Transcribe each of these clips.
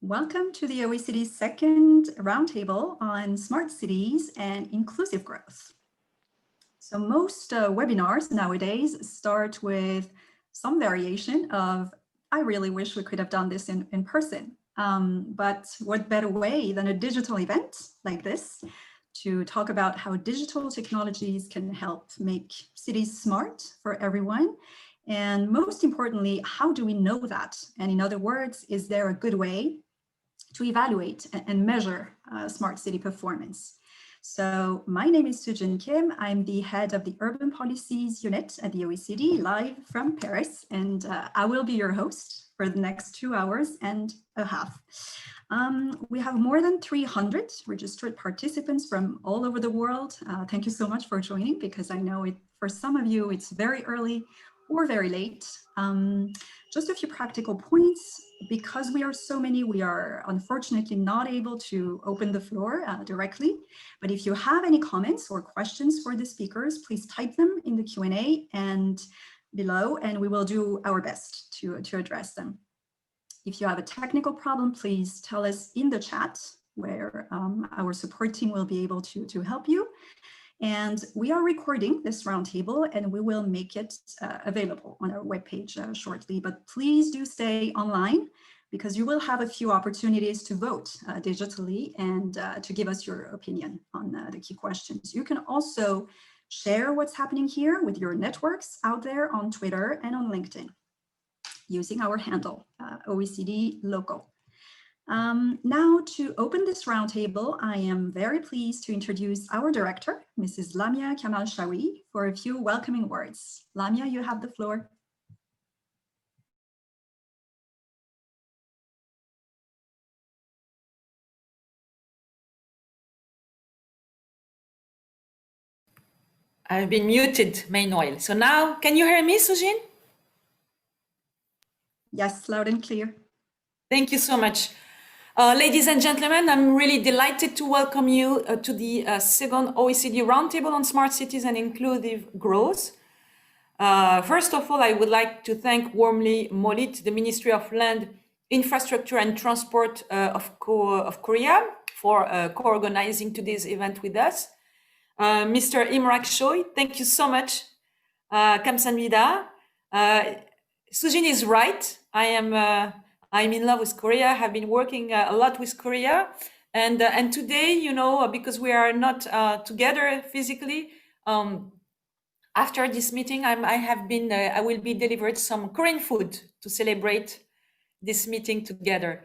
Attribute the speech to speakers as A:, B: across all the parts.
A: Welcome to the OECD's second roundtable on smart cities and inclusive growth. So most webinars nowadays start with some variation of, I really wish we could have done this in person. But what better way than a digital event like this to talk about how digital technologies can help make cities smart for everyone. And most importantly, how do we know that? And in other words, is there a good way to evaluate and measure smart city performance? So my name is Sujin Kim. I'm the head of the Urban Policies Unit at the OECD, live from Paris, and I will be your host for the next 2 hours and a half. We have more than 300 registered participants from all over the world. Thank you so much for joining, because I know for some of you it's very early or very late. Just a few practical points. Because we are so many, we are unfortunately not able to open the floor directly. But if you have any comments or questions for the speakers, please type them in the Q&A and below, and we will do our best to address them. If you have a technical problem, please tell us in the chat, where our support team will be able to help you. And we are recording this roundtable, and we will make it available on our webpage shortly. But please do stay online, because you will have a few opportunities to vote digitally and to give us your opinion on the key questions. You can also share what's happening here with your networks out there on Twitter and on LinkedIn using our handle, OECD Local. Now, to open this roundtable, I am very pleased to introduce our director, Mrs. Lamia Kamal-Shawi, for a few welcoming words. Lamia, you have the floor.
B: I've been muted, meanwhile. So now, can you hear me, Sujin?
A: Yes, loud and clear.
B: Thank you so much. Ladies and gentlemen, I'm really delighted to welcome you to the second OECD Roundtable on Smart Cities and Inclusive Growth. First of all, I would like to thank warmly Molit, the Ministry of Land, Infrastructure and Transport of Korea, for co-organizing today's event with us. Mr. Imrak Choi, thank you so much. Kamsahamnida. Sujin is right. I'm in love with Korea. Have been working a lot with Korea, and today, you know, because we are not together physically, after this meeting, I will be delivered some Korean food to celebrate this meeting together.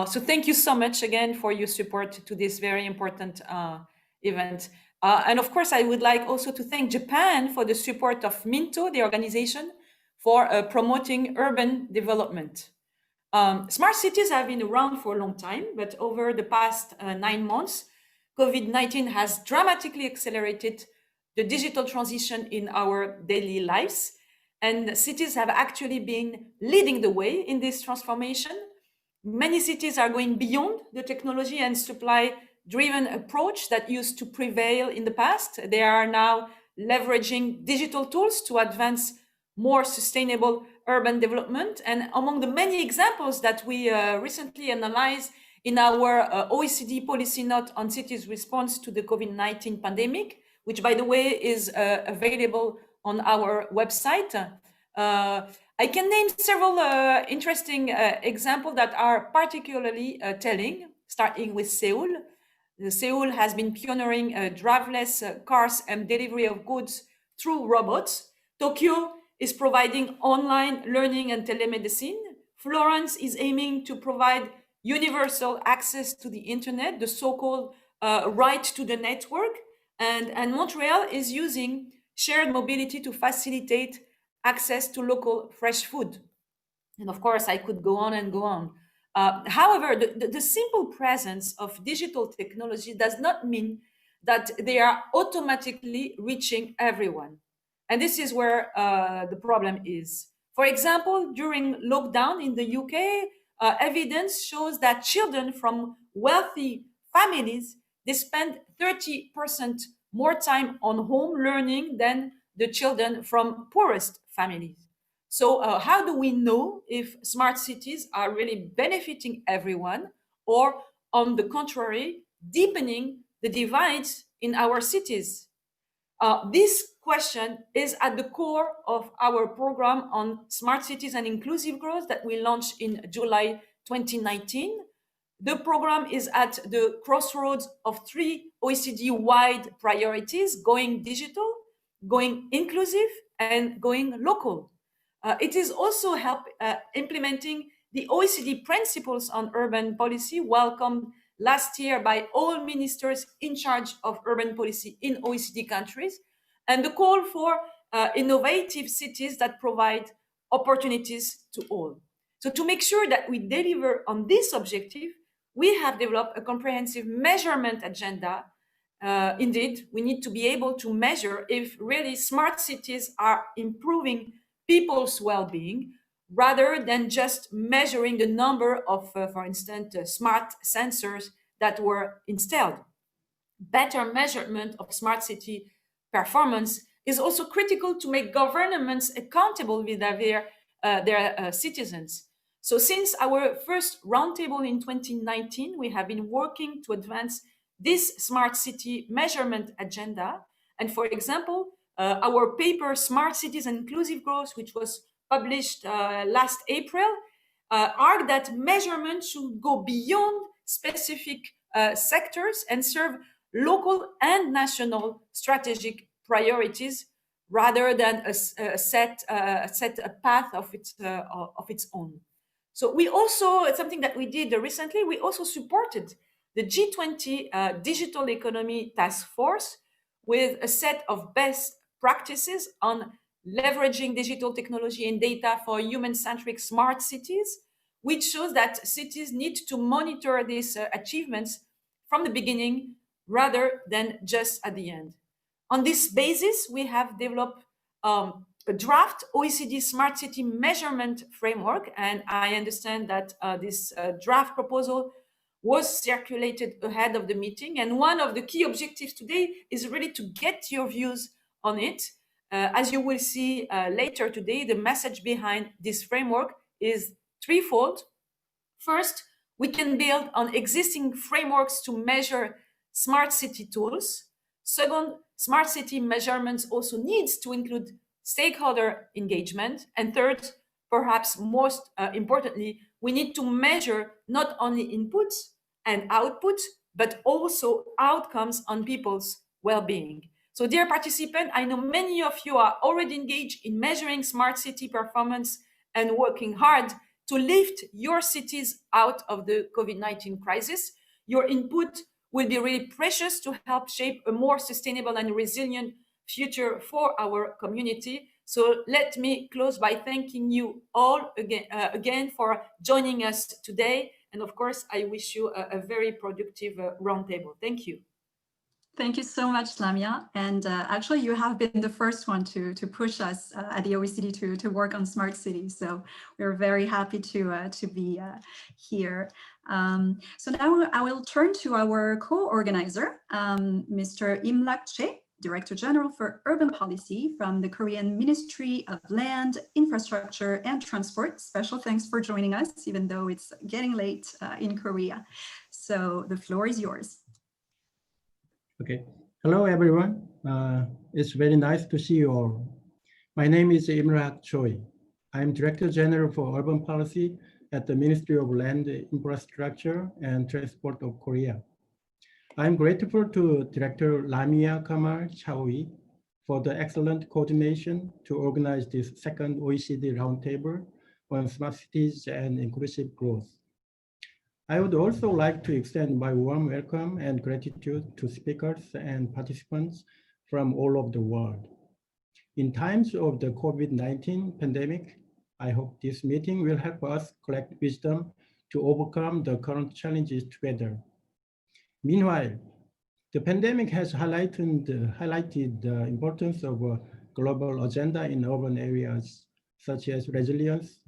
B: So thank you so much again for your support to this very important event. And of course, I would like also to thank Japan for the support of Minto, the organization, for promoting urban development. Smart cities have been around for a long time, but over the past 9 months, COVID-19 has dramatically accelerated the digital transition in our daily lives. And cities have actually been leading the way in this transformation. Many cities are going beyond the technology and supply-driven approach that used to prevail in the past. They are now leveraging digital tools to advance more sustainable urban development. And among the many examples that we recently analyzed in our OECD policy note on cities' response to the COVID-19 pandemic, which, by the way, is available on our website, I can name several interesting examples that are particularly telling, starting with Seoul. Seoul has been pioneering driverless cars and delivery of goods through robots. Tokyo is providing online learning and telemedicine. Florence is aiming to provide universal access to the internet, the so-called right to the network. And Montreal is using shared mobility to facilitate access to local fresh food. And of course, I could go on and go on. However, the simple presence of digital technology does not mean that they are automatically reaching everyone. And this is where the problem is. For example, during lockdown in the UK, evidence shows that children from wealthy families, they spend 30% more time on home learning than the children from poorest families. So how do we know if smart cities are really benefiting everyone, or on the contrary, deepening the divides in our cities? This question is at the core of our program on smart cities and inclusive growth that we launched in July 2019. The program is at the crossroads of three OECD-wide priorities: going digital, going inclusive, and going local. It is also implementing the OECD principles on urban policy, welcomed last year by all ministers in charge of urban policy in OECD countries, and the call for innovative cities that provide opportunities to all. So to make sure that we deliver on this objective, we have developed a comprehensive measurement agenda. Indeed, we need to be able to measure if really smart cities are improving people's well-being, rather than just measuring the number of, for instance, smart sensors that were installed. Better measurement of smart city performance is also critical to make governments accountable with their citizens. So since our first roundtable in 2019, we have been working to advance this smart city measurement agenda. And for example, our paper, Smart Cities and Inclusive Growth, which was published last April, argued that measurement should go beyond specific sectors and serve local and national strategic priorities, rather than set a path of its own. So we also, it's something that we did recently, we also supported the G20 Digital Economy Task Force with a set of best practices on leveraging digital technology and data for human-centric smart cities, which shows that cities need to monitor these achievements from the beginning rather than just at the end. On this basis, we have developed a draft OECD Smart City Measurement Framework, and I understand that this draft proposal was circulated ahead of the meeting. And one of the key objectives today is really to get your views on it. As you will see later today, the message behind this framework is threefold. First, we can build on existing frameworks to measure smart city tools. Second, smart city measurements also needs to include stakeholder engagement. And third, perhaps most importantly, we need to measure not only inputs and outputs, but also outcomes on people's well-being. So dear participants, I know many of you are already engaged in measuring smart city performance and working hard to lift your cities out of the COVID-19 crisis. Your input will be really precious to help shape a more sustainable and resilient future for our community. So let me close by thanking you all again for joining us today. And of course, I wish you a very productive roundtable. Thank you.
A: Thank you so much, Lamia. And actually, you have been the first one to push us at the OECD to work on smart cities. So we're very happy to be here. So now I will turn to our co-organizer, Mr. Im Lak-che, Director General for Urban Policy from the Korean Ministry of Land, Infrastructure and Transport. Special thanks for joining us, even though it's getting late in Korea. So the floor is yours.
C: Okay. Hello, everyone. It's very nice to see you all. My name is Imrak Choi. I'm Director General for Urban Policy at the Ministry of Land, Infrastructure and Transport of Korea. I'm grateful to Director Lamia Kamal Chawi for the excellent coordination to organize this second OECD Roundtable on Smart Cities and Inclusive Growth. I would also like to extend my warm welcome and gratitude to speakers and participants from all over the world. In times of the COVID-19 pandemic, I hope this meeting will help us collect wisdom to overcome the current challenges together. Meanwhile, the pandemic has highlighted the importance of a global agenda in urban areas, such as resilience,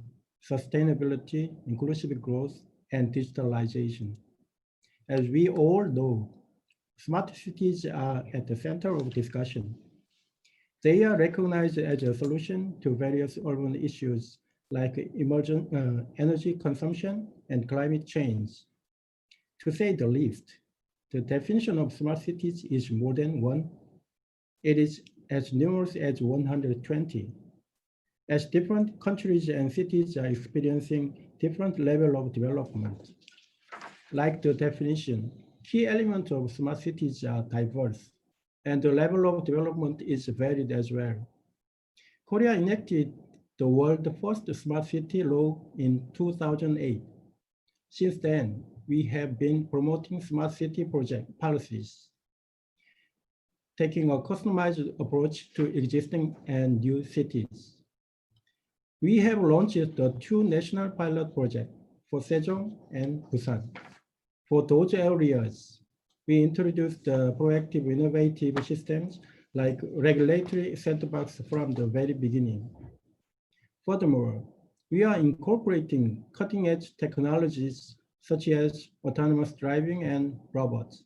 C: sustainability, inclusive growth, and digitalization. As we all know, smart cities are at the center of discussion. They are recognized as a solution to various urban issues like emergent energy consumption and climate change. To say the least, the definition of smart cities is more than one. It is as numerous as 120. As different countries and cities are experiencing different level of development. Like the definition, key elements of smart cities are diverse, and the level of development is varied as well. Korea enacted the world's first smart city law in 2008. Since then, we have been promoting smart city project policies, taking a customized approach to existing and new cities. We have launched the 2 national pilot projects for Sejong and Busan. For those areas, we introduced proactive innovative systems like regulatory sandbox from the very beginning. Furthermore, we are incorporating cutting-edge technologies such as autonomous driving and robots.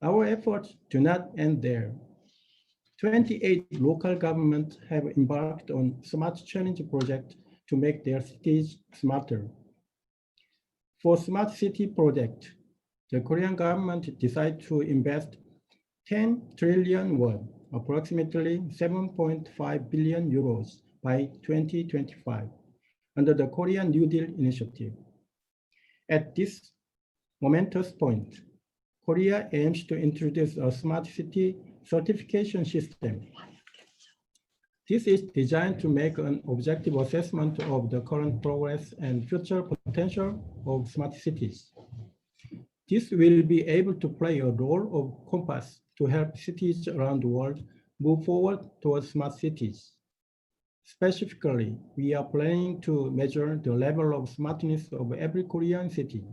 C: Our efforts do not end there. 28 local governments have embarked on Smart Challenge project to make their cities smarter. For Smart City project, the Korean government decided to invest 10 trillion won, approximately 7.5 billion euros by 2025, under the Korean New Deal initiative. At this momentous point, Korea aims to introduce a smart city certification system. This is designed to make an objective assessment of the current progress and future potential of smart cities. This will be able to play a role of compass to help cities around the world move forward towards smart cities. Specifically, we are planning to measure the level of smartness of every Korean city.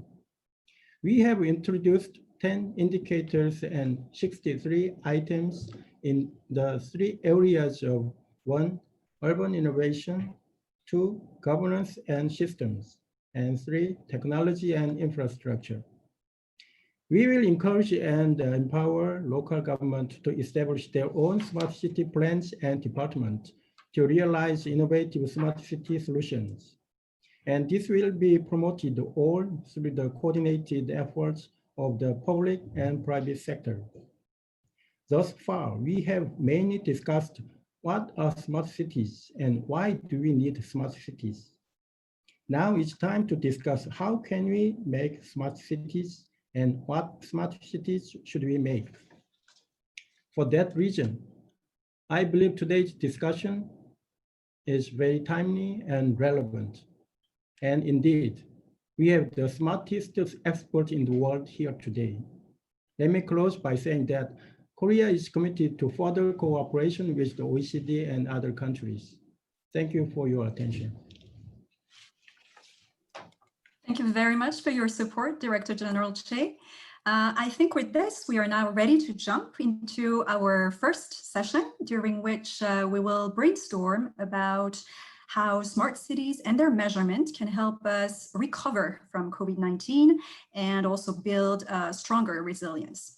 C: We have introduced 10 indicators and 63 items in the 3 areas of 1, urban innovation, 2, governance and systems, and 3, technology and infrastructure. We will encourage and empower local government to establish their own smart city plans and departments to realize innovative smart city solutions. And this will be promoted all through the coordinated efforts of the public and private sector. Thus far, we have mainly discussed what are smart cities and why do we need smart cities. Now it's time to discuss how can we make smart cities and what smart cities should we make. For that reason, I believe today's discussion is very timely and relevant. And indeed, we have the smartest experts in the world here today. Let me close by saying that Korea is committed to further cooperation with the OECD and other countries. Thank you for your attention.
A: Thank you very much for your support, Director General Che. I think with this, we are now ready to jump into our first session, during which we will brainstorm about how smart cities and their measurement can help us recover from COVID-19 and also build stronger resilience.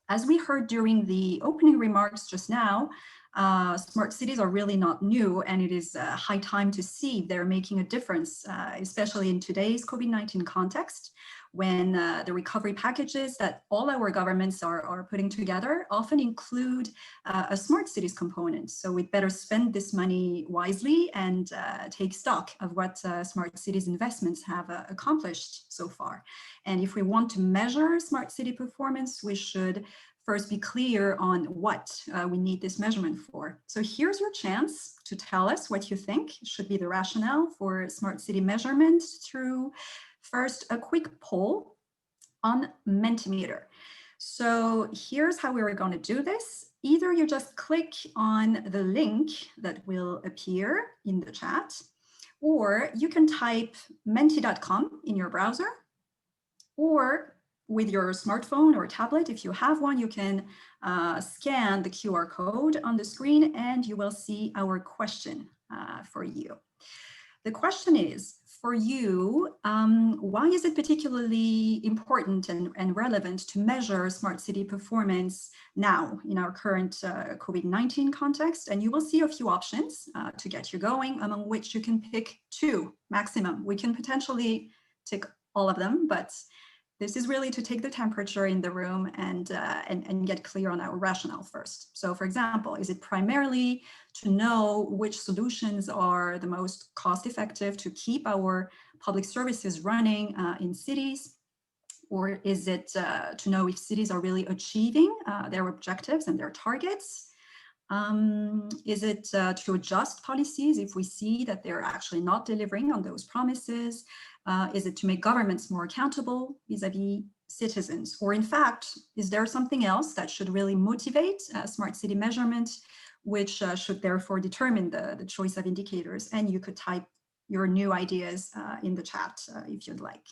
A: As we heard during the opening remarks just now, smart cities are really not new, and it is high time to see they're making a difference, especially in today's COVID-19 context, when the recovery packages that all our governments are putting together often include a smart cities component. So we'd better spend this money wisely and take stock of what smart cities investments have accomplished so far. And if we want to measure smart city performance, we should first be clear on what we need this measurement for. So here's your chance to tell us what you think should be the rationale for smart city measurement through first a quick poll on Mentimeter. So here's how we're going to do this. Either you just click on the link that will appear in the chat, or you can type menti.com in your browser, or with your smartphone or tablet, if you have one, you can scan the QR code on the screen and you will see our question for you. The question is, for you, why is it particularly important and relevant to measure smart city performance now in our current COVID-19 context? And you will see a few options to get you going, among which you can pick 2 maximum. We can potentially tick all of them, but this is really to take the temperature in the room and get clear on our rationale first. So for example, is it primarily to know which solutions are the most cost effective to keep our public services running in cities? Or is it to know if cities are really achieving their objectives and their targets? Is it to adjust policies if we see that they're actually not delivering on those promises? Is it to make governments more accountable vis-a-vis citizens? Or in fact, is there something else that should really motivate smart city measurement, which should therefore determine the choice of indicators? And you could type your new ideas in the chat if you'd like.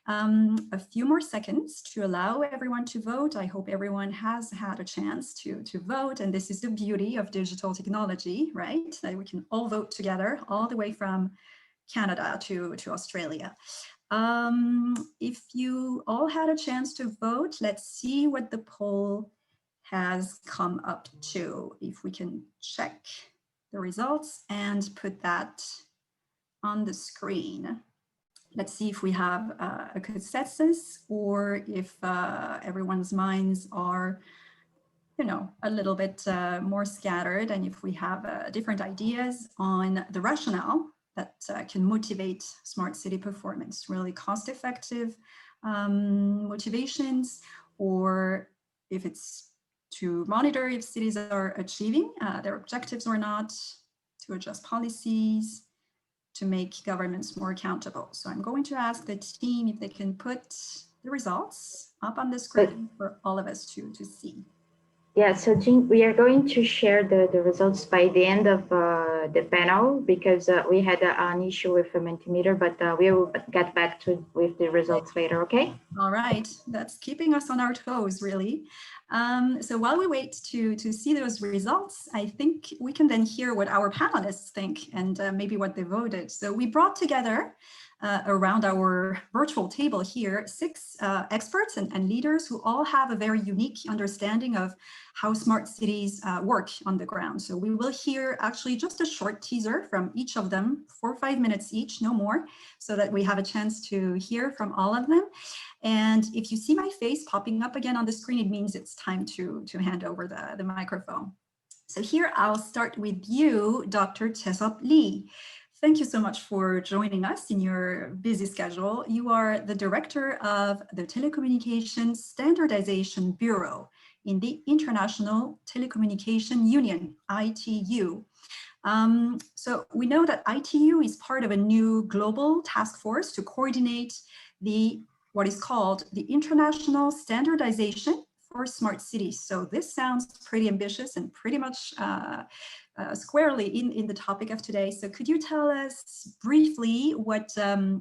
A: A few more seconds to allow everyone to vote. I hope everyone has had a chance to vote. And this is the beauty of digital technology, right? That we can all vote together all the way from Canada to Australia. If you all had a chance to vote, let's see what the poll has come up to. If we can check the results and put that on the screen. Let's see if we have a consensus or if everyone's minds are, you know, a little bit more scattered, and if we have different ideas on the rationale that can motivate smart city performance, really cost-effective motivations, or if it's to monitor if cities are achieving their objectives or not, to adjust policies, to make governments more accountable. So I'm going to ask the team if they can put the results up on the screen for all of us to see.
D: Yeah, so Jean, we are going to share the results by the end of the panel because we had an issue with the Mentimeter, but we will get back to with the results later, okay?
A: All right, that's keeping us on our toes, really. So while we wait to see those results, I think we can then hear what our panelists think and maybe what they voted. So we brought together around our virtual table here 6 experts and leaders who all have a very unique understanding of how smart cities work on the ground. So we will hear actually just a short teaser from each of them, 4 or 5 minutes each, no more, so that we have a chance to hear from all of them. And if you see my face popping up again on the screen, it means it's time to hand over the microphone. So here I'll start with you, Dr. Tessa Lee. Thank you so much for joining us in your busy schedule. You are the director of the Telecommunications Standardization Bureau in the International Telecommunication Union, ITU. So we know that ITU is part of a new global task force to coordinate what is called the International Standardization for Smart Cities. So this sounds pretty ambitious and pretty much squarely in the topic of today. So could you tell us briefly what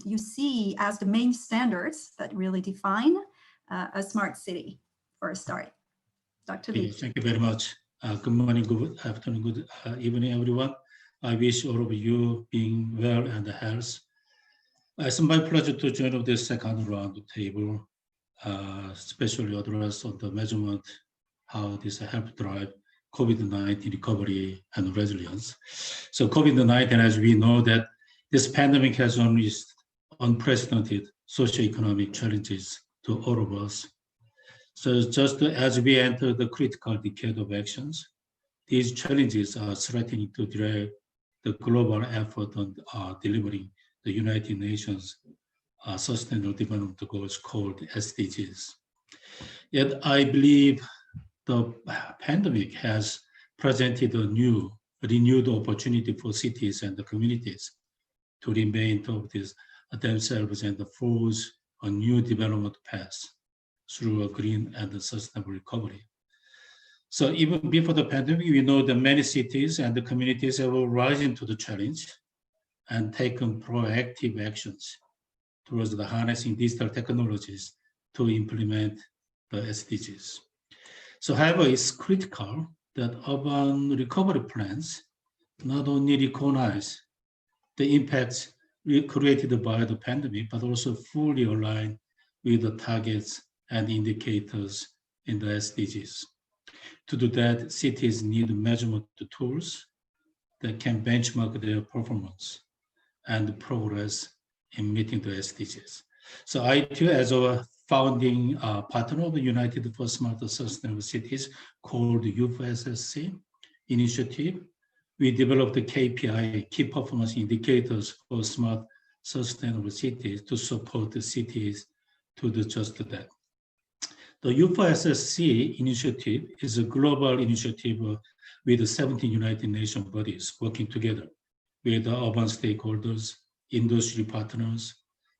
A: you see as the main standards that really define a smart city for a start? Dr. Lee.
E: Thank you very much. Good morning, good afternoon, good evening, everyone. I wish all of you being well and health. It's my pleasure to join of this second round table, especially address on the measurement, how this help drive COVID-19 recovery and resilience. So COVID-19, as we know that this pandemic has unleashed unprecedented socioeconomic challenges to all of us. So just as we enter the critical decade of actions, these challenges are threatening to derail the global effort on delivering the United Nations Sustainable Development Goals called SDGs. Yet I believe the pandemic has presented a renewed opportunity for cities and the communities to remain of themselves and forge a new development path through a green and sustainable recovery. So even before the pandemic, we know that many cities and the communities have risen to the challenge and taken proactive actions towards the harnessing digital technologies to implement the SDGs. So however, it's critical that urban recovery plans not only recognize the impacts created by the pandemic, but also fully aligned with the targets and indicators in the SDGs. To do that, cities need measurement tools that can benchmark their performance and progress in meeting the SDGs. So ITU, as a founding partner of the United for Smarter Sustainable Cities called UFSSC initiative, we developed the KPI, key performance indicators for smart sustainable cities to support the cities to do just that. The UFSSC initiative is a global initiative with 17 United Nations bodies working together with urban stakeholders, industry partners,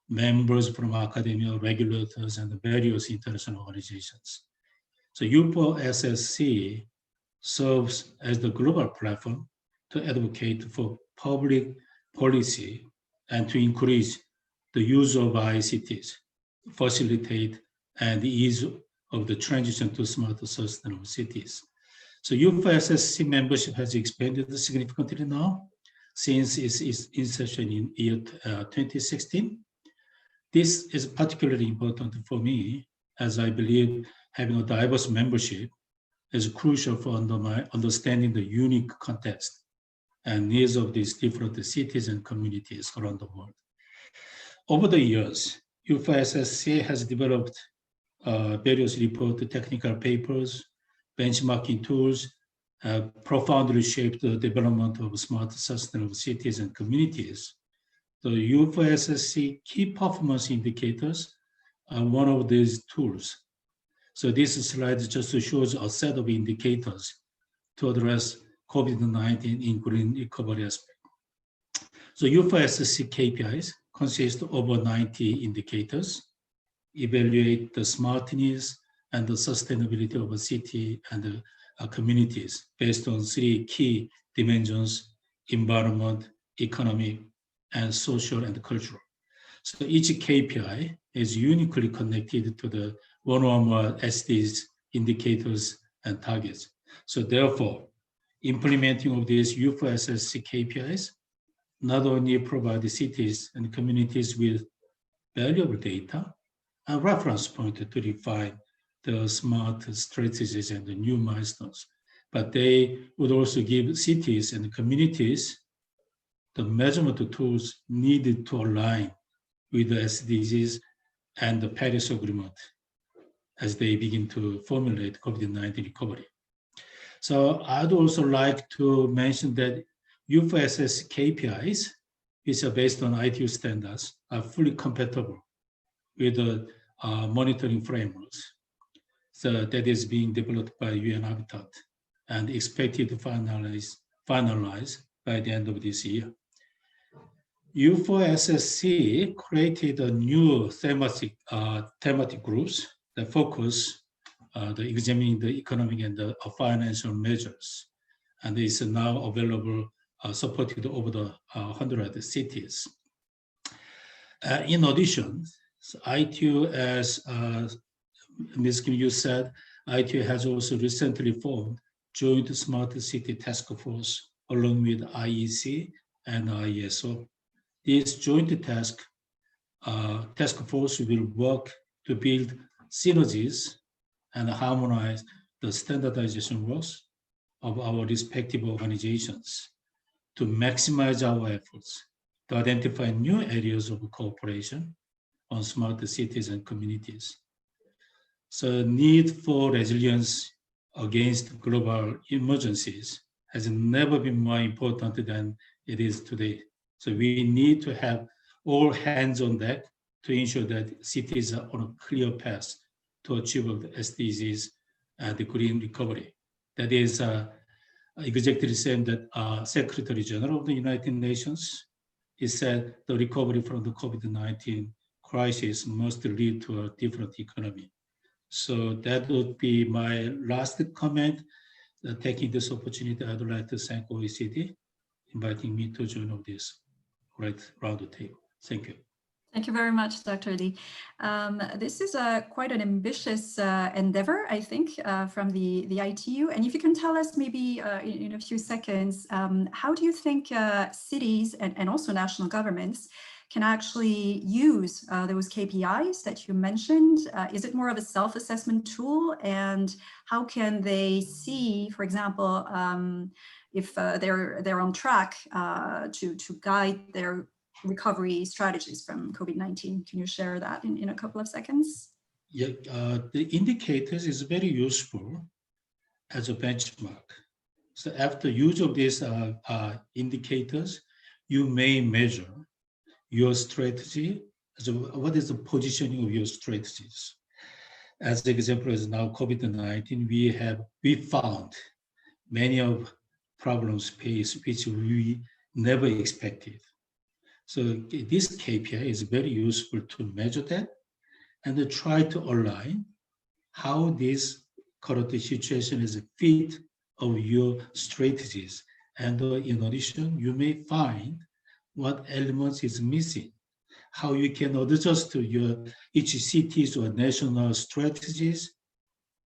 E: members from academia, regulators, and various international organizations. So UFSSC serves as the global platform to advocate for public policy and to increase the use of ICTs, facilitate and ease of the transition to smarter sustainable cities. So UFSSC membership has expanded significantly now since its inception in year 2016. This is particularly important for me, as I believe having a diverse membership is crucial for understanding the unique context and needs of these different cities and communities around the world. Over the years, UFSSC has developed various report technical papers, benchmarking tools, profoundly shaped the development of smart sustainable cities and communities. The UFSSC key performance indicators are one of these tools. So this slide just shows a set of indicators to address COVID-19 including recovery aspect. So UFSSC KPIs consist of over 90 indicators, evaluate the smartness and the sustainability of a city and communities based on 3 key dimensions: environment, economic, and social and cultural. So each KPI is uniquely connected to the one or more SDGs indicators and targets. So therefore, implementing of these UFSSC KPIs not only provide the cities and communities with valuable data and reference point to refine the smart strategies and the new milestones, but they would also give cities and communities the measurement tools needed to align with the SDGs and the Paris Agreement as they begin to formulate COVID-19 recovery. So I'd also like to mention that UFSS KPIs, which are based on ITU standards, are fully compatible with the monitoring frameworks. So that is being developed by UN Habitat and expected to finalize by the end of this year. UFSSC created a new thematic groups that focus examining the economic and the financial measures, and is now available, supported over the 100 cities. In addition, ITU, as Ms. Kim Yu said, ITU has also recently formed Joint Smart City Task Force along with IEC and IESO. This joint task force will work to build synergies and harmonize the standardization works of our respective organizations to maximize our efforts to identify new areas of cooperation on smart cities and communities. So need for resilience against global emergencies has never been more important than it is today. So we need to have all hands on deck to ensure that cities are on a clear path to achieve the SDGs and the green recovery. That is exactly the same that Secretary General of the United Nations, he said the recovery from the COVID-19 crisis must lead to a different economy. So that would be my last comment. Taking this opportunity, I'd like to thank OECD inviting me to join of this great roundtable. Thank you.
A: Thank you very much, Dr. Lee. This is quite an ambitious endeavor, I think, from the ITU. And if you can tell us maybe in a few seconds, how do you think cities and also national governments can actually use those KPIs that you mentioned? Is it more of a self-assessment tool? And how can they see, for example, if they're on track to guide their recovery strategies from COVID-19? Can you share that in a couple of seconds?
E: Yeah, the indicators is very useful as a benchmark. So after use of these indicators, you may measure your strategy. So what is the positioning of your strategies? As the example is now COVID-19, we found many of problems faced which we never expected. So this KPI is very useful to measure that and to try to align how this current situation is a fit of your strategies. And in addition, you may find what elements is missing, how you can adjust to your each city's or national strategies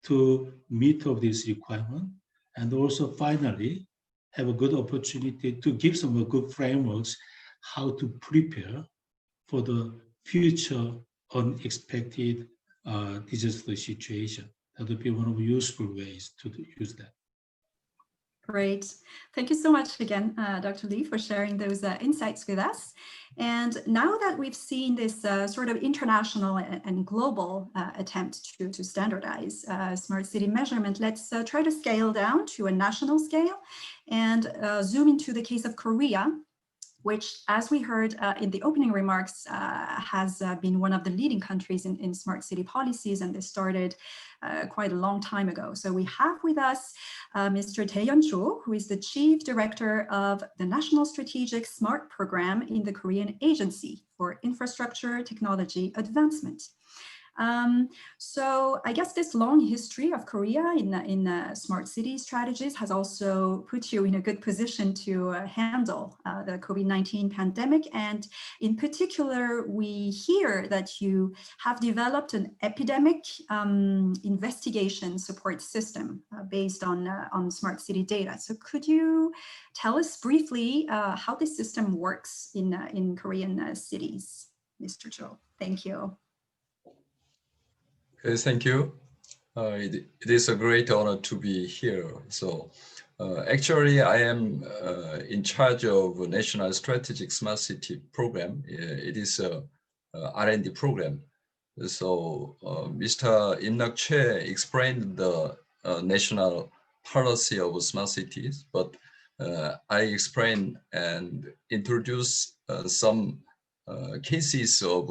E: to meet of this requirement. And also finally, have a good opportunity to give some good frameworks how to prepare for the future unexpected disaster situation. That would be one of the useful ways to use that.
A: Great. Thank you so much again, Dr. Lee, for sharing those insights with us. And now that we've seen this sort of international and global attempt to standardize smart city measurement, let's try to scale down to a national scale and zoom into the case of Korea, which, as we heard in the opening remarks, has been one of the leading countries in smart city policies, and this started quite a long time ago. So we have with us Mr. Tae-yeon Cho, who is the Chief Director of the National Strategic Smart Program in the Korean Agency for Infrastructure Technology Advancement. So I guess this long history of Korea in smart city strategies has also put you in a good position to handle the COVID-19 pandemic. And in particular, we hear that you have developed an epidemic investigation support system based on smart city data. So could you tell us briefly how this system works in Korean cities, Mr. Cho? Thank you.
F: Thank you. It is a great honor to be here. So actually, I am in charge of National Strategic Smart City Program. It is a R&D program. So Mr. Im-rak Choi explained the national policy of smart cities, but I explain and introduce some cases of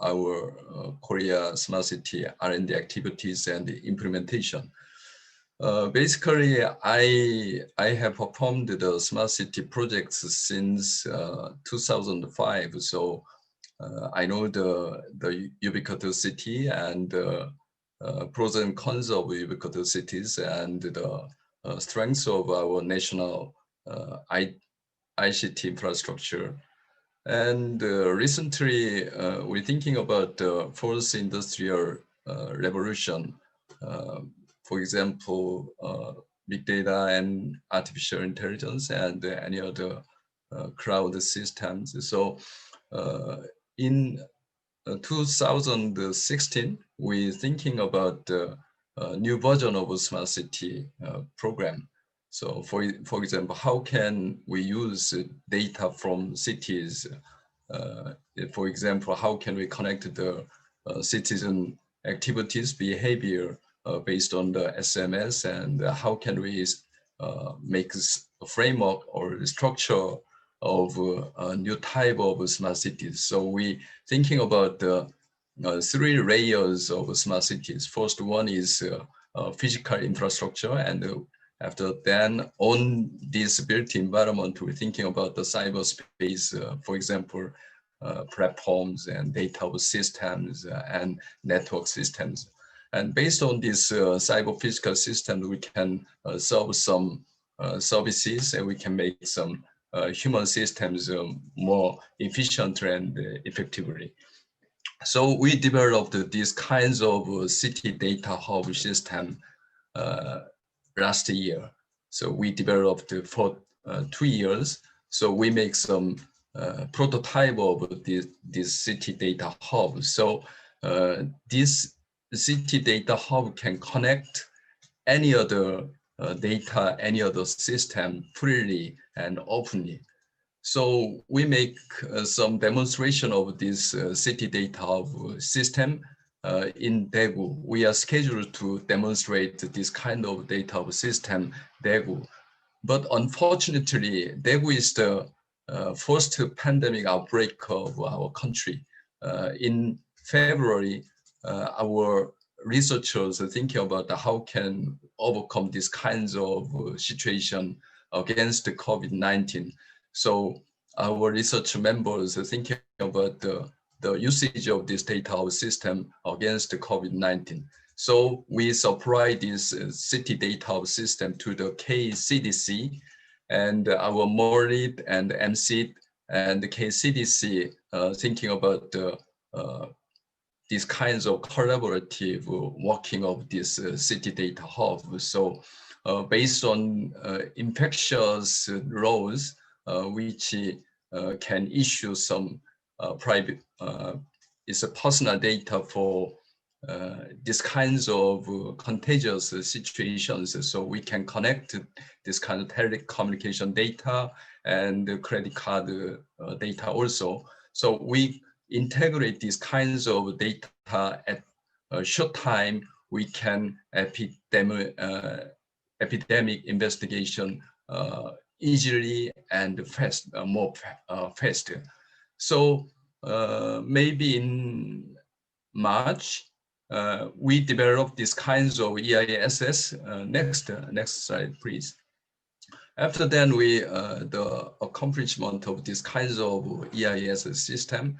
F: our Korea Smart City R&D activities and implementation. Basically, I have performed the smart city projects since 2005. So I know the ubiquitous city and pros and cons of ubiquitous cities and the strengths of our national ICT infrastructure. And recently, we're thinking about the fourth industrial revolution. For example, big data and artificial intelligence and any other cloud systems. So in 2016, we're thinking about a new version of a smart city program. So for example, how can we use data from cities? For example, how can we connect the citizen activities behavior based on the SMS, and how can we make a framework or a structure of a new type of smart cities? So we thinking about the 3 layers of smart cities. First one is physical infrastructure, and after then, on this built environment, we're thinking about the cyberspace, for example, platforms and data systems and network systems. And based on this cyber physical system, we can solve some services, and we can make some human systems more efficient and effectively. So we developed these kinds of city data hub system last year. So we developed for 2 years. So we make some prototype of this city data hub. So this city data hub can connect any other data, any other system freely and openly. So we make some demonstration of this city data hub system in Daegu. We are scheduled to demonstrate this kind of data hub system, Daegu. But unfortunately, Daegu is the first pandemic outbreak of our country. In February, our researchers are thinking about how can overcome these kinds of situation against the COVID-19. So our research members are thinking about the usage of this data system against the COVID-19. So we supply this city data system to the KCDC, and our MORID and MCID and the KCDC thinking about these kinds of collaborative working of this city data hub. So based on infectious laws, which can issue some private, it's a personal data for these kinds of contagious situations. So we can connect this kind of telecommunication data and credit card data also. So we integrate these kinds of data at a short time. We can epidemic investigation easily and fast, more faster. So maybe in March, we developed these kinds of EISS. Next slide, please. After then, the accomplishment of these kinds of EISS system.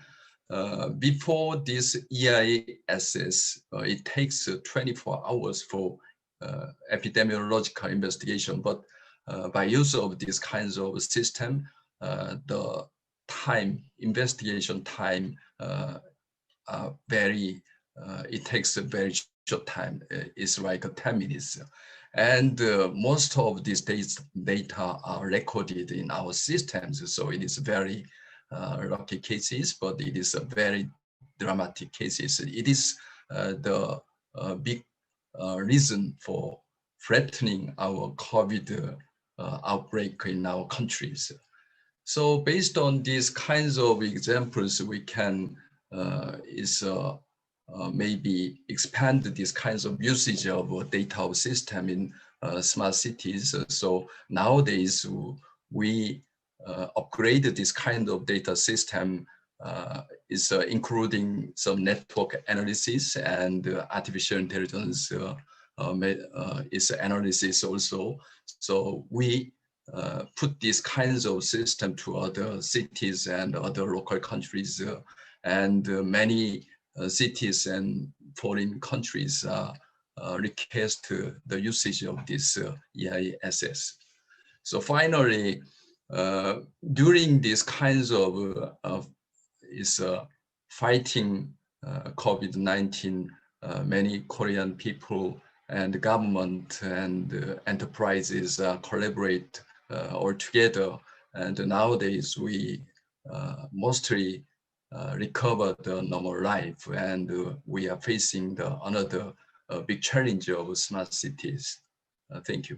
F: Before this EISS, it takes 24 hours for epidemiological investigation, but by use of these kinds of system, the investigation time it takes a very short time. It's like 10 minutes. And most of these data are recorded in our systems. So it is very lucky cases, but it is a very dramatic cases. It is the big reason for threatening our COVID outbreak in our countries. So based on these kinds of examples, we can maybe expand these kinds of usage of data system in smart cities. So nowadays we upgrade this kind of data system including some network analysis and artificial intelligence is analysis also. So we put these kinds of system to other cities and other local countries, and many cities and foreign countries request the usage of this EISS. So finally, during these kinds of fighting COVID-19, many Korean people and government and enterprises collaborate all together. And nowadays we mostly recover the normal life, and we are facing another big challenge of smart cities. Thank you.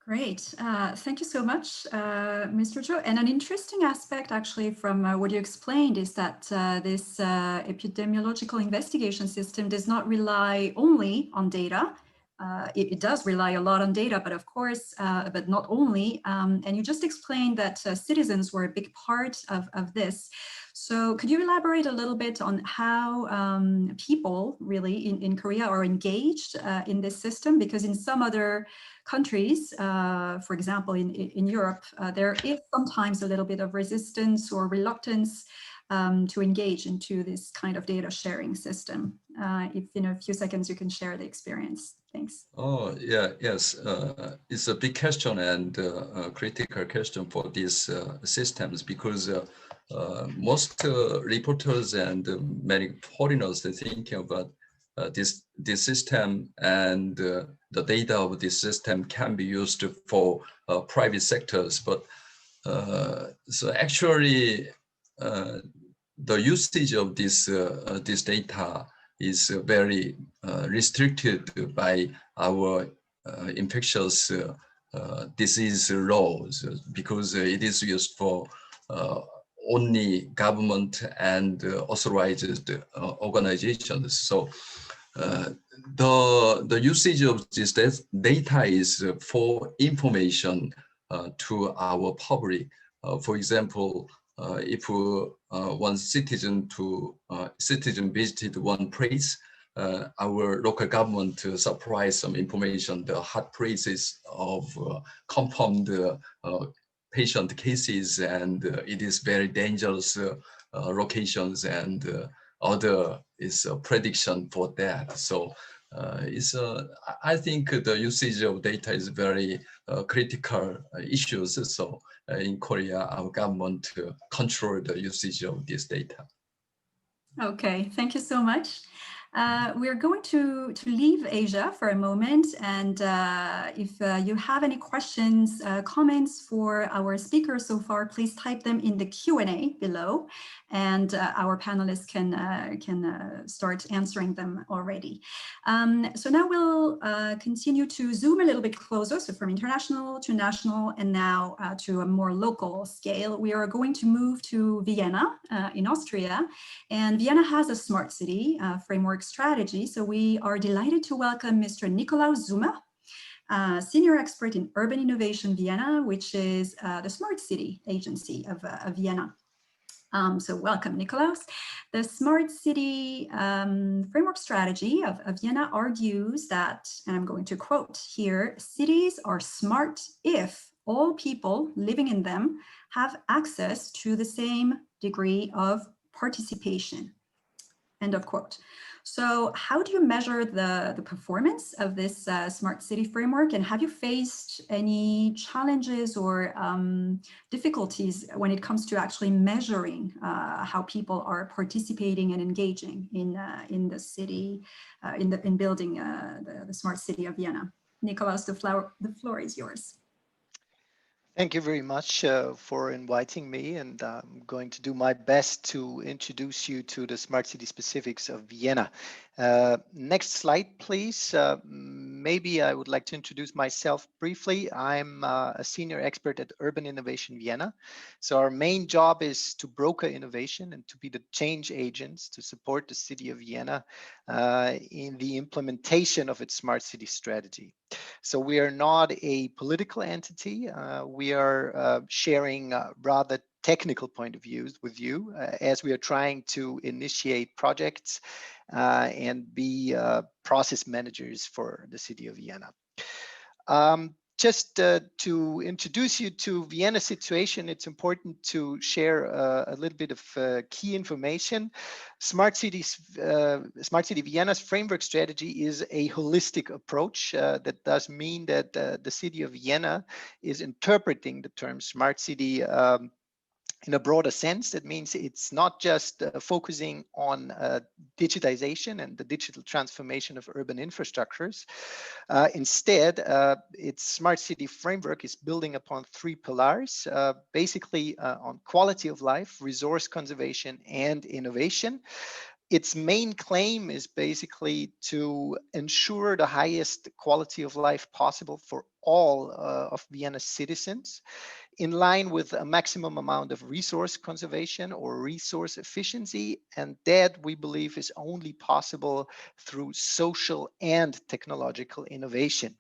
A: Great. Thank you so much, Mr. Cho. And an interesting aspect actually from what you explained is that this epidemiological investigation system does not rely only on data. It does rely a lot on data, but of course, but not only. And you just explained that citizens were a big part of this. So could you elaborate a little bit on how people really in Korea are engaged in this system? Because in some other countries, for example, in Europe, there is sometimes a little bit of resistance or reluctance to engage into this kind of data sharing system. If in a few seconds you can share the experience. Thanks.
F: Oh, yeah, yes. It's a big question and a critical question for these systems, because most reporters and many foreigners are thinking about this system, and the data of this system can be used for private sectors. But so actually, the usage of this data is very restricted by our infectious disease laws, because it is used for only government and authorized organizations. So the usage of this data is for information to our public. For example, if one citizen visited one place, our local government supplies some information, the hot places of confirmed patient cases, and it is very dangerous locations, and other is a prediction for that. So I think the usage of data is very critical issues. So in Korea, our government control the usage of this data.
A: Okay, thank you so much. We're going to leave Asia for a moment, and if you have any questions, comments for our speakers so far, please type them in the Q&A below, and our panelists can start answering them already. So now we'll continue to zoom a little bit closer, so from international to national, and now to a more local scale. We are going to move to Vienna in Austria, and Vienna has a smart city framework strategy. So we are delighted to welcome Mr. Nikolaus Zummer, senior expert in urban innovation Vienna, which is the smart city agency of Vienna. So welcome, Nikolaus. The smart city framework strategy of Vienna argues that, and I'm going to quote here, cities are smart if all people living in them have access to the same degree of participation. End of quote. So how do you measure the performance of this smart city framework, and have you faced any challenges or difficulties when it comes to actually measuring how people are participating and engaging in the city, in building the smart city of Vienna? Nikolaus, the floor is yours.
G: Thank you very much for inviting me, and I'm going to do my best to introduce you to the Smart City Specifics of Vienna. Next slide, please. Maybe I would like to introduce myself briefly. I'm a senior expert at Urban Innovation Vienna. So our main job is to broker innovation and to be the change agents to support the city of Vienna in the implementation of its smart city strategy. So we are not a political entity. We are sharing rather technical point of views with you as we are trying to initiate projects and be process managers for the city of Vienna. Just to introduce you to Vienna situation, it's important to share a little bit of key information. Smart City Vienna's framework strategy is a holistic approach. That does mean that the city of Vienna is interpreting the term smart city in a broader sense. That means it's not just focusing on digitization and the digital transformation of urban infrastructures. Instead, its smart city framework is building upon three pillars, basically on quality of life, resource conservation, and innovation. Its main claim is basically to ensure the highest quality of life possible for all of Vienna's citizens, in line with a maximum amount of resource conservation or resource efficiency, and that we believe is only possible through social and technological innovation.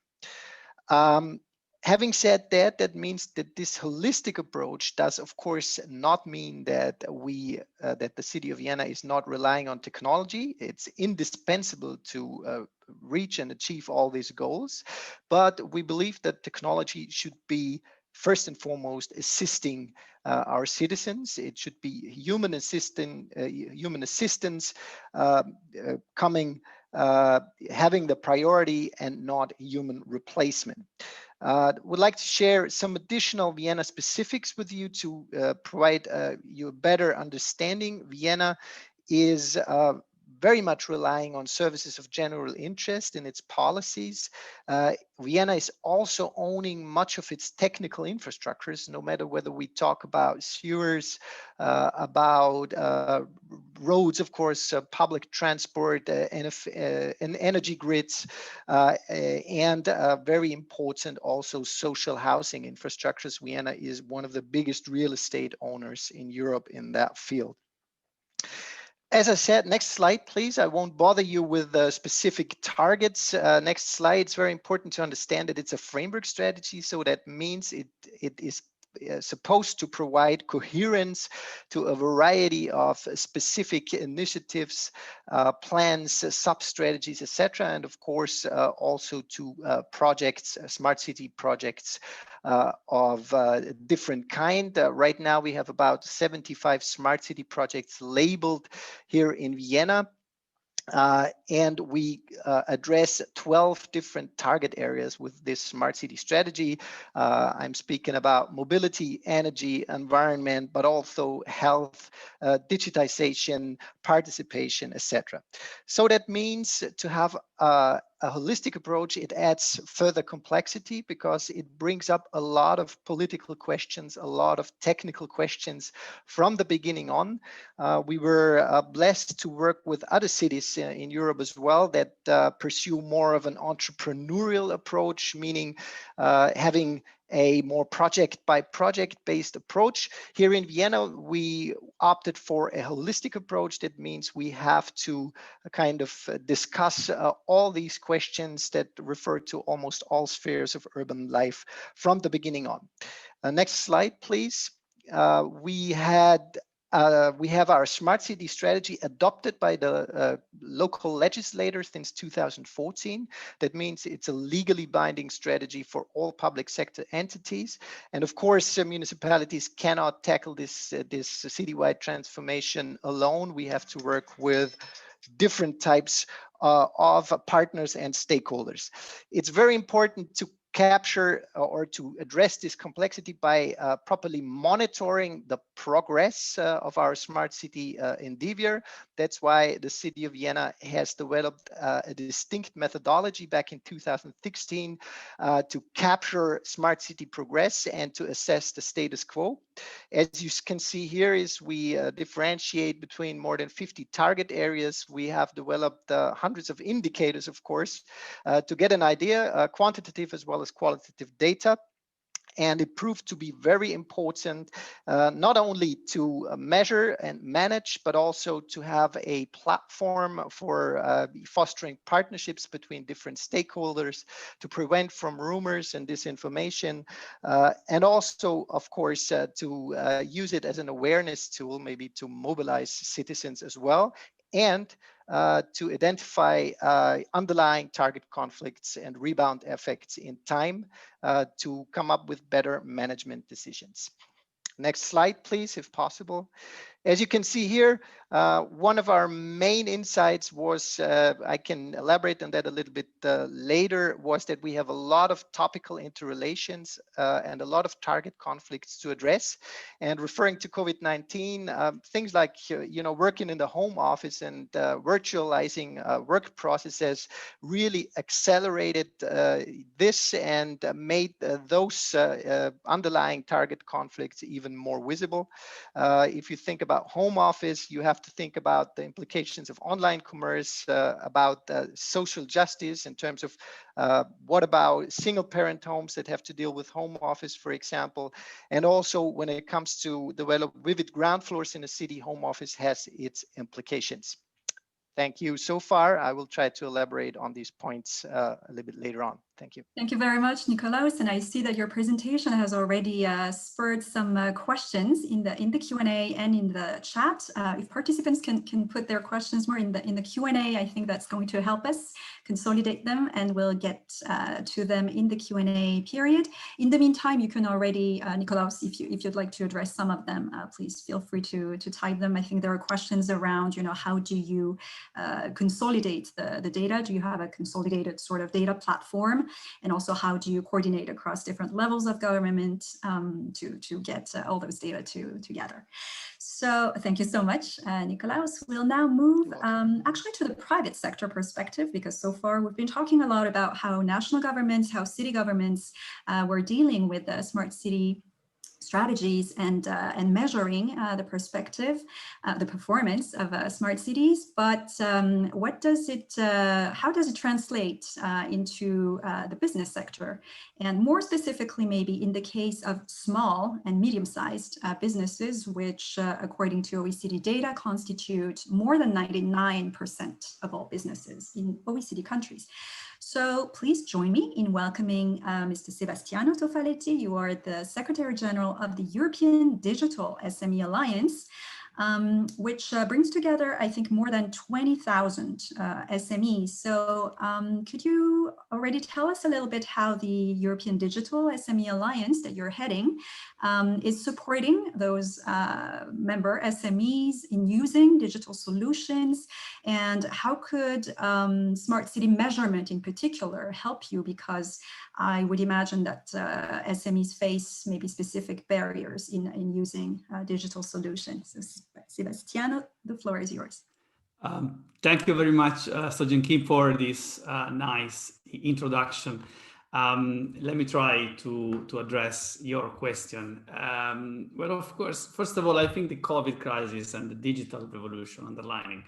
G: Having said that, that means that this holistic approach does, of course, not mean that that the city of Vienna is not relying on technology. It's indispensable to reach and achieve all these goals, but we believe that technology should be first and foremost assisting our citizens. It should be human assistance having the priority and not human replacement. Would like to share some additional Vienna specifics with you to provide you a better understanding. Vienna is very much relying on services of general interest in its policies. Vienna is also owning much of its technical infrastructures, no matter whether we talk about sewers, about roads, of course, public transport, and energy grids, and very important also social housing infrastructures. Vienna is one of the biggest real estate owners in Europe in that field. As I said, next slide, please. I won't bother you with specific targets. Next slide. It's very important to understand that it's a framework strategy. So that means it is supposed to provide coherence to a variety of specific initiatives, plans, sub-strategies, etc. And of course, also to projects, smart city projects of different kind. Right now, we have about 75 smart city projects labeled here in Vienna. And we address 12 different target areas with this smart city strategy. I'm speaking about mobility, energy, environment, but also health, digitization, participation, etc. So that means to have a holistic approach, it adds further complexity because it brings up a lot of political questions, a lot of technical questions from the beginning on. We were blessed to work with other cities in Europe as well that pursue more of an entrepreneurial approach, meaning having a more project by project based approach. Here in Vienna, we opted for a holistic approach. That means we have to kind of discuss all these questions that refer to almost all spheres of urban life from the beginning on. Next slide, please. We have our smart city strategy adopted by the local legislators since 2014. That means it's a legally binding strategy for all public sector entities. And of course, municipalities cannot tackle this citywide transformation alone. We have to work with different types of partners and stakeholders. It's very important to capture or to address this complexity by properly monitoring the progress of our smart city endeavor. That's why the city of Vienna has developed a distinct methodology back in 2016 to capture smart city progress and to assess the status quo. As you can see here is we differentiate between more than 50 target areas. We have developed hundreds of indicators, of course, to get an idea, quantitative as well as qualitative data. And it proved to be very important, not only to measure and manage, but also to have a platform for fostering partnerships between different stakeholders, to prevent from rumors and disinformation, and also, of course, to use it as an awareness tool, maybe to mobilize citizens as well, and to identify underlying target conflicts and rebound effects in time to come up with better management decisions. Next slide, please, if possible. As you can see here, one of our main insights was, I can elaborate on that a little bit later, was that we have a lot of topical interrelations and a lot of target conflicts to address. And referring to COVID-19, things like working in the home office and virtualizing work processes really accelerated this and made those underlying target conflicts even more visible. If you think about home office, you have to think about the implications of online commerce, about social justice in terms of what about single parent homes that have to deal with home office, for example. And also when it comes to develop vivid ground floors in a city, home office has its implications. Thank you so far. I will try to elaborate on these points a little bit later on. Thank you.
A: Thank you very much, Nikolaus. And I see that your presentation has already spurred some questions in the Q&A and in the chat. If participants can put their questions more in the Q&A, I think that's going to help us consolidate them, and we'll get to them in the Q&A period. In the meantime, you can already, Nikolaus, if you'd like to address some of them, please feel free to type them. I think there are questions around, how do you consolidate the data? Do you have a consolidated sort of data platform? And also, how do you coordinate across different levels of government to get all those data together? So thank you so much, Nikolaos. We'll now move actually to the private sector perspective, because so far we've been talking a lot about how national governments, how city governments were dealing with the smart city strategies and measuring the perspective, the performance of smart cities. But what does it, how does it translate into the business sector? And more specifically, maybe in the case of small and medium-sized businesses, which according to OECD data constitute more than 99% of all businesses in OECD countries. So please join me in welcoming Mr. Sebastiano Tofaletti. You are the Secretary General of the European Digital SME Alliance, which brings together, I think, more than 20,000 SMEs. So could you already tell us a little bit how the European Digital SME Alliance that you're heading is supporting those member SMEs in using digital solutions, and how could smart city measurement in particular help you? Because I would imagine that SMEs face maybe specific barriers in using digital solutions. So, Sebastiano, the floor is yours.
H: Thank you very much, Sojin Kim, for this nice introduction. Let me try to address your question. Well, of course, first of all, I think the COVID crisis and the digital revolution underlining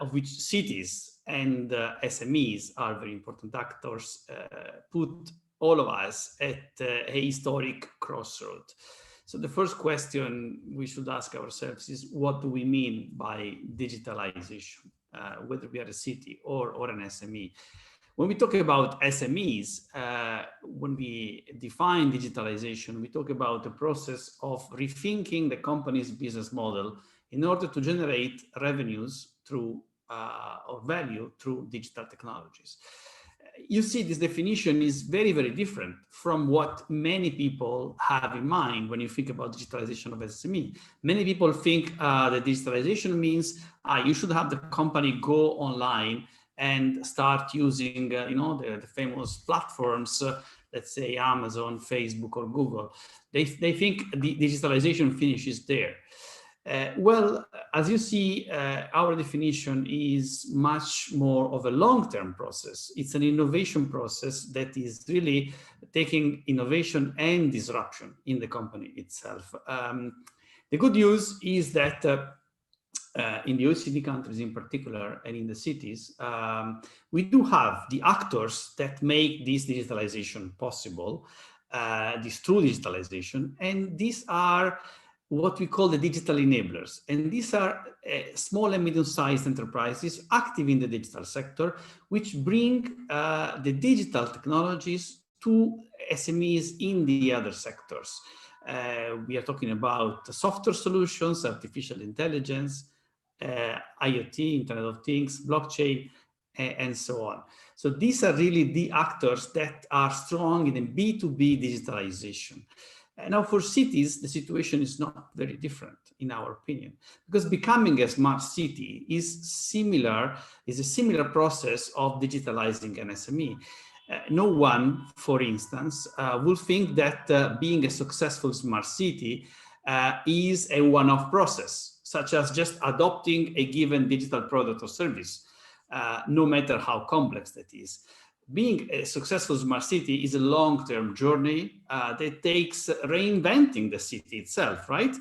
H: of which cities and SMEs are very important actors, put all of us at a historic crossroad. So the first question we should ask ourselves is, what do we mean by digitalization, whether we are a city or an SME? When we talk about SMEs, when we define digitalization, we talk about the process of rethinking the company's business model in order to generate revenues through or value through digital technologies. You see, this definition is very, very different from what many people have in mind when you think about digitalization of SME. Many people think that digitalization means you should have the company go online and start using, the famous platforms, let's say Amazon, Facebook, or Google. They think the digitalization finishes there. Well, as you see, our definition is much more of a long-term process. It's an innovation process that is really taking innovation and disruption in the company itself. The good news is that in the OECD countries in particular, and in the cities, we do have the actors that make this digitalization possible, this true digitalization, and these are what we call the digital enablers. And these are small and medium-sized enterprises active in the digital sector, which bring the digital technologies to SMEs in the other sectors. We are talking about software solutions, artificial intelligence, IoT, Internet of Things, blockchain, and so on. So these are really the actors that are strong in the B2B digitalization. Now for cities, the situation is not very different in our opinion, because becoming a smart city is a similar process of digitalizing an SME. No one, for instance, will think that being a successful smart city is a one-off process, such as just adopting a given digital product or service, no matter how complex that is. Being a successful smart city is a long-term journey that takes reinventing the city itself, right?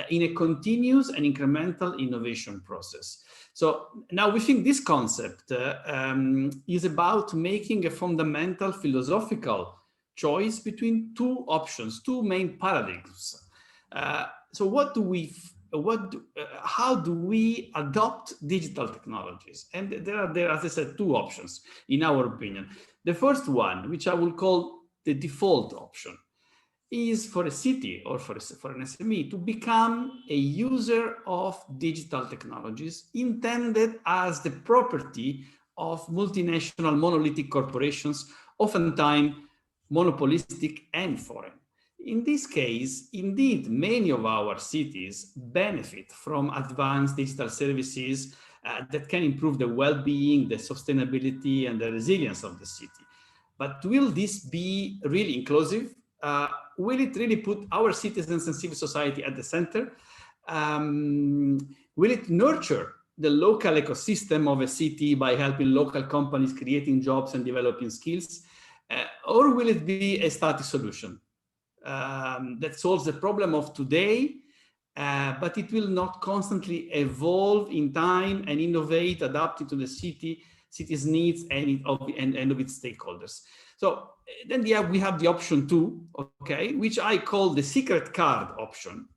H: In a continuous and incremental innovation process. So now we think this concept is about making a fundamental philosophical choice between two options, two main paradigms. So how do we adopt digital technologies? And there are, as I said, two options in our opinion. The first one, which I will call the default option, is for a city or for an SME to become a user of digital technologies intended as the property of multinational monolithic corporations, oftentimes monopolistic and foreign. In this case, indeed, many of our cities benefit from advanced digital services that can improve the well-being, the sustainability, and the resilience of the city. But will this be really inclusive? Will it really put our citizens and civil society at the center? Will it nurture the local ecosystem of a city by helping local companies creating jobs and developing skills? Or will it be a static solution that solves the problem of today, but it will not constantly evolve in time and innovate, adapting to the city's needs and of its stakeholders? So then we have the option 2, okay, which I call the secret card option.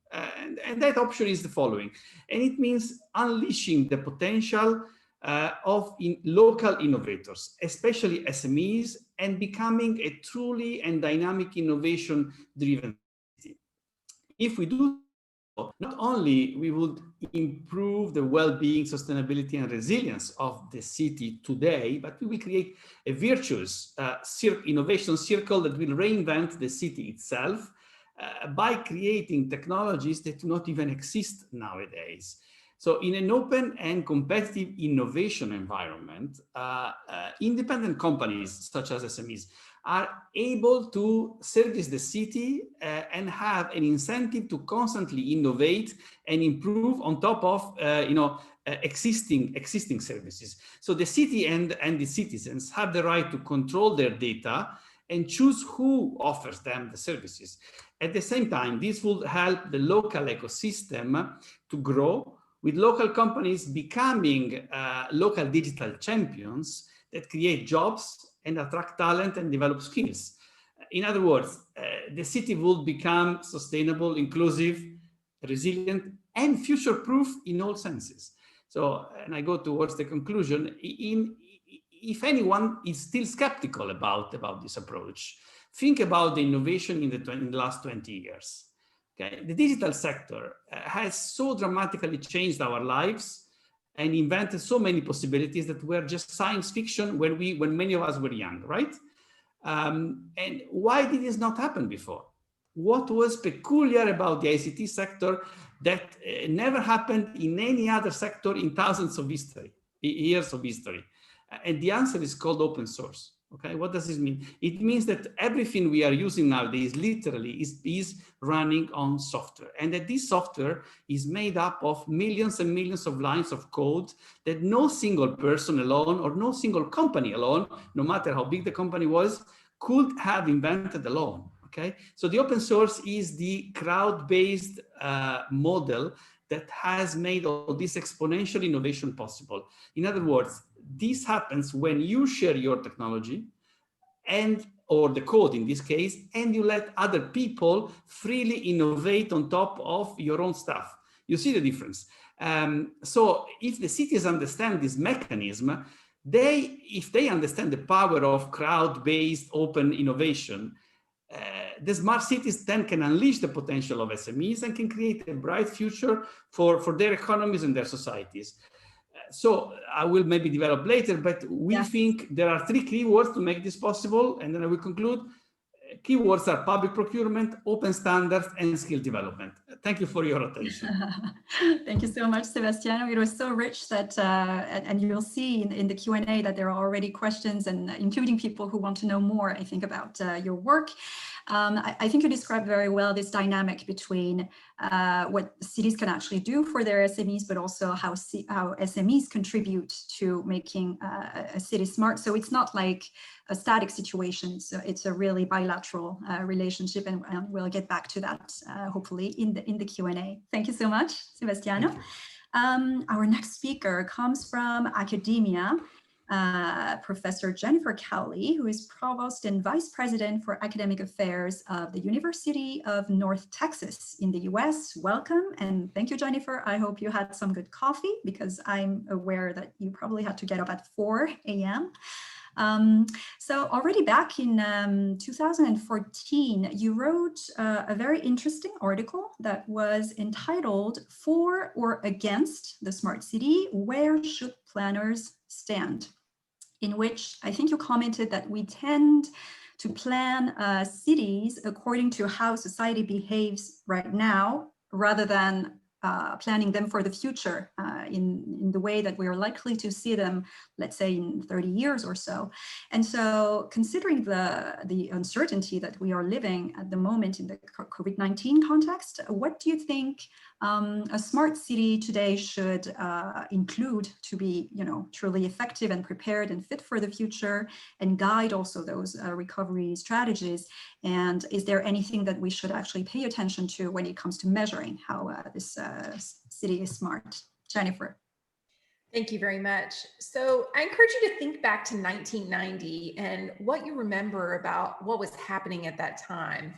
H: And that option is the following. And it means unleashing the potential of local innovators, especially SMEs, and becoming a truly and dynamic innovation-driven city. If we do so, not only we would improve the well-being, sustainability, and resilience of the city today, but we will create a virtuous innovation circle that will reinvent the city itself by creating technologies that do not even exist nowadays. So in an open and competitive innovation environment, independent companies such as SMEs are able to service the city and have an incentive to constantly innovate and improve on top of existing services. So the city and the citizens have the right to control their data and choose who offers them the services. At the same time, this will help the local ecosystem to grow, with local companies becoming local digital champions that create jobs and attract talent and develop skills. In other words, the city will become sustainable, inclusive, resilient, and future-proof in all senses. So, and I go towards the conclusion, if anyone is still skeptical about this approach, think about the innovation in the last 20 years. Okay? The digital sector has so dramatically changed our lives and invented so many possibilities that were just science fiction when many of us were young, right? And why did this not happen before? What was peculiar about the ICT sector that never happened in any other sector in thousands of years of history? And the answer is called open source. Okay, what does this mean? It means that everything we are using nowadays literally is running on software, and that this software is made up of millions and millions of lines of code that no single person alone or no single company alone, no matter how big the company was, could have invented alone. Okay, so the open source is the crowd-based model that has made all this exponential innovation possible. In other words, this happens when you share your technology or the code in this case, and you let other people freely innovate on top of your own stuff. You see the difference. So if the cities understand this mechanism, if they understand the power of crowd-based open innovation, the smart cities then can unleash the potential of SMEs and can create a bright future for their economies and their societies. So I will maybe develop later, but we think there are 3 keywords to make this possible, and then I will conclude. Keywords are public procurement, open standards, and skill development. Thank you for your attention.
A: Thank you so much, Sebastiano. It was so rich that, and you'll see in the Q&A that there are already questions, and including people who want to know more, I think, about your work. I think you described very well this dynamic between what cities can actually do for their SMEs, but also how SMEs contribute to making a city smart. So it's not like a static situation. So it's a really bilateral relationship, and we'll get back to that hopefully in the Q&A. Thank you so much, Sebastiano. Our next speaker comes from academia. Professor Jennifer Cowley, who is Provost and Vice President for Academic Affairs of the University of North Texas in the US. Welcome, and thank you, Jennifer. I hope you had some good coffee, because I'm aware that you probably had to get up at 4 a.m. So already back in 2014, you wrote a very interesting article that was entitled "For or Against the Smart City? Where Should Planners Stand?" in which I think you commented that we tend to plan cities according to how society behaves right now, rather than planning them for the future in the way that we are likely to see them, let's say in 30 years or so. And so considering the uncertainty that we are living at the moment in the COVID-19 context, what do you think a smart city today should include to be, truly effective and prepared and fit for the future and guide also those recovery strategies? And is there anything that we should actually pay attention to when it comes to measuring how this city is smart? Jennifer.
I: Thank you very much. So I encourage you to think back to 1990 and what you remember about what was happening at that time.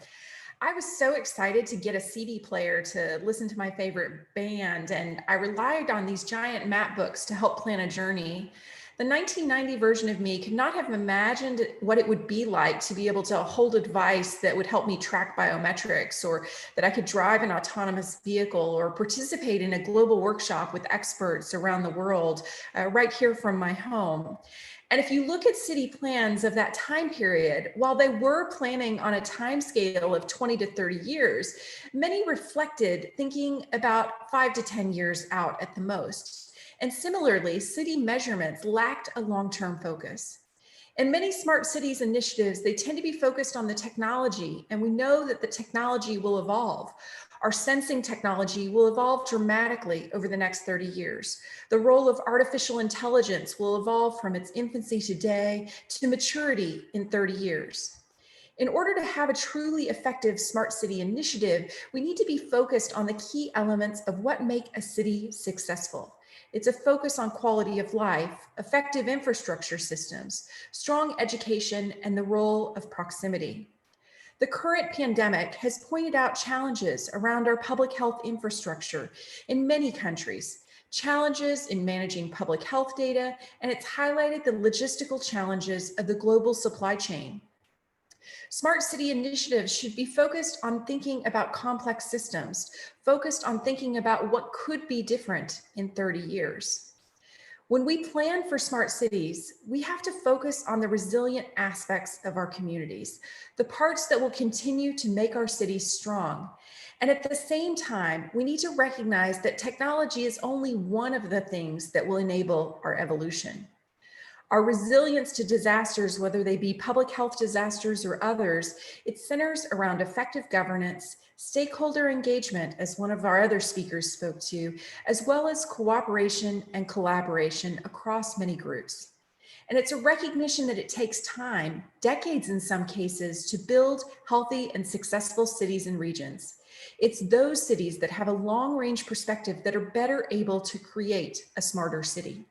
I: I was so excited to get a CD player to listen to my favorite band, and I relied on these giant map books to help plan a journey. The 1990 version of me could not have imagined what it would be like to be able to hold a device that would help me track biometrics, or that I could drive an autonomous vehicle or participate in a global workshop with experts around the world right here from my home. And if you look at city plans of that time period, while they were planning on a time scale of 20 to 30 years, many reflected thinking about 5 to 10 years out at the most. And similarly, city measurements lacked a long-term focus. In many smart cities initiatives, they tend to be focused on the technology, and we know that the technology will evolve. Our sensing technology will evolve dramatically over the next 30 years. The role of artificial intelligence will evolve from its infancy today to maturity in 30 years. In order to have a truly effective smart city initiative, we need to be focused on the key elements of what make a city successful. It's a focus on quality of life, effective infrastructure systems, strong education, and the role of proximity. The current pandemic has pointed out challenges around our public health infrastructure in many countries, challenges in managing public health data, and it's highlighted the logistical challenges of the global supply chain. Smart city initiatives should be focused on thinking about complex systems, focused on thinking about what could be different in 30 years. When we plan for smart cities, we have to focus on the resilient aspects of our communities, the parts that will continue to make our cities strong. And at the same time, we need to recognize that technology is only one of the things that will enable our evolution. Our resilience to disasters, whether they be public health disasters or others, it centers around effective governance, stakeholder engagement, as one of our other speakers spoke to, as well as cooperation and collaboration across many groups. And it's a recognition that it takes time, decades in some cases, to build healthy and successful cities and regions. It's those cities that have a long-range perspective that are better able to create a smarter city.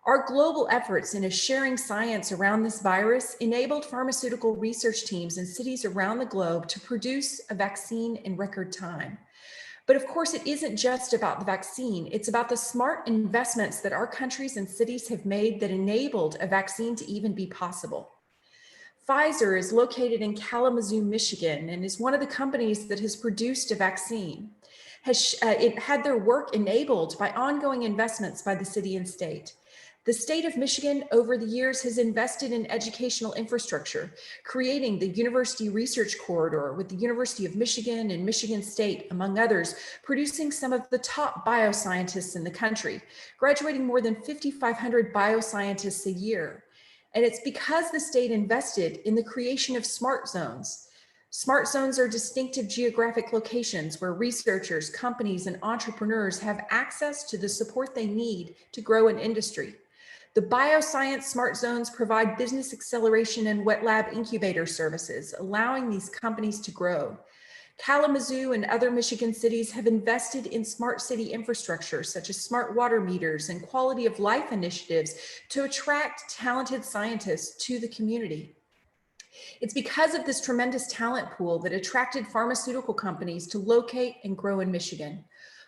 I: Our global efforts in sharing science around this virus enabled pharmaceutical research teams in cities around the globe to produce a vaccine in record time. But of course, it isn't just about the vaccine. It's about the smart investments that our countries and cities have made that enabled a vaccine to even be possible. Pfizer is located in Kalamazoo, Michigan, and is one of the companies that has produced a vaccine. It had their work enabled by ongoing investments by the city and state. The state of Michigan over the years has invested in educational infrastructure, creating the University Research Corridor with the University of Michigan and Michigan State, among others, producing some of the top bioscientists in the country, graduating more than 5,500 bioscientists a year. And it's because the state invested in the creation of smart zones. Smart zones are distinctive geographic locations where researchers, companies, and entrepreneurs have access to the support they need to grow an industry. The bioscience smart zones provide business acceleration and wet lab incubator services, allowing these companies to grow. Kalamazoo and other Michigan cities have invested in smart city infrastructure, such as smart water meters and quality of life initiatives to attract talented scientists to the community. It's because of this tremendous talent pool that attracted pharmaceutical companies to locate and grow in Michigan.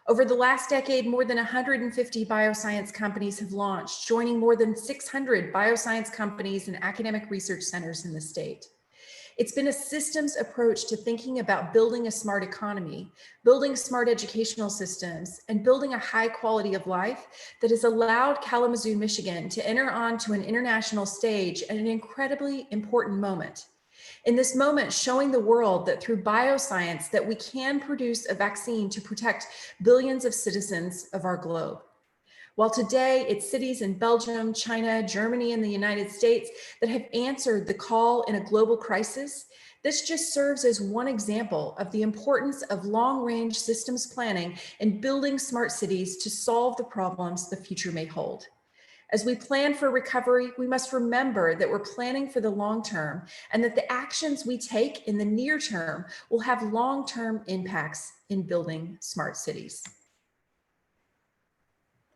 I: Over the last decade, more than 150 bioscience companies have launched, joining more than 600 bioscience companies and academic research centers in the state. It's been a systems approach to thinking about building a smart economy, building smart educational systems, and building a high quality of life that has allowed Kalamazoo, Michigan to enter onto an international stage at an incredibly important moment. In this moment, showing the world that through bioscience that we can produce a vaccine to protect billions of citizens of our globe. While today it's cities in Belgium, China, Germany, and the United States that have answered the call in a global crisis, this just serves as one example of the importance of long-range systems planning and building smart cities to solve the problems the future may hold. As we plan for recovery, we must remember that we're planning for the long term and that the actions we take in the near term will have long-term impacts in building smart cities.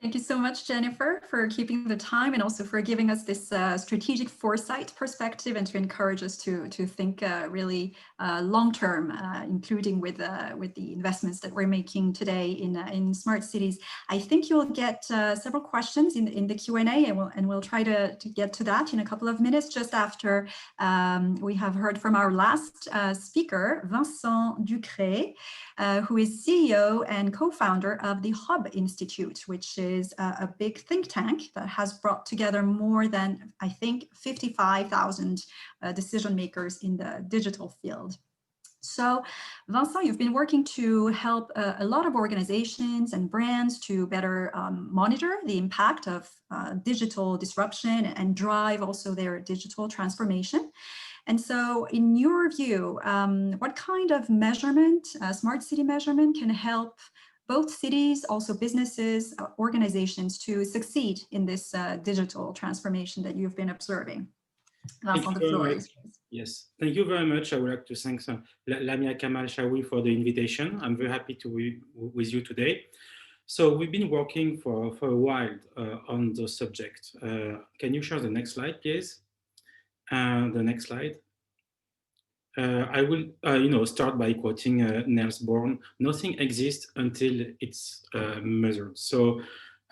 A: Thank you so much, Jennifer, for keeping the time and also for giving us this strategic foresight perspective and to encourage us to think really long-term, including with the investments that we're making today in smart cities. I think you'll get several questions in the Q&A, and we'll try to get to that in a couple of minutes, just after we have heard from our last speaker, Vincent Ducré, who is CEO and co-founder of the Hub Institute, which is a big think tank that has brought together more than, I think, 55,000 decision makers in the digital field. So, Vincent, you've been working to help a lot of organizations and brands to better monitor the impact of digital disruption and drive also their digital transformation. And so in your view, what kind of measurement, smart city measurement, can help both cities, also businesses, organizations to succeed in this digital transformation that you've been observing? Vincent, the floor is yours.
J: Yes, thank you very much. I would like to thank Lamia Kamal Shawi for the invitation. I'm very happy to be with you today. So we've been working for a while on the subject. Can you share the next slide, please? The next slide. I will, start by quoting Niels Bohr. Nothing exists until it's measured. So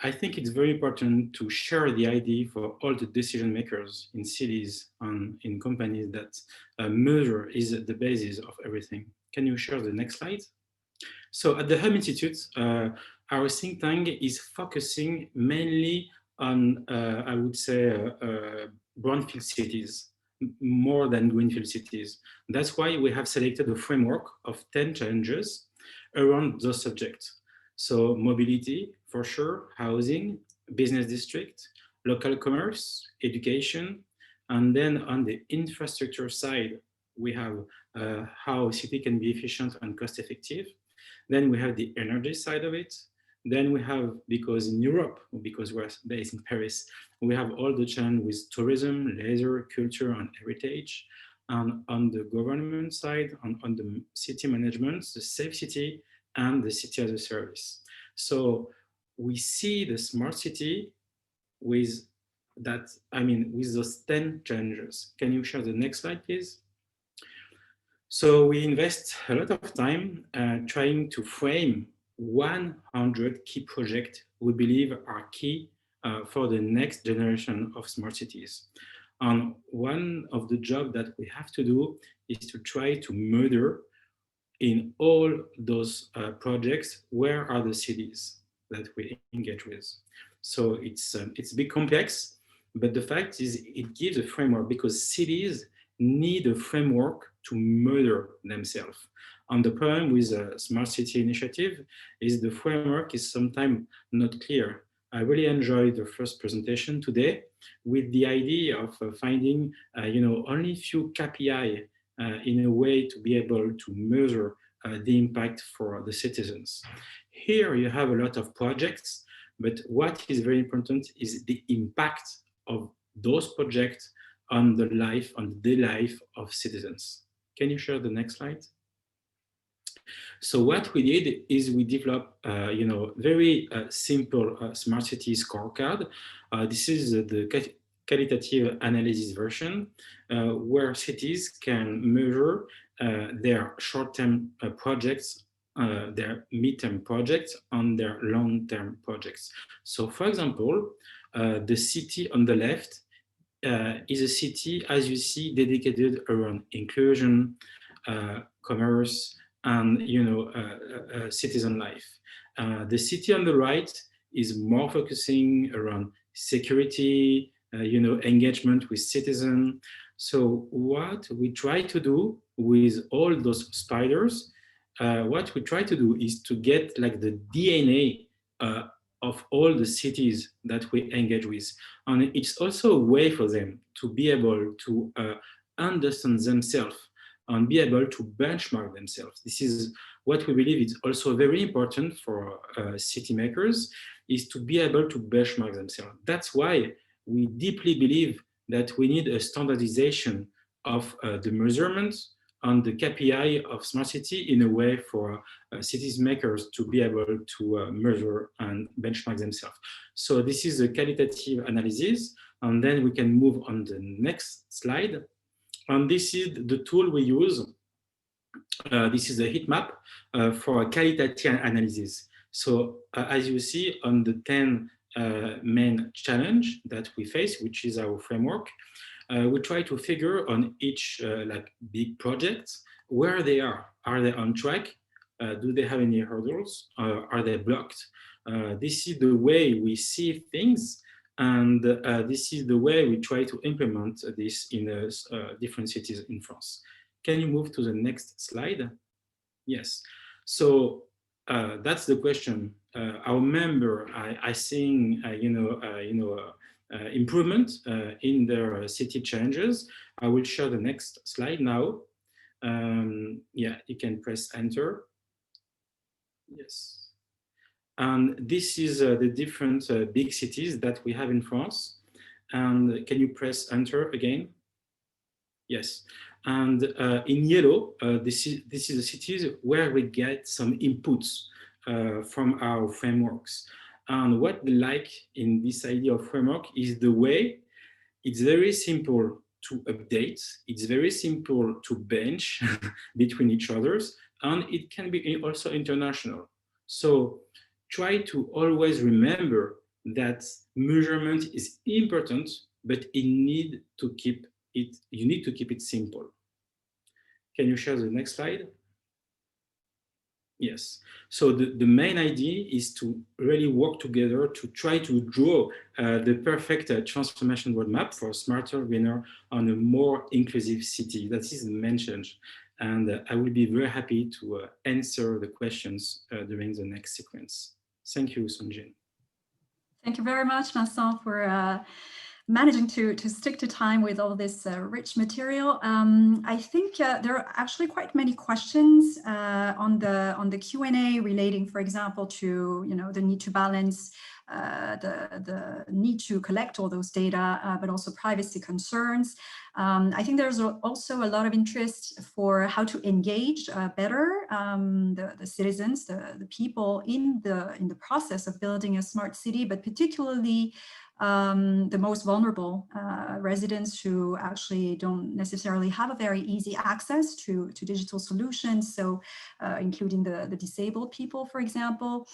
J: I think it's very important to share the idea for all the decision makers in cities and in companies that measure is the basis of everything. Can you share the next slide? So at the Hub Institute, our think tank is focusing mainly on, I would say, brownfield cities, more than greenfield cities. That's why we have selected a framework of 10 challenges around those subjects. So mobility, for sure, housing, business district, local commerce, education, and then on the infrastructure side, we have how a city can be efficient and cost effective. Then we have the energy side of it. Then we have, because in Europe, because we're based in Paris, we have all the challenge with tourism, leisure, culture, and heritage. And on the government side, on the city management, the safe city, and the city as a service. So we see the smart city with that, with those 10 challenges. Can you share the next slide, please? So we invest a lot of time trying to frame 100 key projects we believe are key for the next generation of smart cities. And one of the jobs that we have to do is to try to measure in all those projects, where are the cities that we engage with. So it's a bit complex, but the fact is it gives a framework, because cities need a framework to measure themselves. And the problem with a smart city initiative is the framework is sometimes not clear. I really enjoyed the first presentation today with the idea of finding, only few KPI in a way to be able to measure the impact for the citizens. Here you have a lot of projects, but what is very important is the impact of those projects on the life, on the daily life of citizens. Can you share the next slide? So what we did is we developed, very simple smart city scorecard. This is the qualitative analysis version, where cities can measure their short-term projects, their mid-term projects, and their long-term projects. So for example, the city on the left is a city, as you see, dedicated around inclusion, commerce, and citizen life. The city on the right is more focusing around security, engagement with citizens. So what we try to do with all those spiders, what we try to do is to get like the DNA of all the cities that we engage with. And it's also a way for them to be able to understand themselves and be able to benchmark themselves. This is what we believe is also very important for city makers, is to be able to benchmark themselves. That's why we deeply believe that we need a standardization of the measurements on the KPI of smart city in a way for cities makers to be able to measure and benchmark themselves. So this is a qualitative analysis, and then we can move on the next slide. And this is the tool we use. This is a heat map for a qualitative analysis. So as you see on the 10 main challenge that we face, which is our framework, we try to figure on each like big projects where they are. Are they on track? Do they have any hurdles? Are they blocked? This is the way we see things, and this is the way we try to implement this in different cities in France. Can you move to the next slide? Yes. So that's the question. Our member, I think, improvement in their city challenges. I will share the next slide now. Yeah, you can press enter. Yes. And this is the different big cities that we have in France. And can you press enter again? Yes. And in yellow, this is the cities where we get some inputs from our frameworks. And what we like in this idea of framework is the way it's very simple to update. It's very simple to bench between each others, and it can be also international. So try to always remember that measurement is important, but you need to keep it simple. Can you share the next slide? Yes. So the main idea is to really work together to try to draw the perfect transformation roadmap for a smarter, greener, and a more inclusive city. That is the main challenge. And I will be very happy to answer the questions during the next sequence. Thank you, Sunjin.
A: Thank you very much, Vincent, for managing to stick to time with all this rich material. I think there are actually quite many questions on the Q&A relating, for example, to the need to balance the need to collect all those data, but also privacy concerns. I think there's also a lot of interest for how to engage better the citizens, the people in the process of building a smart city, but particularly the most vulnerable residents who actually don't necessarily have a very easy access to digital solutions. So including the disabled people, for example,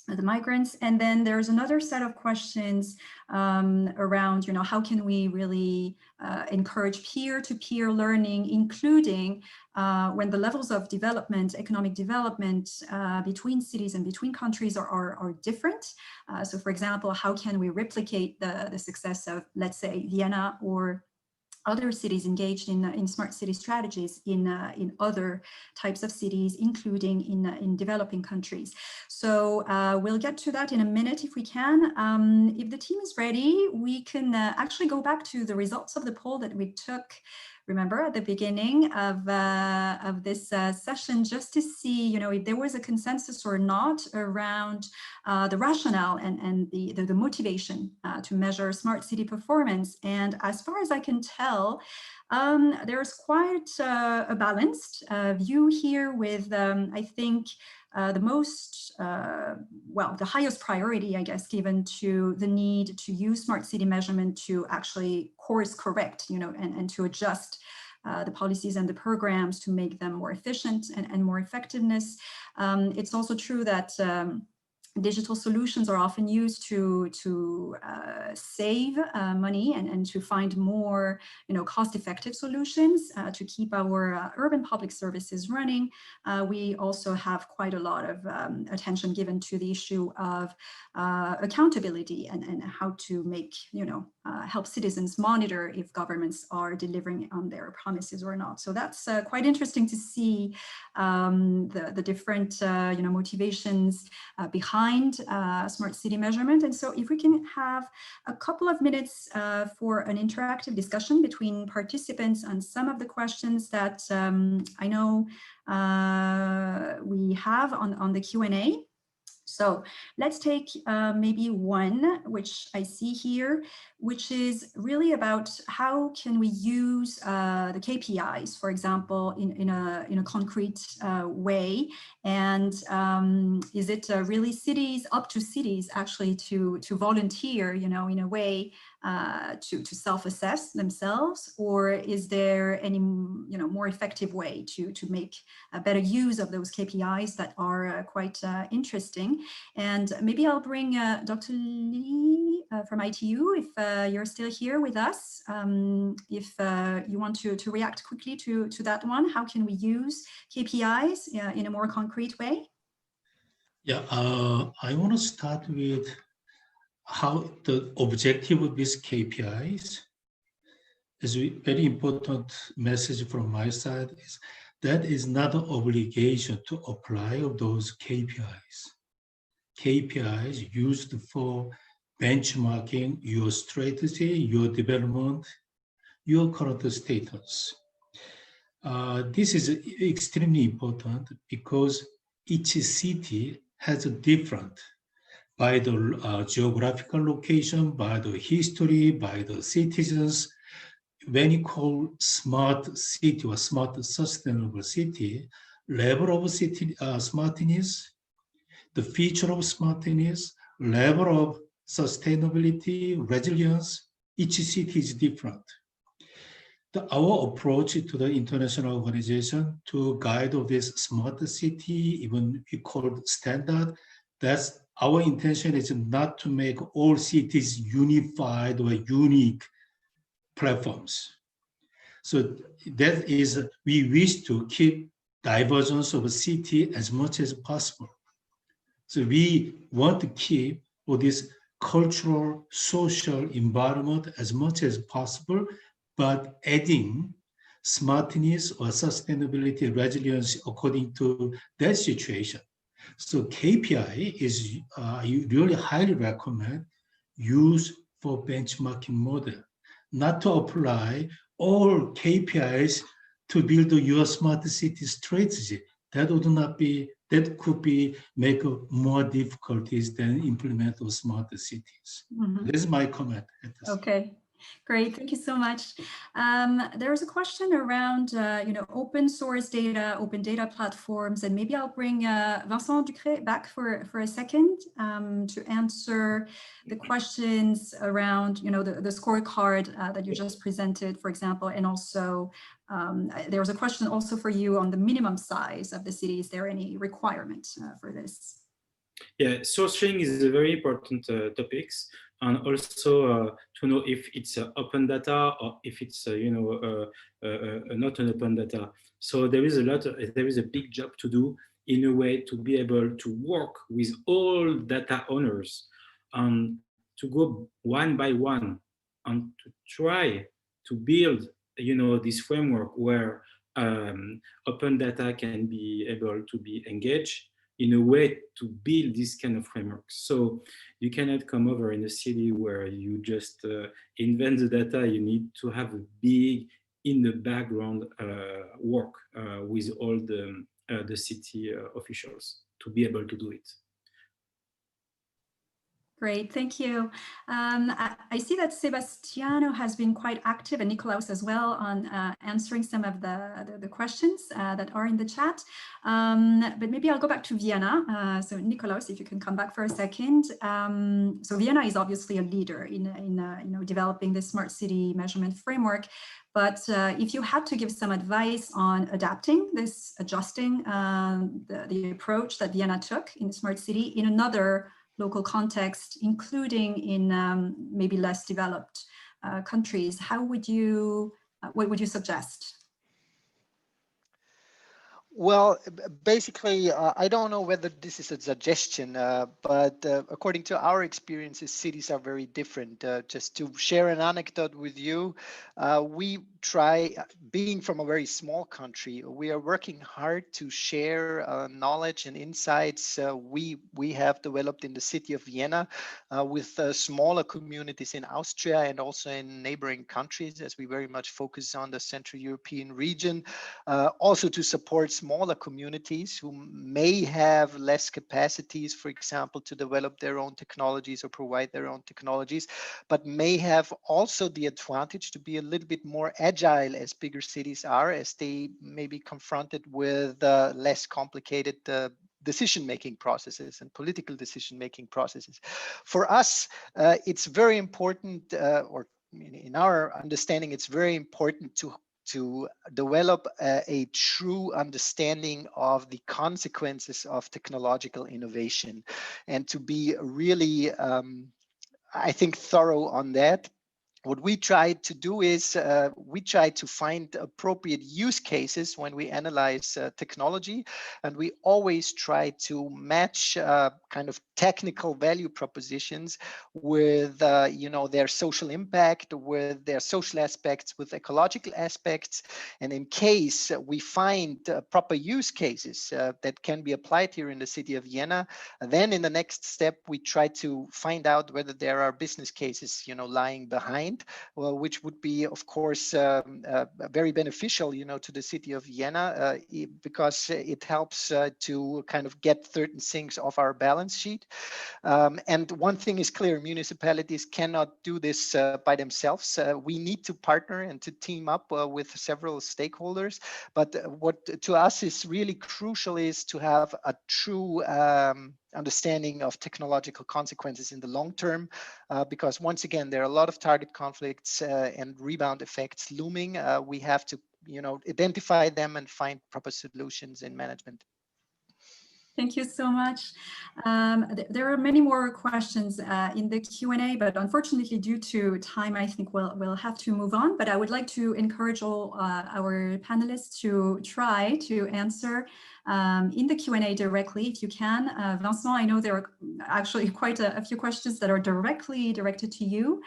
A: the migrants. And then there's another set of questions around, how can we really encourage peer-to-peer learning, including when the levels of development, economic development between cities and between countries are different. So for example, how can we replicate the success of, let's say, Vienna or other cities engaged in smart city strategies in other types of cities, including in developing countries. So we'll get to that in a minute if we can. If the team is ready, we can actually go back to the results of the poll that we took, remember, at the beginning of this session, just to see, if there was a consensus or not around the rationale and the motivation to measure smart city performance. And as far as I can tell, there's quite a balanced view here with, I think, the most, the highest priority, I guess, given to the need to use smart city measurement to actually course correct, and to adjust the policies and the programs to make them more efficient and more effectiveness. It's also true that digital solutions are often used to save money and to find more, cost-effective solutions to keep our urban public services running. We also have quite a lot of attention given to the issue of accountability and how to make, help citizens monitor if governments are delivering on their promises or not. So that's quite interesting to see the different, motivations behind smart city measurement. And so if we can have a couple of minutes for an interactive discussion between participants on some of the questions that I know we have on the Q&A. So let's take maybe one, which I see here, which is really about how can we use the KPIs, for example, in a concrete way, and is it really up to cities actually to volunteer, in a way to self-assess themselves, or is there any more effective way to make a better use of those KPIs that are quite interesting? And maybe I'll bring Dr. Lee from ITU if you're still here with us. If you want to react quickly to that one, how can we use KPIs in a more concrete way?
E: Yeah, I want to start with how the objective of these KPIs is a very important message from my side is that is not an obligation to apply of those KPIs. KPIs used for benchmarking your strategy, your development, your current status. This is extremely important because each city has a different, by the geographical location, by the history, by the citizens. When you call smart city or smart sustainable city, level of city smartness, the feature of smartness, level of sustainability, resilience, each city is different. Our approach to the international organization to guide of this smart city, even we call it standard, that's our intention is not to make all cities unified or unique platforms. So that is, we wish to keep divergence of a city as much as possible. So we want to keep all this cultural, social environment as much as possible, but adding smartness or sustainability, resilience according to that situation. So KPI is you really highly recommend use for benchmarking model, not to apply all KPIs to build your smart city strategy. That would not be, that could be make more difficulties than implement those smart cities. Mm-hmm. This is my comment.
A: Okay. Great, thank you so much. There's a question around, open source data, open data platforms, and maybe I'll bring Vincent Ducret back for a second to answer the questions around, the scorecard that you just presented, for example, and also there's a question also for you on the minimum size of the city. Is there any requirement for this?
J: Yeah, sourcing is a very important topic, and also to know if it's open data or if it's not an open data. So there is a big job to do in a way to be able to work with all data owners and to go one by one and to try to build this framework where open data can be able to be engaged in a way to build this kind of framework. So you cannot come over in a city where you just invent the data. You need to have a big, in the background work with all the city officials to be able to do it.
A: Great, thank you. I see that Sebastiano has been quite active, and Nikolaus as well, on answering some of the questions that are in the chat. But maybe I'll go back to Vienna. So Nikolaus, if you can come back for a second. So Vienna is obviously a leader in developing the smart city measurement framework. But if you had to give some advice on adapting this, adjusting the approach that Vienna took in the smart city in another local context, including in maybe less developed countries, what would you suggest?
G: Well, basically, I don't know whether this is a suggestion, but according to our experiences, cities are very different. Just to share an anecdote with you, we try, being from a very small country, we are working hard to share knowledge and insights we have developed in the city of Vienna with smaller communities in Austria and also in neighboring countries, as we very much focus on the Central European region, also to support smaller communities who may have less capacities, for example, to develop their own technologies or provide their own technologies, but may have also the advantage to be a little bit more agile as bigger cities are, as they may be confronted with less complicated decision-making processes and political decision-making processes. For us, it's very important, or in our understanding, it's very important to develop a true understanding of the consequences of technological innovation, and to be really, I think, thorough on that. What we try to do is we try to find appropriate use cases when we analyze technology, and we always try to match kind of technical value propositions with their social impact, with their social aspects, with ecological aspects. And in case we find proper use cases that can be applied here in the city of Vienna, then in the next step we try to find out whether there are business cases lying behind, well, which would be, of course, very beneficial, to the city of Vienna, because it helps to kind of get certain things off our balance sheet. And one thing is clear: municipalities cannot do this by themselves. We need to partner and to team up with several stakeholders. But what to us is really crucial is to have a true understanding of technological consequences in the long term, because once again, there are a lot of target conflicts and rebound effects looming. We have to, identify them and find proper solutions in management.
A: Thank you so much. There are many more questions in the Q&A, but unfortunately, due to time, I think we'll have to move on. But I would like to encourage all our panelists to try to answer in the Q&A directly, if you can. Vincent, I know there are actually quite a few questions that are directly directed to you.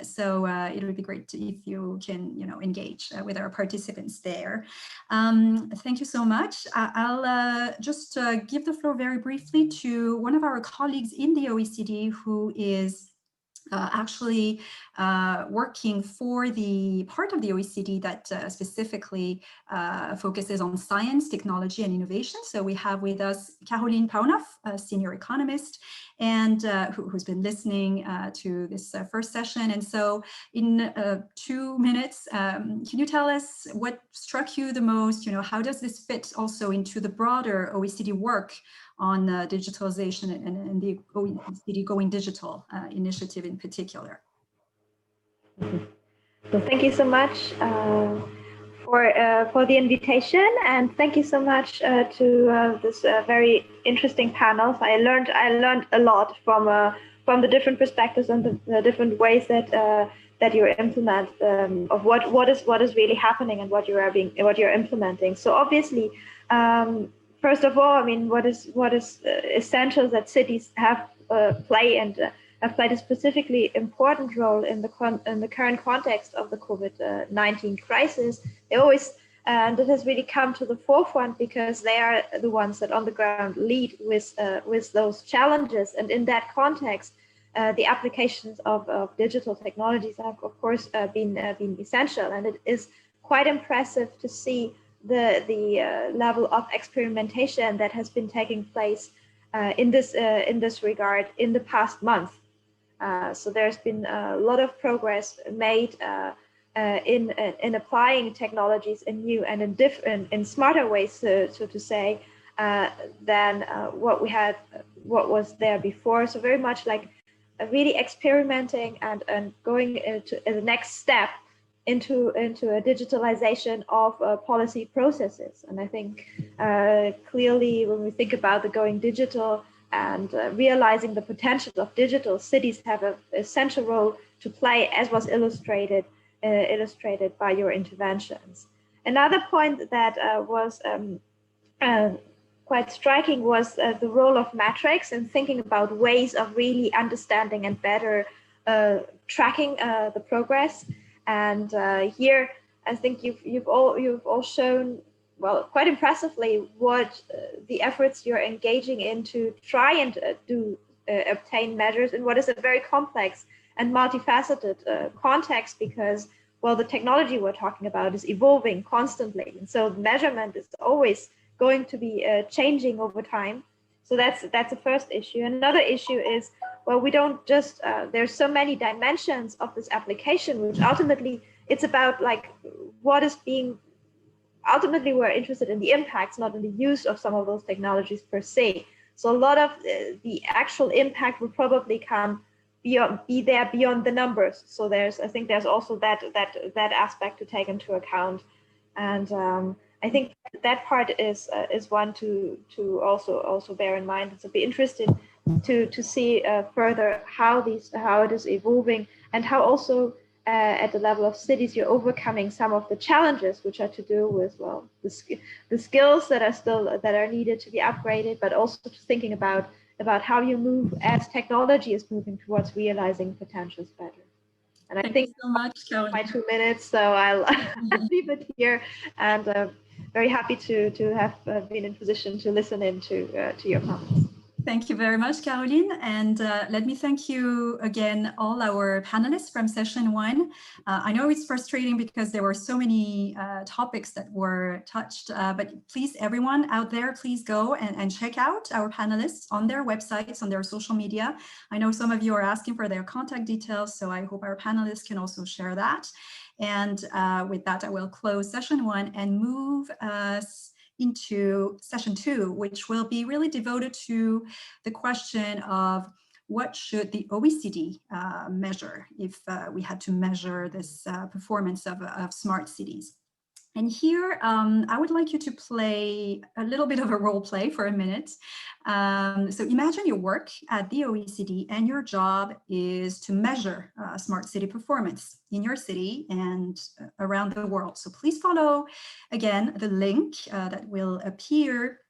A: So it would be great if you can, engage with our participants there. Thank you so much. I'll just give the floor very briefly to one of our colleagues in the OECD who is actually working for the part of the OECD that specifically focuses on science, technology, and innovation. So we have with us Caroline Paunoff, a senior economist, and who's been listening to this first session. And so in 2 minutes, can you tell us what struck you the most? How does this fit also into the broader OECD work on digitalization and the OECD Going Digital initiative in particular?
D: So thank you so much for the invitation, and thank you so much to this very interesting panel. I learned a lot from the different perspectives and the different ways that you implement of what is really happening and what you're implementing. So obviously, first of all, I mean, what is essential that cities have play and have played a specifically important role in the current context of the COVID-19 crisis. They always, and it has really come to the forefront because they are the ones that on the ground lead with those challenges. And in that context, the applications of digital technologies have, of course, been essential. And it is quite impressive to see the level of experimentation that has been taking place in this regard in the past month. So there's been a lot of progress made in applying technologies in new and in different, in smarter ways, so to say, than what was there before. So very much like really experimenting and going into the next step into a digitalization of policy processes. And I think clearly when we think about the going digital and realizing the potential of digital, cities have an essential role to play, as was illustrated by your interventions. Another point that was quite striking was the role of metrics and thinking about ways of really understanding and better tracking the progress. And here, I think you've all shown, well, quite impressively, what the efforts you're engaging in to try and obtain measures in what is a very complex and multifaceted context, because, well, the technology we're talking about is evolving constantly, and so measurement is always going to be changing over time. So that's the first issue. Another issue is, well, we don't just, there's so many dimensions of this application, which ultimately it's about like what is being, ultimately we're interested in the impacts, not in the use of some of those technologies per se. So a lot of the actual impact will probably be there beyond the numbers. So I think there's also that aspect to take into account. And I think that part is one to also bear in mind. So be interested to see further how it is evolving, and how also at the level of cities you're overcoming some of the challenges which are to do with, well, the skills that are needed to be upgraded, but also thinking about how you move as technology is moving towards realizing potentials better. And I think
A: so much, Caroline.
D: My 2 minutes, so I'll leave it here, and very happy to have been in position to listen in to your comments.
A: Thank you very much, Caroline. And let me thank you again, all our panelists from session 1. I know it's frustrating because there were so many topics that were touched, but please, everyone out there, please go and check out our panelists on their websites, on their social media. I know some of you are asking for their contact details, so I hope our panelists can also share that. And with that, I will close session 1 and move us into session 2, which will be really devoted to the question of what should the OECD measure if we had to measure this performance of smart cities. And here, I would like you to play a little bit of a role play for a minute. So imagine you work at the OECD and your job is to measure smart city performance in your city and around the world. So please follow, again, the link that will appear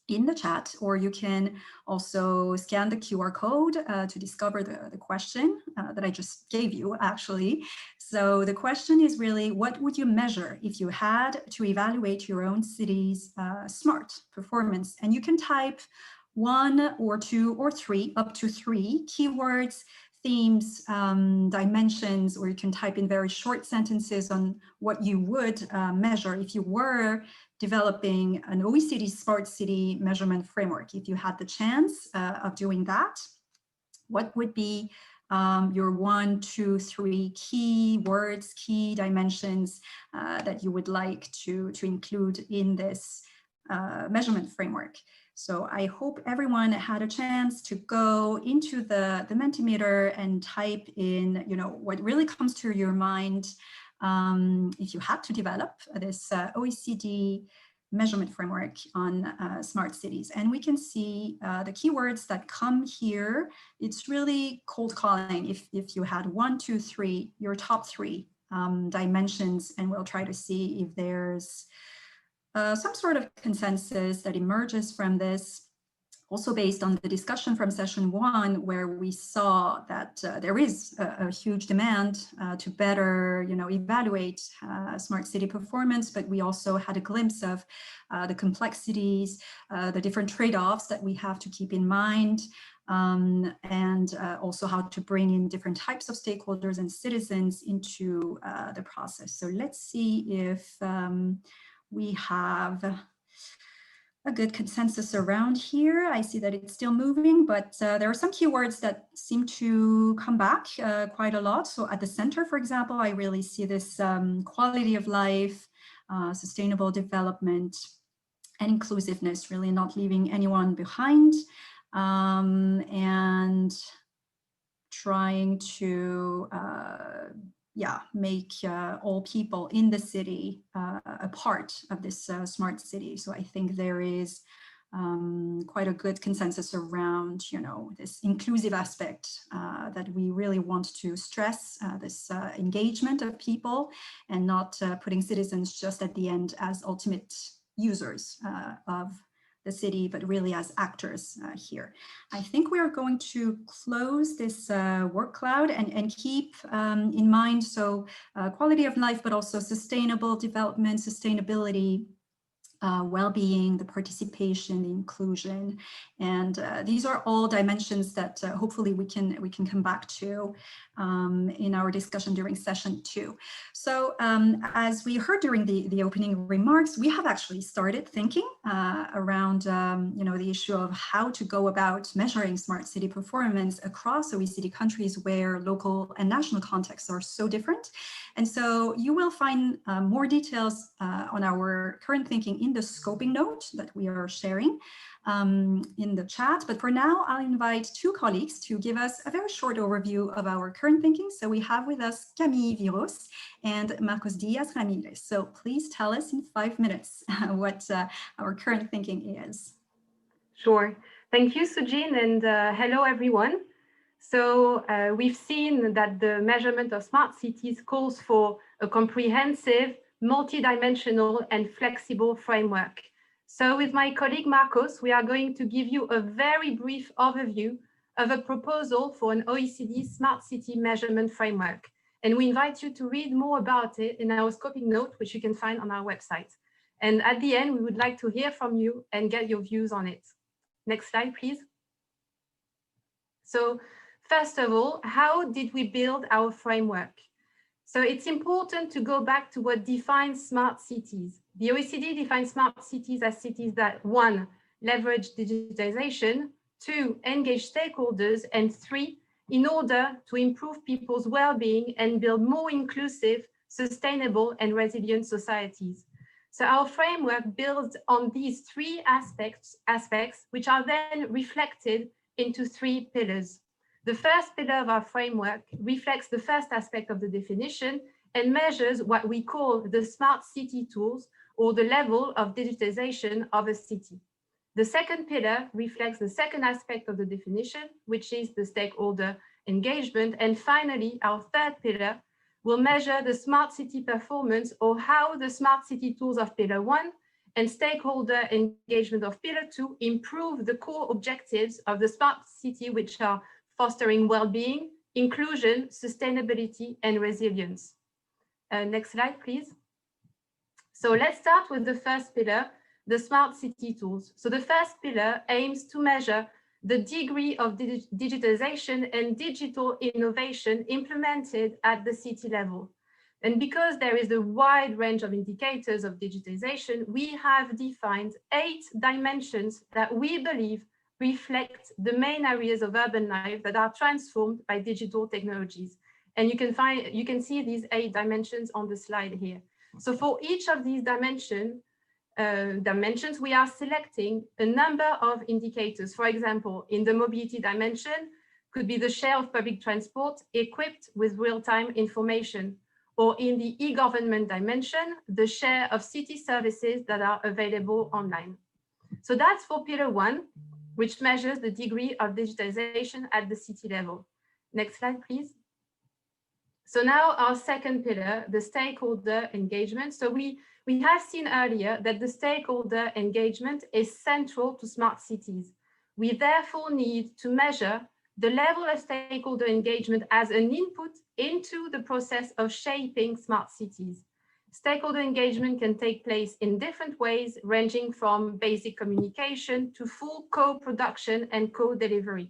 A: in the chat, or you can also scan the QR code to discover the question that I just gave you, actually. So the question is really, what would you measure if you had to evaluate your own city's smart performance? And you can type 1 or 2 or 3, up to 3 keywords, themes, dimensions, or you can type in very short sentences on what you would measure if you were developing an OECD smart city measurement framework. If you had the chance of doing that, what would be your 1, 2, 3 key words, key dimensions that you would like to include in this measurement framework? So I hope everyone had a chance to go into the Mentimeter and type in, what really comes to your mind if you had to develop this OECD measurement framework on smart cities. And we can see the keywords that come here. It's really cold calling if you had 1, 2, 3, your top 3 dimensions, and we'll try to see if there's some sort of consensus that emerges from this. Also based on the discussion from session 1, where we saw that there is a huge demand to better, evaluate smart city performance, but we also had a glimpse of the complexities, the different trade-offs that we have to keep in mind, and also how to bring in different types of stakeholders and citizens into the process. So let's see if we have a good consensus around here. I see that it's still moving, but there are some keywords that seem to come back quite a lot. So at the center, for example, I really see this quality of life, sustainable development, and inclusiveness, really not leaving anyone behind, and trying to make all people in the city a part of this smart city. So I think there is quite a good consensus around, this inclusive aspect that we really want to stress, this engagement of people, and not putting citizens just at the end as ultimate users of the city, but really as actors here. I think we are going to close this word cloud and keep in mind, so quality of life, but also sustainable development, sustainability, well-being, the participation, the inclusion, and these are all dimensions that hopefully we can come back to in our discussion during session 2. So as we heard during the opening remarks, we have actually started thinking around the issue of how to go about measuring smart city performance across OECD countries where local and national contexts are so different. And so you will find more details on our current thinking in the scoping note that we are sharing in the chat. But for now, I'll invite 2 colleagues to give us a very short overview of our current thinking. So we have with us Camille Viros and Marcos Diaz Ramirez. So please tell us in 5 minutes what our current thinking is.
K: Sure. Thank you, Sujin, and hello, everyone. So we've seen that the measurement of smart cities calls for a comprehensive, multidimensional, and flexible framework. So with my colleague Marcos, we are going to give you a very brief overview of a proposal for an OECD smart city measurement framework. And we invite you to read more about it in our scoping note, which you can find on our website. And at the end, we would like to hear from you and get your views on it. Next slide, please. So first of all, how did we build our framework? So it's important to go back to what defines smart cities. The OECD defines smart cities as cities that 1, leverage digitization, 2, engage stakeholders, and 3, in order to improve people's well-being and build more inclusive, sustainable, and resilient societies. So our framework builds on these 3 aspects, which are then reflected into 3 pillars. The first pillar of our framework reflects the first aspect of the definition and measures what we call the smart city tools, or the level of digitization of a city. The second pillar reflects the second aspect of the definition, which is the stakeholder engagement. And finally, our third pillar will measure the smart city performance, or how the smart city tools of pillar 1 and stakeholder engagement of pillar 2 improve the core objectives of the smart city, which are fostering well-being, inclusion, sustainability, and resilience. Next slide, please. So let's start with the first pillar, the smart city tools. So the first pillar aims to measure the degree of digitization and digital innovation implemented at the city level. And because there is a wide range of indicators of digitization, we have defined 8 dimensions that we believe reflect the main areas of urban life that are transformed by digital technologies. And you can see these 8 dimensions on the slide here. So for each of these dimensions, we are selecting a number of indicators. For example, in the mobility dimension, could be the share of public transport equipped with real-time information, or in the e-government dimension, the share of city services that are available online. So that's for pillar 1, which measures the degree of digitization at the city level. Next slide, please. So now our second pillar, the stakeholder engagement. So we have seen earlier that the stakeholder engagement is central to smart cities. We therefore need to measure the level of stakeholder engagement as an input into the process of shaping smart cities. Stakeholder engagement can take place in different ways, ranging from basic communication to full co-production and co-delivery.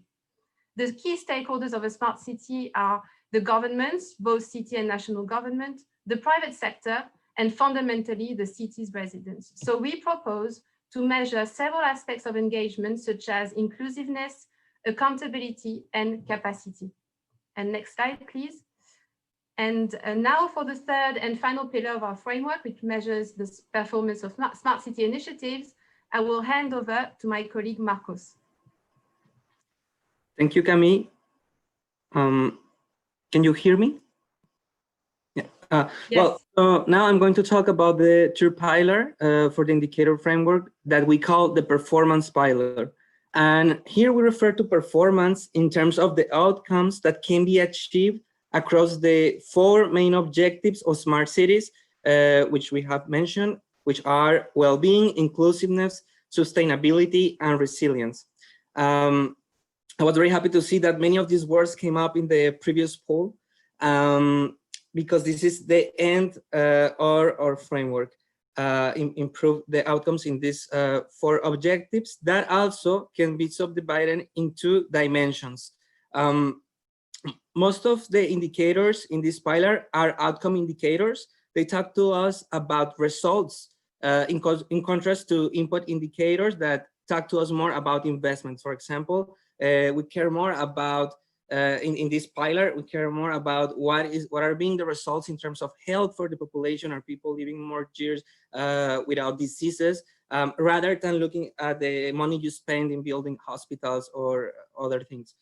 K: The key stakeholders of a smart city are the governments, both city and national government, the private sector, and fundamentally the city's residents. So we propose to measure several aspects of engagement, such as inclusiveness, accountability, and capacity. And next slide, please. And now for the third and final pillar of our framework, which measures the performance of smart city initiatives, I will hand over to my colleague, Marcos.
L: Thank you, Camille. Can you hear me? Yeah.
K: Yes.
L: Well, now I'm going to talk about the third pillar for the indicator framework that we call the performance pillar. And here we refer to performance in terms of the outcomes that can be achieved across the 4 main objectives of smart cities, which we have mentioned, which are well-being, inclusiveness, sustainability, and resilience. I was very happy to see that many of these words came up in the previous poll, because this is the end of our framework, improve the outcomes in these 4 objectives that also can be subdivided into dimensions. Most of the indicators in this pillar are outcome indicators. They talk to us about results, in contrast to input indicators that talk to us more about investments. For example, we care more about, in this pillar, we care more about what are being the results in terms of health for the population. Are people living more years without diseases, rather than looking at the money you spend in building hospitals or other things.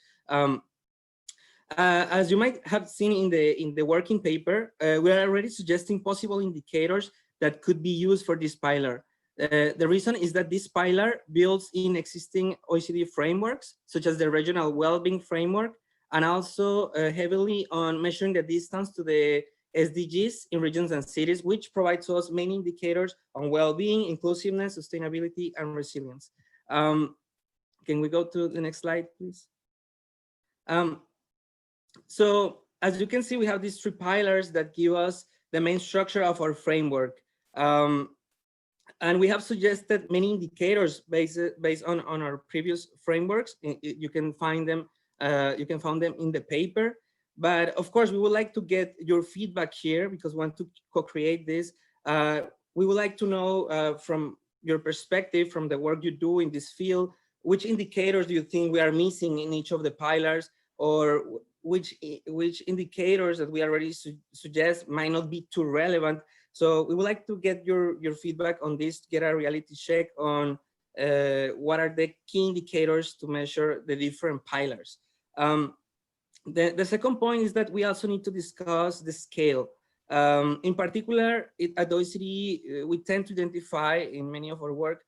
L: As you might have seen in the working paper, we are already suggesting possible indicators that could be used for this pillar. The reason is that this pillar builds in existing OECD frameworks, such as the regional well-being framework, and also heavily on measuring the distance to the SDGs in regions and cities, which provides us many indicators on well-being, inclusiveness, sustainability, and resilience. Can we go to the next slide, please? So as you can see, we have these 3 pillars that give us the main structure of our framework. And we have suggested many indicators based on our previous frameworks. You can find them in the paper. But of course, we would like to get your feedback here because we want to co-create this. We would like to know from your perspective, from the work you do in this field, which indicators do you think we are missing in each of the pillars, or which indicators that we already suggest might not be too relevant. So we would like to get your feedback on this, to get a reality check on what are the key indicators to measure the different pillars. The second point is that we also need to discuss the scale. In particular, at OECD, we tend to identify in many of our work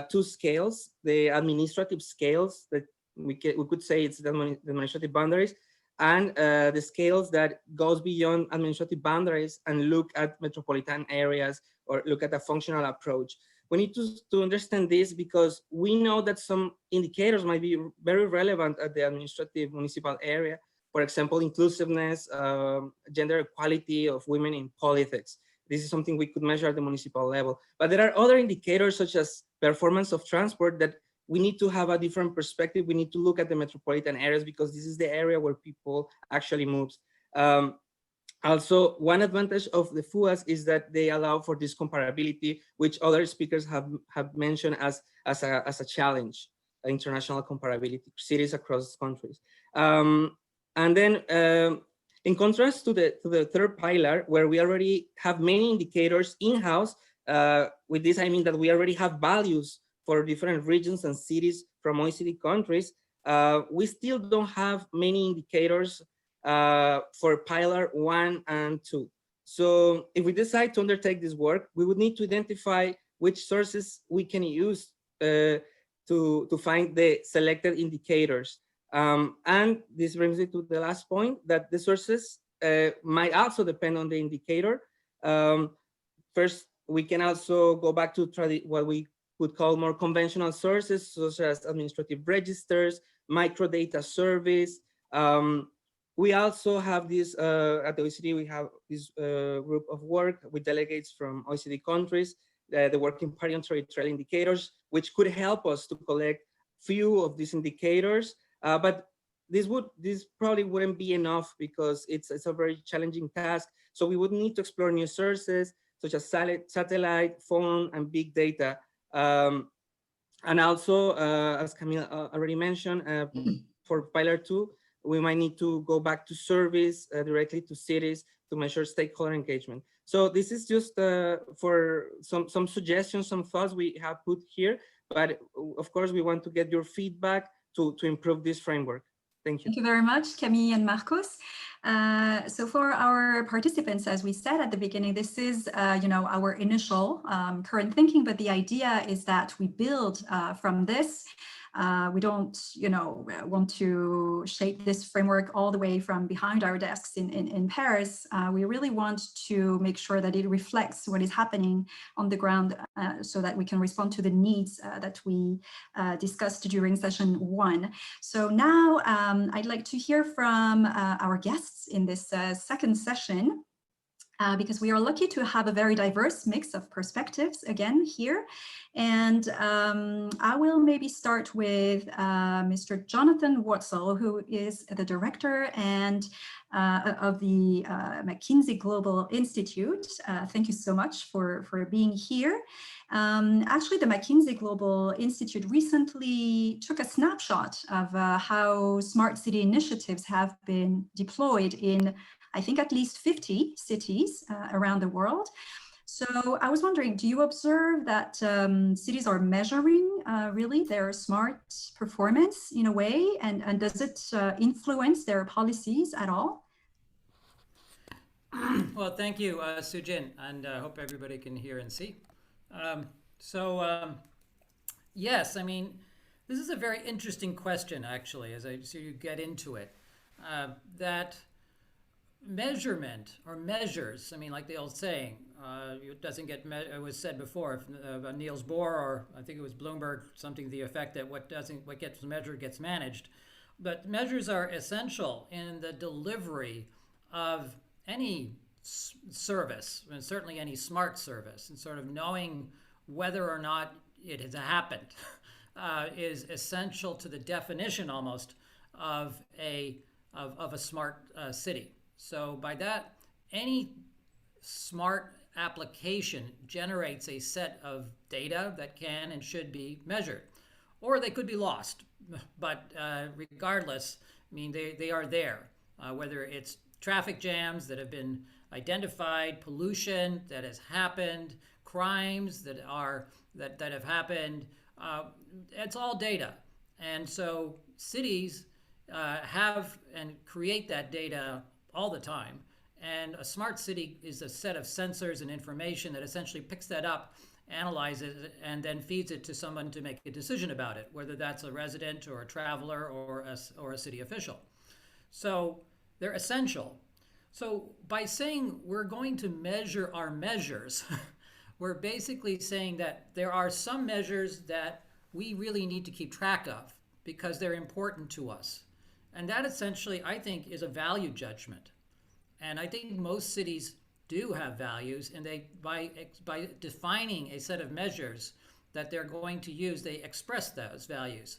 L: 2 scales: the administrative scales that we could say it's the administrative boundaries, and the scales that goes beyond administrative boundaries and look at metropolitan areas or look at a functional approach. We need to understand this because we know that some indicators might be very relevant at the administrative municipal area. For example, inclusiveness, gender equality of women in politics. This is something we could measure at the municipal level. But there are other indicators such as performance of transport that we need to have a different perspective. We need to look at the metropolitan areas because this is the area where people actually move. Also, one advantage of the FUAs is that they allow for this comparability, which other speakers have mentioned as a challenge, international comparability, cities across countries. And then in contrast to the third pillar, where we already have many indicators in-house, with this I mean that we already have values for different regions and cities from OECD countries, we still don't have many indicators for pillar 1 and 2. So if we decide to undertake this work, we would need to identify which sources we can use to find the selected indicators. And this brings me to the last point, that the sources might also depend on the indicator. First, we can also go back to what we would call more conventional sources, such as administrative registers, microdata surveys. We also have this, at the OECD, we have this group of work with delegates from OECD countries, the Working Party on Territorial Indicators, which could help us to collect few of these indicators. But this probably wouldn't be enough because it's a very challenging task. So we would need to explore new sources, such as satellite, phone, and big data. And also, as Camille already mentioned, for Pillar 2, we might need to go back to surveys directly to cities to measure stakeholder engagement. So this is just for some suggestions, some thoughts we have put here, but of course we want to get your feedback to improve this framework. Thank you.
A: Thank you very much, Camille and Marcos. So for our participants, as we said at the beginning, this is, our initial current thinking, but the idea is that we build from this. We don't, want to shape this framework all the way from behind our desks in Paris. We really want to make sure that it reflects what is happening on the ground so that we can respond to the needs that we discussed during session 1. So now I'd like to hear from our guests in this second session. Because we are lucky to have a very diverse mix of perspectives again here. And I will maybe start with Mr. Jonathan Wurtzel, who is the director and of the McKinsey Global Institute. Thank you so much for being here. Actually, the McKinsey Global Institute recently took a snapshot of how smart city initiatives have been deployed in, I think, at least 50 cities around the world. So I was wondering, do you observe that cities are measuring really their smart performance in a way, and does it influence their policies at all?
M: Well, thank you, Sujin, and I hope everybody can hear and see. Yes, I mean, this is a very interesting question, actually, as I see you get into it. That measurement or measures, I mean, like the old saying, it doesn't get, it was said before, Niels Bohr, or I think it was Bloomberg, something to the effect that what gets measured gets managed. But measures are essential in the delivery of any service, and certainly any smart service, and sort of knowing whether or not it has happened is essential to the definition almost of a smart city. So by that, any smart application generates a set of data that can and should be measured, or they could be lost. But regardless, I mean, they are there, whether it's traffic jams that have been identified, pollution that has happened, crimes that have happened. It's all data. And so cities have and create that data all the time. And a smart city is a set of sensors and information that essentially picks that up, analyzes it, and then feeds it to someone to make a decision about it, whether that's a resident or a traveler or a city official. So they're essential. So by saying we're going to measure our measures, we're basically saying that there are some measures that we really need to keep track of because they're important to us. And that essentially, I think, is a value judgment. And I think most cities do have values, and they, by defining a set of measures that they're going to use, they express those values.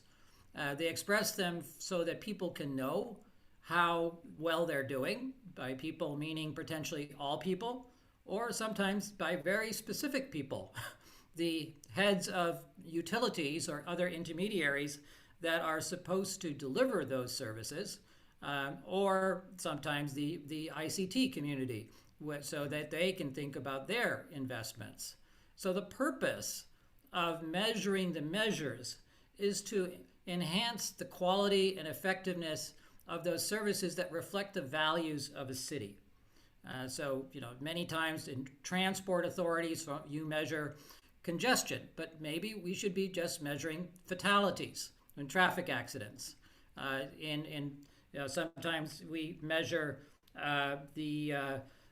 M: They express them so that people can know how well they're doing, by people meaning potentially all people, or sometimes by very specific people, the heads of utilities or other intermediaries that are supposed to deliver those services, or sometimes the ICT community, so that they can think about their investments. So the purpose of measuring the measures is to enhance the quality and effectiveness of those services that reflect the values of a city. So, many times in transport authorities, you measure congestion, but maybe we should be just measuring fatalities and traffic accidents. Sometimes we measure the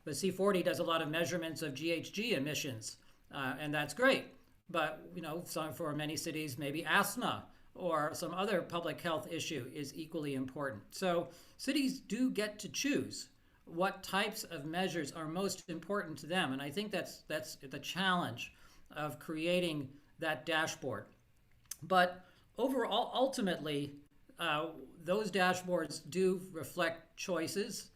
M: C40 does a lot of measurements of GHG emissions, and that's great. But for many cities, maybe asthma or some other public health issue is equally important. So cities do get to choose what types of measures are most important to them, and I think that's the challenge of creating that dashboard. But overall, ultimately, those dashboards do reflect choices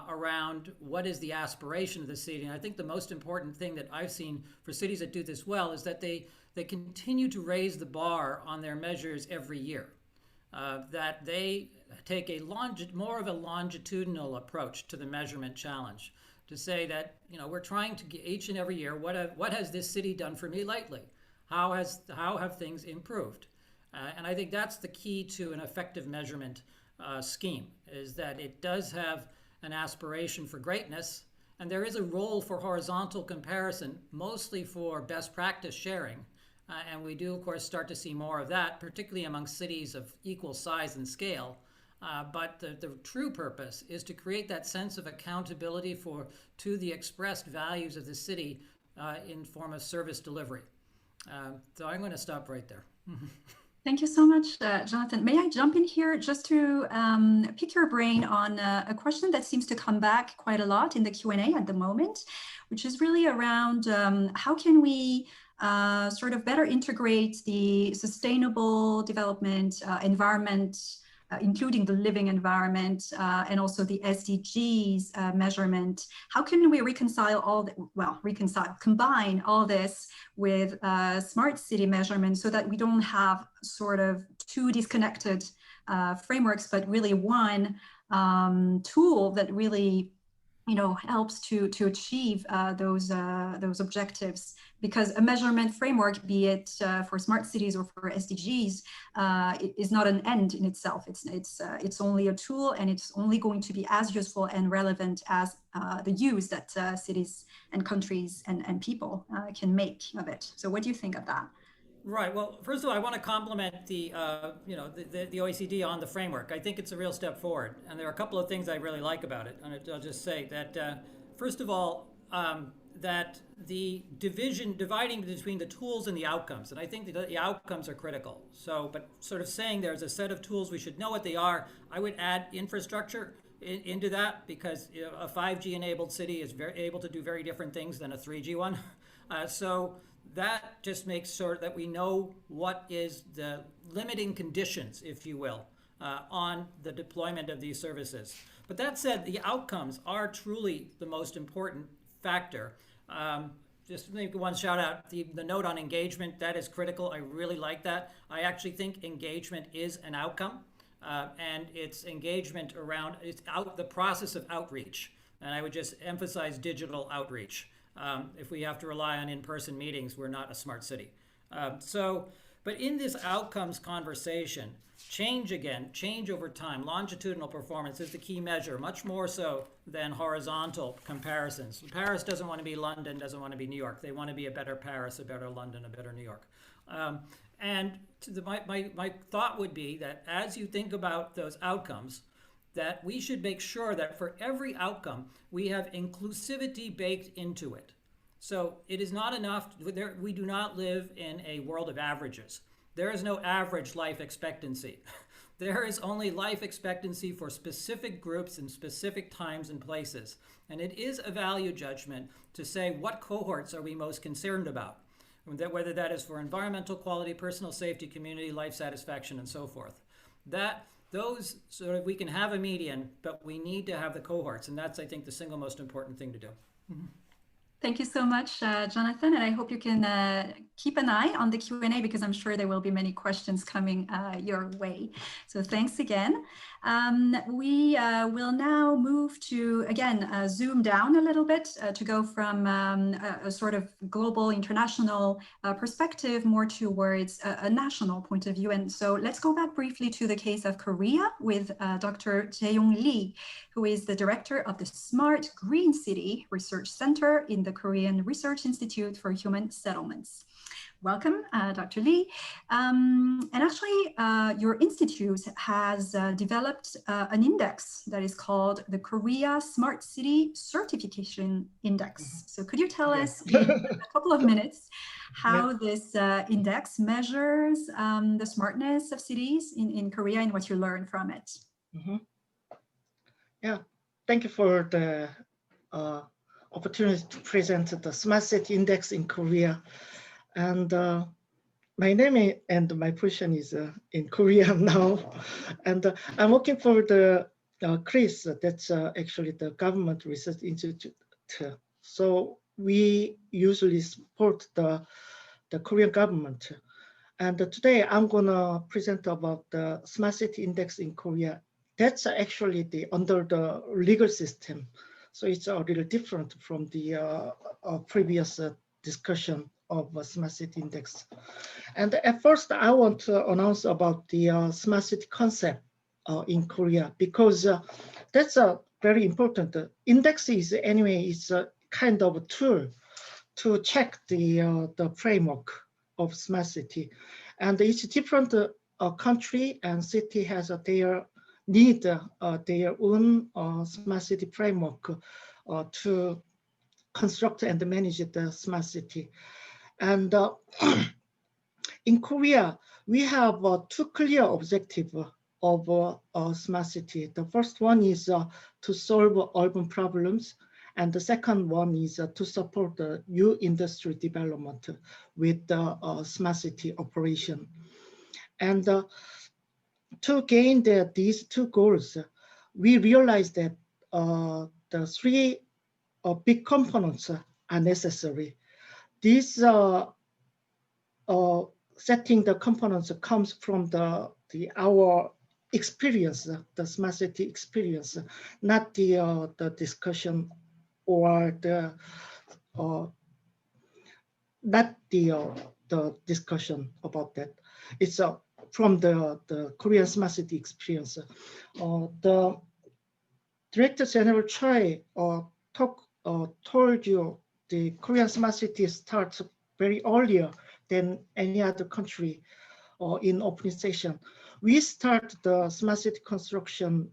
M: around what is the aspiration of the city. And I think the most important thing that I've seen for cities that do this well is that they they continue to raise the bar on their measures every year, that they take a more of a longitudinal approach to the measurement challenge, to say that, you know, we're trying to get each and every year, what has this city done for me lately? How have things improved? And I think that's the key to an effective measurement scheme, is that it does have an aspiration for greatness, and there is a role for horizontal comparison, mostly for best practice sharing. And we do, of course, start to see more of that, particularly among cities of equal size and scale. But the true purpose is to create that sense of accountability to the expressed values of the city in form of service delivery. So I'm going to stop right there.
A: Thank you so much, Jonathan. May I jump in here just to pick your brain on a question that seems to come back quite a lot in the Q&A at the moment, which is really around how can we sort of better integrate the sustainable development environment, including the living environment and also the SDGs measurement. How can we combine all this with smart city measurement so that we don't have sort of two disconnected frameworks, but really one tool that really, you know, helps to achieve those objectives? Because a measurement framework, be it for smart cities or for SDGs, is not an end in itself. It's only a tool, and it's only going to be as useful and relevant as the use that cities and countries and people can make of it. So what do you think of that?
M: Right. Well, first of all, I want to compliment the OECD on the framework. I think it's a real step forward, and there are a couple of things I really like about it. And I'll just say that first of all, that the dividing between the tools and the outcomes, and I think the outcomes are critical. So, but sort of saying there's a set of tools, we should know what they are. I would add infrastructure into that, because, you know, a 5G enabled city is able to do very different things than a 3G one. So that just makes sure that we know what is the limiting conditions, if you will, on the deployment of these services. But that said, the outcomes are truly the most important factor. Just maybe one shout out, the note on engagement, that is critical. I really like that. I actually think engagement is an outcome, and it's engagement around the process of outreach. And I would just emphasize digital outreach. If we have to rely on in-person meetings, we're not a smart city. But in this outcomes conversation, change over time, longitudinal performance is the key measure, much more so than horizontal comparisons. Paris doesn't want to be London, doesn't want to be New York. They want to be a better Paris, a better London, a better New York. And my thought would be that as you think about those outcomes, that we should make sure that for every outcome, we have inclusivity baked into it. So it is not enough, we do not live in a world of averages. There is no average life expectancy. There is only life expectancy for specific groups in specific times and places. And it is a value judgment to say what cohorts are we most concerned about, whether that is for environmental quality, personal safety, community, life satisfaction, and so forth. Those sort of, we can have a median, but we need to have the cohorts. And that's, I think, the single most important thing to do. Mm-hmm.
A: Thank you so much, Jonathan, and I hope you can keep an eye on the Q&A, because I'm sure there will be many questions coming your way. So thanks again. We will now move to, again, zoom down a little bit to go from a sort of global international perspective more towards a national point of view. And so let's go back briefly to the case of Korea with Dr. Jae-yong Lee, who is the director of the Smart Green City Research Center in the Korean Research Institute for Human Settlements. Welcome, Dr. Lee. And actually, your institute has developed an index that is called the Korea Smart City Certification Index. So could you tell us in a couple of minutes how this index measures the smartness of cities in Korea and what you learn from it?
N: Yeah, thank you for the opportunity to present the Smart City Index in Korea. And my name and my position is in Korea now. And I'm working for the CRIS, that's actually the Government Research Institute. So we usually support the the Korean government. And today I'm gonna present about the Smart City Index in Korea. That's actually under the legal system. So it's a little different from the previous discussion of Smart City Index. And at first I want to announce about the Smart City concept in Korea, because that's a very important. Index is anyway, it's a kind of a tool to check the framework of smart city, and each different country and city has their need their own smart city framework to construct and manage the smart city. And in Korea, we have two clear objectives of smart city. The first one is to solve urban problems, and the second one is to support the new industry development with the smart city operation. And to gain these two goals, we realized that the three big components are necessary. These setting the components comes from our experience, the smart city experience, not the discussion or not the discussion about that. It's from the Korean smart city experience. The Director General Choi told you the Korean smart city starts very earlier than any other country in opening session. We start the smart city construction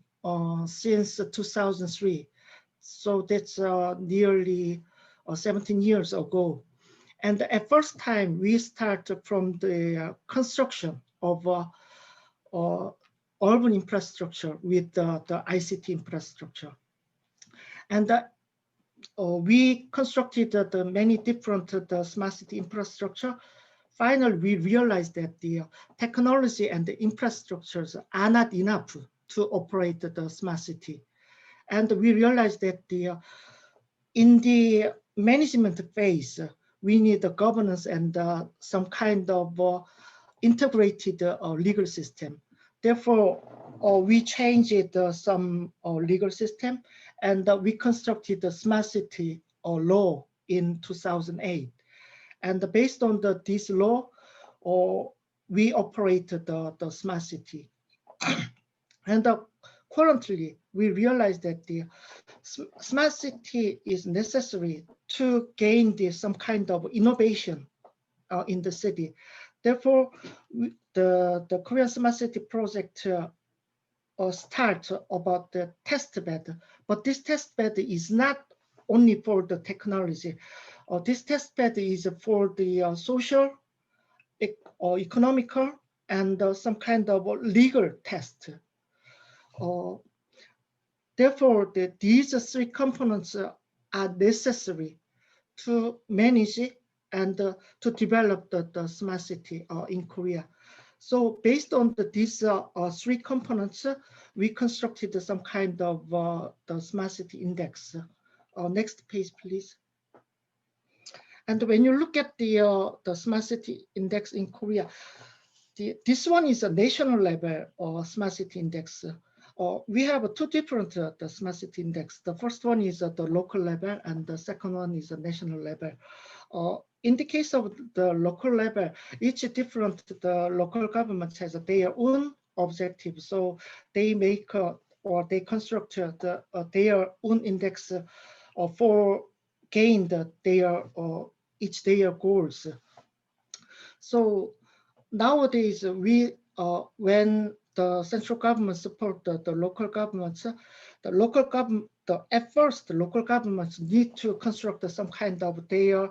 N: since 2003. So that's nearly 17 years ago. And at first time, we start from the construction of urban infrastructure with the ICT infrastructure. And we constructed the many different smart city infrastructure. Finally, we realized that the technology and the infrastructures are not enough to operate the smart city. And we realized that in the management phase, we need the governance and some kind of integrated legal system. Therefore, we changed some legal system, and we constructed the smart city law in 2008. And based on this law, we operated the smart city. And currently, we realize that the smart city is necessary to gain some kind of innovation in the city. Therefore, the Korean Smart City project starts about the test bed, but this test bed is not only for the technology. This test bed is for the social, economical, and some kind of legal test. Therefore, these three components are necessary to manage and to develop the smart city in Korea. So based on these three components, we constructed some kind of the smart city index. Next page, please. And when you look at the smart city index in Korea, this one is a national level smart city index. We have two different the smart city index. The first one is at the local level, and the second one is a national level. In the case of the local level, each different the local government has their own objective. So they make or they construct their own index for gain their goals. So nowadays, when the central government support the local governments, at first the local governments need to construct some kind of their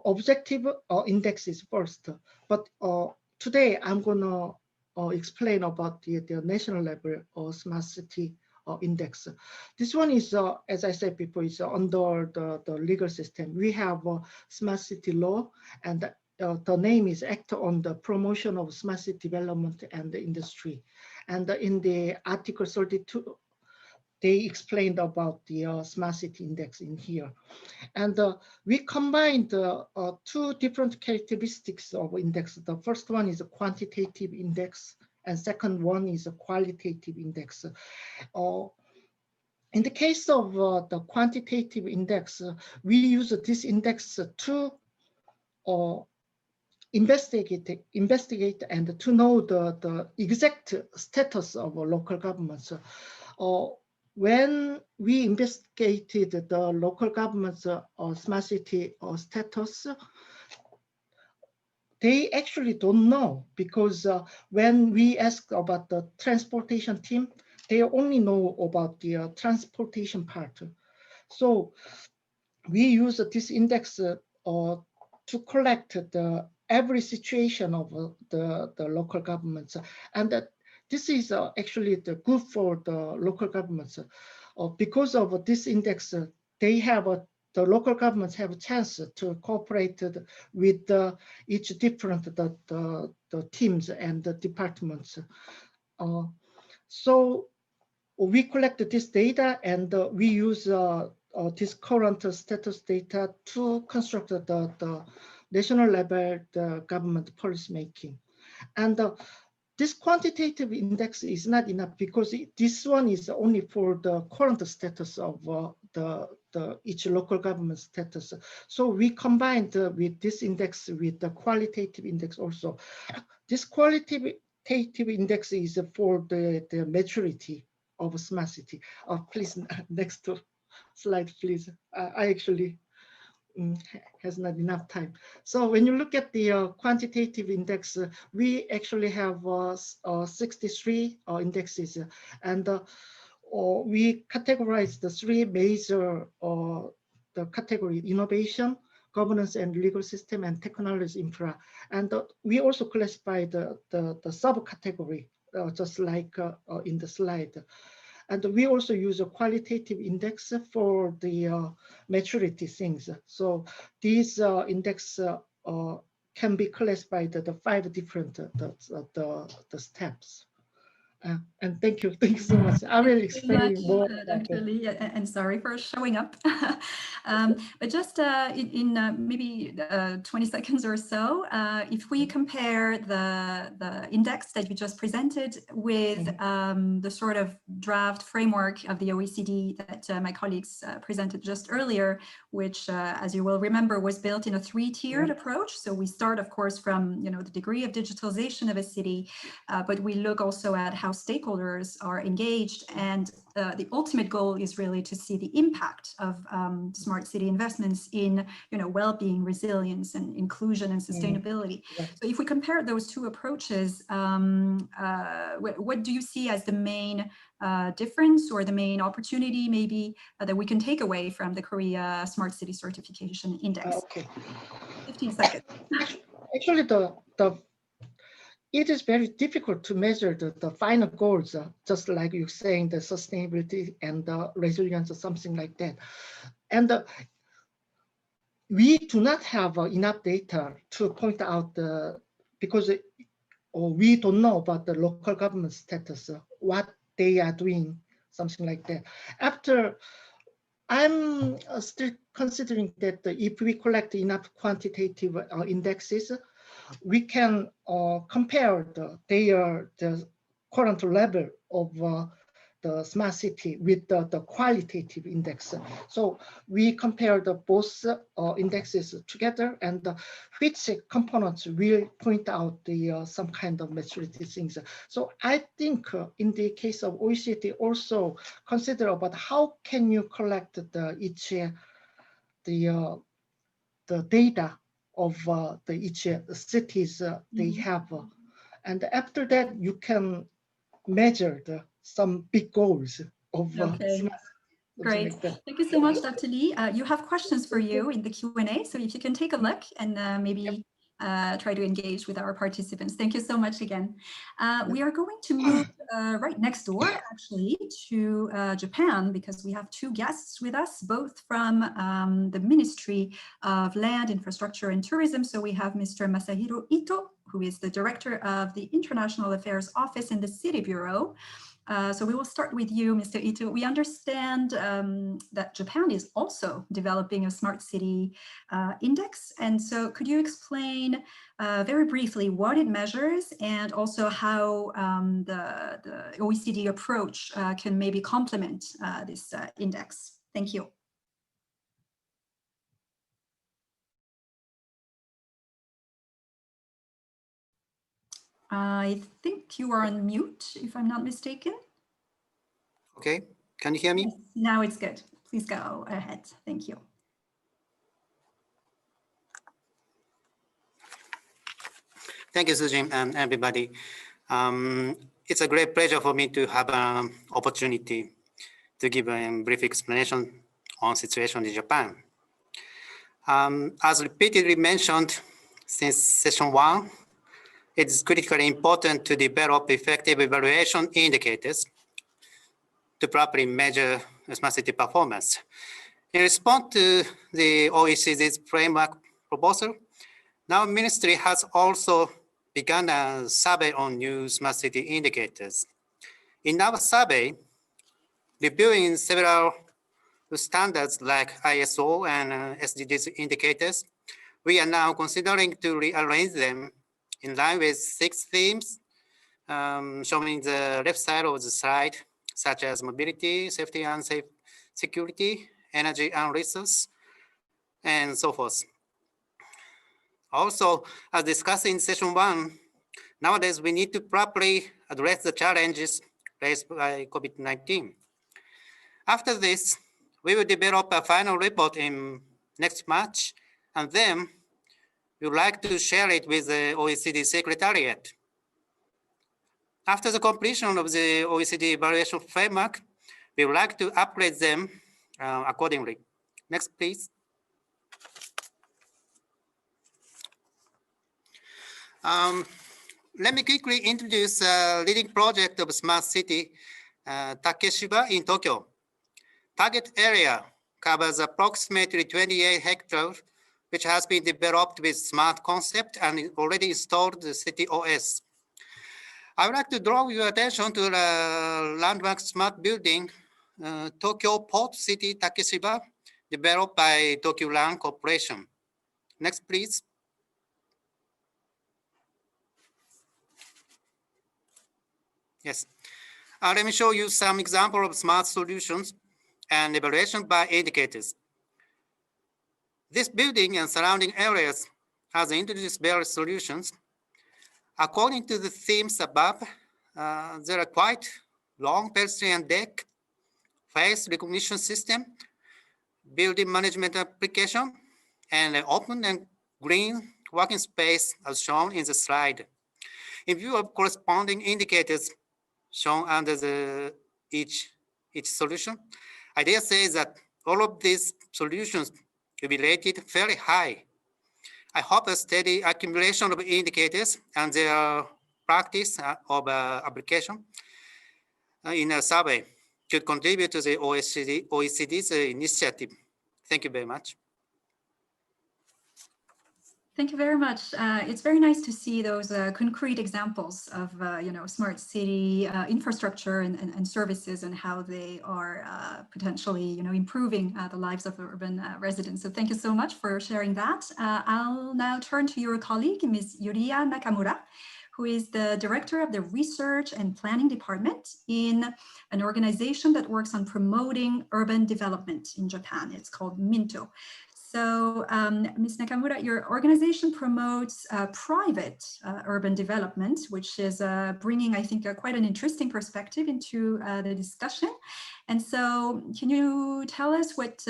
N: objective indexes first. But today I'm gonna explain about the national level smart city index. This one is, as I said before, is under the legal system. We have smart city law, and the name is Act on the Promotion of Smart City Development and the Industry. And in the Article 32, they explained about the smart city index in here. And we combined two different characteristics of index. The first one is a quantitative index, and second one is a qualitative index. In the case of the quantitative index, we use this index to investigate and to know the exact status of local governments. When we investigated the local government's smart city status, they actually don't know, because when we ask about the transportation team, they only know about the transportation part. So we use this index to collect every situation of the local governments. And this is actually good for the local governments. Because of this index, they have the local governments have a chance to cooperate with each different the teams and the departments. So we collect this data, and we use this current status data to construct the national level government policy making. And this quantitative index is not enough, because this one is only for the current status of each local government status. So we combined with this index with the qualitative index also. This qualitative index is for the maturity of a smart city. Please, next slide, please. I actually has not enough time. So when you look at the quantitative index, we actually have 63 indexes, and we categorize the three major the category: innovation, governance and legal system, and technology infra. And we also classify the subcategory, just like in the slide. And we also use a qualitative index for the maturity things. So these index can be classified the 5 different the steps. And thank you so much. I will explain more.
A: Dr. Lee, and sorry for showing up. But just in maybe 20 seconds or so, if we compare the index that you just presented with the sort of draft framework of the OECD that my colleagues presented just earlier, which, as you will remember, was built in a 3-tiered approach. So we start, of course, from the degree of digitalization of a city, but we look also at how stakeholders are engaged, and the ultimate goal is really to see the impact of smart city investments in well-being, resilience, and inclusion and sustainability. So if we compare those two approaches, what do you see as the main difference or the main opportunity maybe that we can take away from the Korea Smart City Certification Index?
N: Okay.
A: 15 seconds.
N: Actually, it is very difficult to measure the final goals, just like you're saying, the sustainability and the resilience or something like that. And we do not have enough data to point out because we don't know about the local government status, what they are doing, something like that. I'm still considering that if we collect enough quantitative indexes, we can compare the current level of the smart city with the qualitative index. So we compare both indexes together, and which components will point out some kind of maturity things. So I think in the case of OECD, also consider about how can you collect the data of each cities they have, and after that you can measure some big goals of
A: Great. Thank you so much, Dr. Lee. You have questions for you in the Q&A, so if you can take a look and maybe try to engage with our participants. Thank you so much again. We are going to move right next door, actually, to Japan, because we have 2 guests with us, both from the Ministry of Land, Infrastructure and Tourism. So we have Mr. Masahiro Ito, who is the Director of the International Affairs Office in the City Bureau. So we will start with you, Mr. Ito. We understand that Japan is also developing a smart city index. And so could you explain very briefly what it measures and also how the OECD approach can maybe complement this index? Thank you. I think you are on mute, if I'm not mistaken.
O: Okay, can you hear me?
A: Yes, now it's good. Please go ahead. Thank you.
O: Thank you, Sujin, and everybody. It's a great pleasure for me to have an opportunity to give a brief explanation on situation in Japan. As repeatedly mentioned since session 1, it is critically important to develop effective evaluation indicators to properly measure smart city performance. In response to the OECD's framework proposal, now ministry has also begun a survey on new smart city indicators. In our survey, reviewing several standards like ISO and SDGs indicators, we are now considering to rearrange them in line with 6 themes shown in the left side of the slide, such as mobility, safety and security, energy and resource, and so forth. Also, as discussed in session 1, nowadays we need to properly address the challenges raised by COVID-19. After this, we will develop a final report in next March, and then we would like to share it with the OECD Secretariat. After the completion of the OECD evaluation framework, we would like to upgrade them accordingly. Next, please. Let me quickly introduce a leading project of smart city, Takeshiba in Tokyo. Target area covers approximately 28 hectares, which has been developed with smart concept and already installed the city OS. I would like to draw your attention to the landmark smart building, Tokyo Port City Takeshiba, developed by Tokyo Land Corporation. Next, please. Yes. Let me show you some example of smart solutions and evaluation by indicators. This building and surrounding areas has introduced various solutions. According to the themes above, there are quite long pedestrian deck, face recognition system, building management application, and an open and green working space as shown in the slide. In view of corresponding indicators shown under each solution, I dare say that all of these solutions will be rated fairly high. I hope a steady accumulation of indicators and their practice of application in a survey should contribute to the OECD's initiative. Thank you very much.
A: Thank you very much. It's very nice to see those concrete examples of smart city infrastructure and services and how they are potentially improving the lives of urban residents. So thank you so much for sharing that. I'll now turn to your colleague, Ms. Yuria Nakamura, who is the director of the Research and Planning Department in an organization that works on promoting urban development in Japan. It's called Minto. So, Ms. Nakamura, your organization promotes private urban development, which is bringing, I think, quite an interesting perspective into the discussion. And so, can you tell us what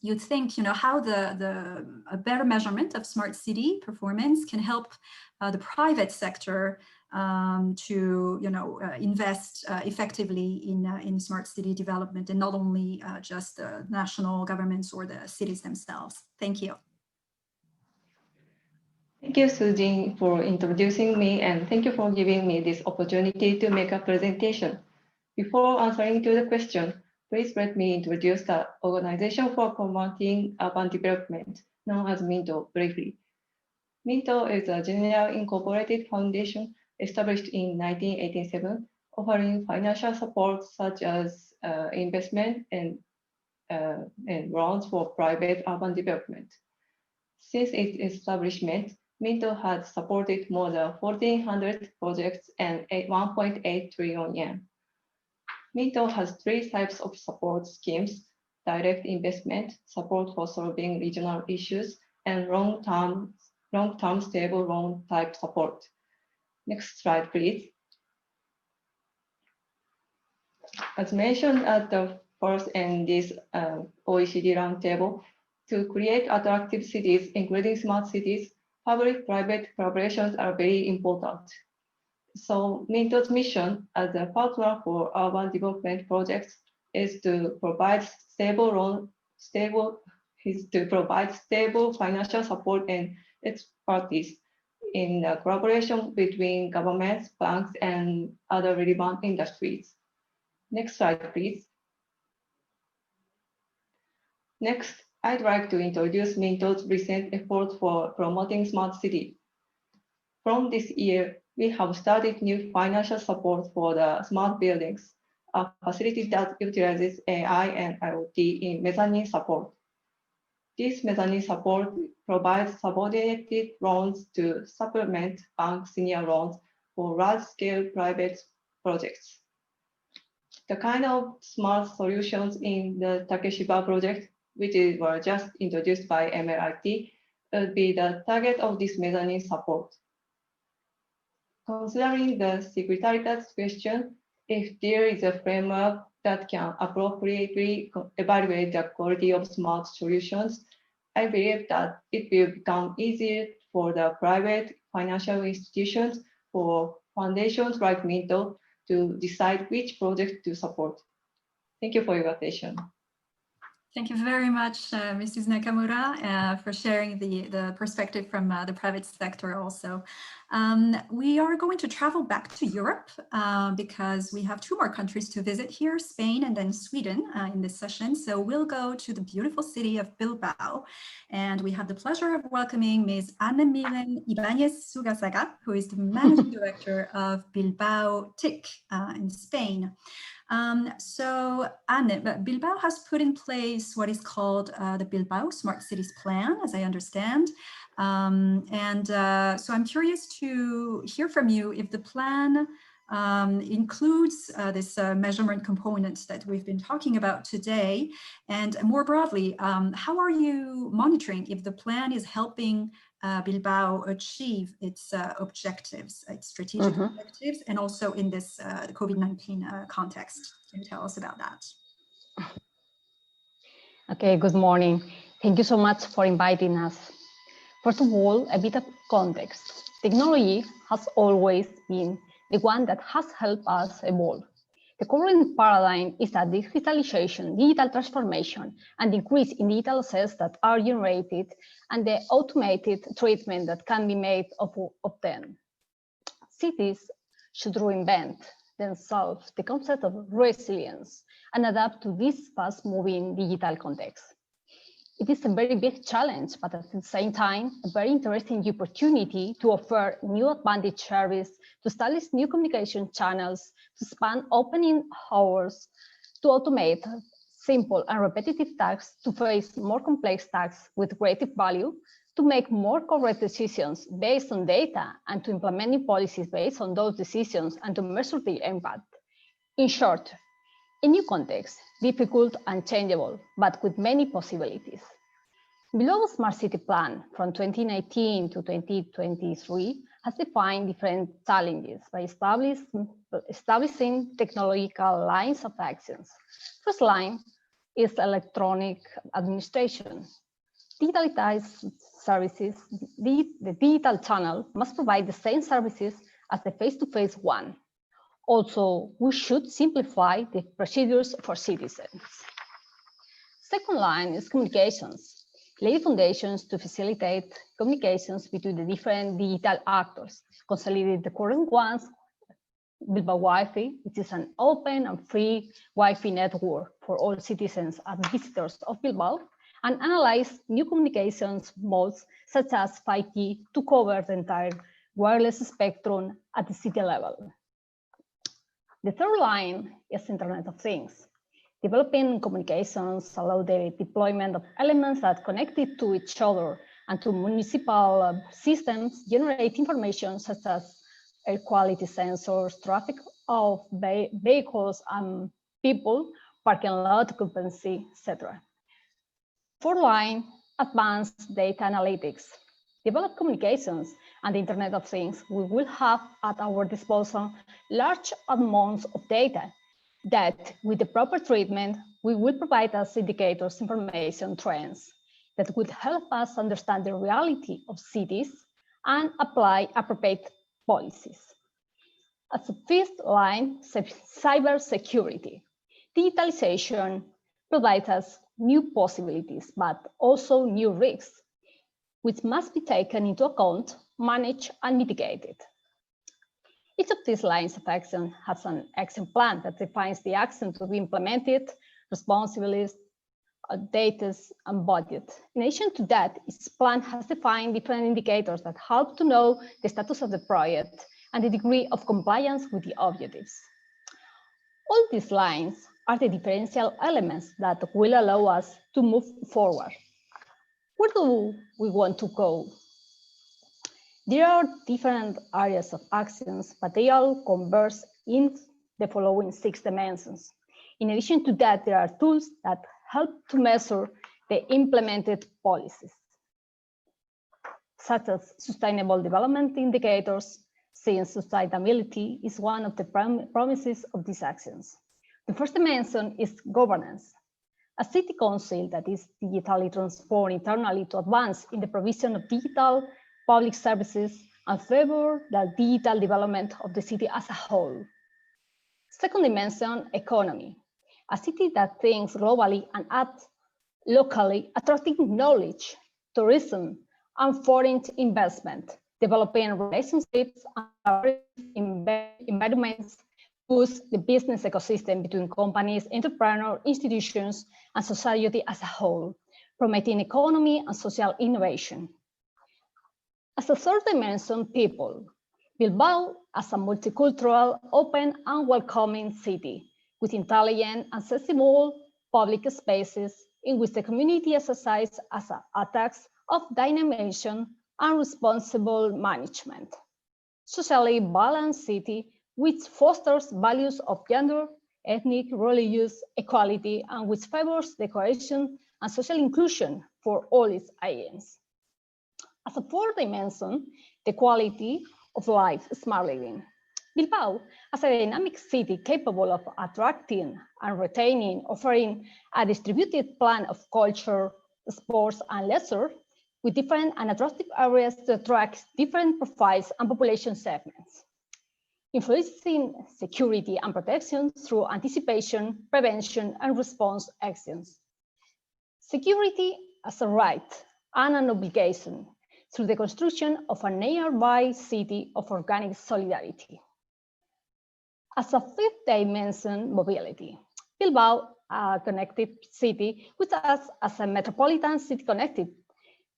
A: you think, how a better measurement of smart city performance can help the private sector to invest effectively in smart city development, and not only just the national governments or the cities themselves. Thank you.
P: Thank you, Sujin, for introducing me, and thank you for giving me this opportunity to make a presentation. Before answering to the question, please let me introduce the Organization for Promoting Urban Development, known as Minto, briefly. Minto is a general incorporated foundation established in 1987 offering financial support such as investment and loans for private urban development. Since its establishment, Minto has supported more than 1,400 projects and 1.8 trillion yen. Minto has 3 types of support schemes: direct investment, support for solving regional issues, and long-term stable loan type support. Next slide, please. As mentioned at the first in this OECD roundtable, to create attractive cities, including smart cities, public-private collaborations are very important. So Minto's mission as a partner for urban development projects is to provide stable financial support and expertise in collaboration between governments, banks, and other relevant industries. Next slide, please. Next, I'd like to introduce Minto's recent efforts for promoting smart city. From this year, we have started new financial support for the smart buildings, a facility that utilizes AI and IoT in mezzanine support. This mezzanine support provides subordinated loans to supplement bank senior loans for large-scale private projects. The kind of smart solutions in the Takeshiba project, which were just introduced by MLIT, will be the target of this mezzanine support. Considering the Secretariat's question, if there is a framework that can appropriately evaluate the quality of smart solutions, I believe that it will become easier for the private financial institutions or foundations like Minto to decide which project to support. Thank you for your attention.
A: Thank you very much, Mrs. Nakamura, for sharing the perspective from the private sector also. We are going to travel back to Europe because we have 2 more countries to visit here, Spain and then Sweden in this session. So we'll go to the beautiful city of Bilbao, and we have the pleasure of welcoming Ms. Ana Milen Ibanez Sugasaga, who is the Managing Director of Bilbao TIC in Spain. So Anne, Bilbao has put in place what is called the Bilbao Smart Cities Plan, as I understand. So I'm curious to hear from you if the plan includes this measurement component that we've been talking about today. And more broadly, how are you monitoring if the plan is helping Bilbao achieve its objectives, its strategic objectives, and also in this COVID-19 context? Can you tell us about that?
Q: Okay, good morning. Thank you so much for inviting us. First of all, a bit of context. Technology has always been the one that has helped us evolve. The current paradigm is that digitalization, digital transformation, and the increase in digital sales that are generated and the automated treatment that can be made of them. Cities should reinvent themselves the concept of resilience and adapt to this fast-moving digital context. It is a very big challenge, but at the same time, a very interesting opportunity to offer new advantage service, to establish new communication channels, to span opening hours, to automate simple and repetitive tasks, to face more complex tasks with creative value, to make more correct decisions based on data, and to implement new policies based on those decisions and to measure the impact. In short, a new context, difficult and changeable, but with many possibilities. Bilbao's Smart City Plan from 2019 to 2023 has defined different challenges by establishing technological lines of actions. First line is electronic administration. Digitalized services, the digital channel must provide the same services as the face-to-face one. Also, we should simplify the procedures for citizens. Second line is communications. Lay foundations to facilitate communications between the different digital actors, consolidate the current ones, Bilbao Wi-Fi, which is an open and free Wi-Fi network for all citizens and visitors of Bilbao, and analyze new communications modes such as 5G to cover the entire wireless spectrum at the city level. The third line is Internet of Things. Developing communications allow the deployment of elements that connected to each other and to municipal systems generate information such as air quality sensors, traffic of vehicles and people, parking lot occupancy, etc. Fourth line, advanced data analytics. Develop communications and the Internet of Things. We will have at our disposal large amounts of data that, with the proper treatment, we will provide us indicators, information, trends that would help us understand the reality of cities and apply appropriate policies. As a fifth line, cybersecurity. Digitalization provides us new possibilities, but also new risks, which must be taken into account, managed, and mitigated. Each of these lines of action has an action plan that defines the action to be implemented, responsibilities, data, and budget. In addition to that, each plan has defined different indicators that help to know the status of the project and the degree of compliance with the objectives. All these lines are the differential elements that will allow us to move forward. Where do we want to go? There are different areas of actions, but they all converge in the following 6 dimensions. In addition to that, there are tools that help to measure the implemented policies, such as sustainable development indicators, since sustainability is one of the promises of these actions. The first dimension is governance. A city council that is digitally transformed internally to advance in the provision of digital public services and favor the digital development of the city as a whole. Second dimension, economy. A city that thinks globally and acts locally, attracting knowledge, tourism, and foreign investment, developing relationships and environments, boost the business ecosystem between companies, entrepreneurs, institutions, and society as a whole, promoting economy and social innovation. As a third dimension, people. Bilbao as a multicultural, open, and welcoming city with intelligent, accessible public spaces in which the community exercises as a task of dynamism and responsible management. Socially balanced city which fosters values of gender, ethnic, religious equality, and which favors the cohesion and social inclusion for all its agents. As a fourth dimension, the quality of life, smart living. Bilbao, as a dynamic city capable of attracting and retaining, offering a distributed plan of culture, sports, and leisure, with different and attractive areas to attract different profiles and population segments. Influencing security and protection through anticipation, prevention, and response actions. Security as a right and an obligation through the construction of a nearby city of organic solidarity. As a fifth dimension, mobility. Bilbao, a connected city, which acts as a metropolitan city connected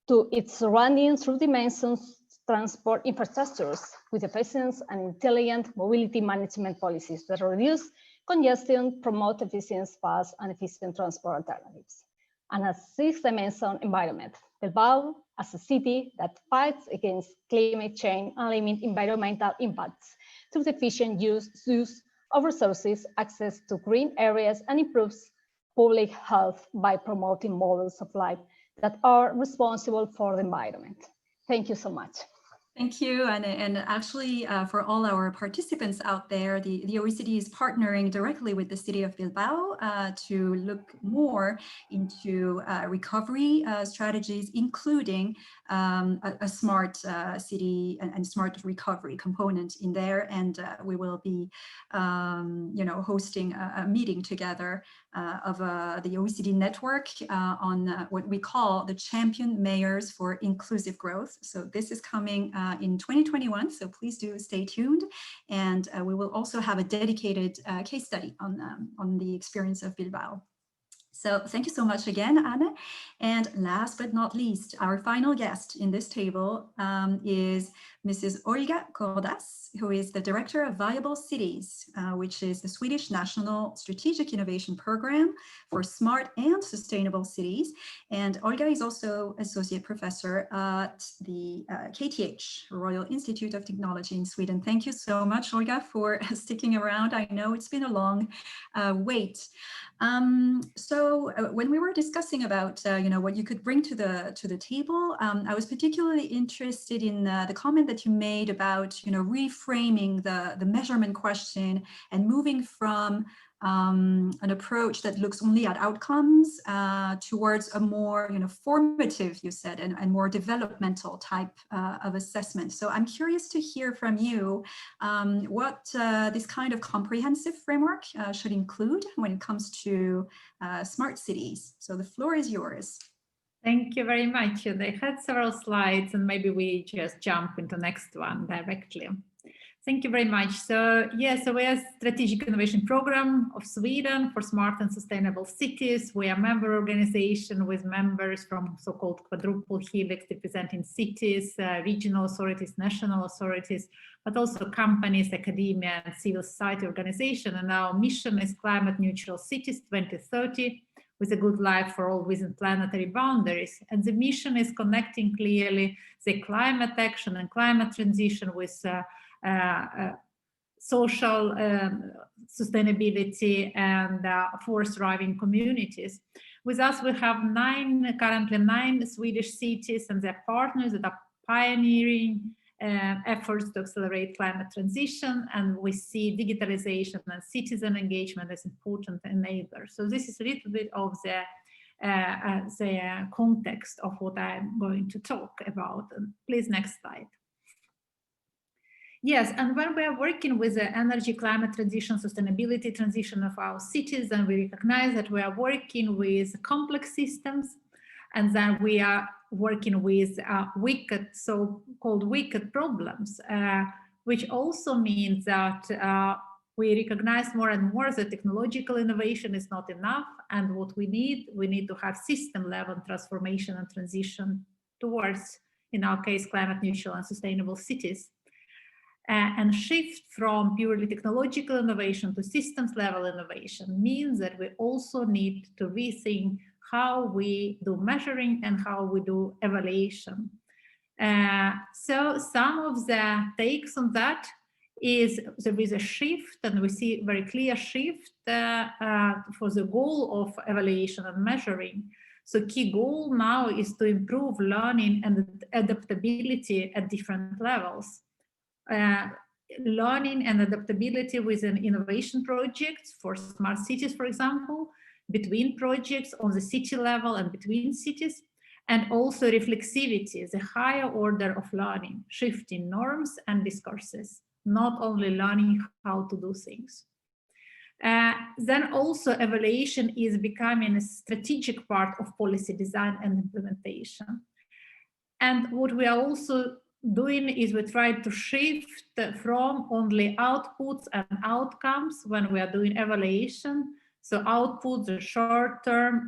Q: to its surroundings through dimensions, transport infrastructures with efficient and intelligent mobility management policies that reduce congestion, promote efficient, fast, and efficient transport alternatives. And a sixth dimension, environment. Bilbao as a city that fights against climate change and limits environmental impacts through the efficient use of resources, access to green areas, and improves public health by promoting models of life that are responsible for the environment. Thank you so much.
A: Thank you. And actually, for all our participants out there, the OECD is partnering directly with the city of Bilbao to look more into recovery strategies, including a smart city and smart recovery component in there. And we will be, hosting a meeting together of the OECD network on what we call the Champion Mayors for Inclusive Growth. So this is coming in 2021, so please do stay tuned. And we will also have a dedicated case study on the experience of Bilbao. So thank you so much again, Anne. And last but not least, our final guest in this table is Mrs. Olga Kordas, who is the Director of Viable Cities, which is the Swedish National Strategic Innovation Program for Smart and Sustainable Cities. And Olga is also Associate Professor at the KTH, Royal Institute of Technology in Sweden. Thank you so much, Olga, for sticking around. I know it's been a long wait. So when we were discussing about what you could bring to the table, I was particularly interested in the comment that you made about reframing the measurement question and moving from an approach that looks only at outcomes towards a more formative, you said, and more developmental type of assessment. So I'm curious to hear from you what this kind of comprehensive framework should include when it comes to smart cities. So the floor is yours.
R: Thank you very much. I had several slides, and maybe we just jump into the next one directly. Thank you very much. So yes, so we are a strategic innovation program of Sweden for smart and sustainable cities. We are a member organization with members from so-called quadruple helix representing cities, regional authorities, national authorities, but also companies, academia, and civil society organization. And our mission is climate neutral cities 2030 with a good life for all within planetary boundaries. And the mission is connecting clearly the climate action and climate transition with social sustainability and forest-thriving communities. With us, we have currently nine Swedish cities and their partners that are pioneering efforts to accelerate climate transition, and we see digitalization and citizen engagement as important enablers. So this is a little bit of the context of what I'm going to talk about. Please, next slide. Yes, and when we are working with the energy, climate transition, sustainability transition of our cities, then we recognize that we are working with complex systems, and then we are working with so-called wicked problems, which also means that we recognize more and more that technological innovation is not enough, and what we need to have system-level transformation and transition towards, in our case, climate neutral and sustainable cities. And shift from purely technological innovation to systems level innovation means that we also need to rethink how we do measuring and how we do evaluation. So some of the takes on that is there is a shift, and we see very clear shift for the goal of evaluation and measuring. So key goal now is to improve learning and adaptability at different levels. Learning and adaptability within innovation projects for smart cities, for example, between projects on the city level and between cities, and also reflexivity, the higher order of learning, shifting norms and discourses, not only learning how to do things. Then also evaluation is becoming a strategic part of policy design and implementation. And what we are also doing is we try to shift from only outputs and outcomes when we are doing evaluation. So outputs, the short-term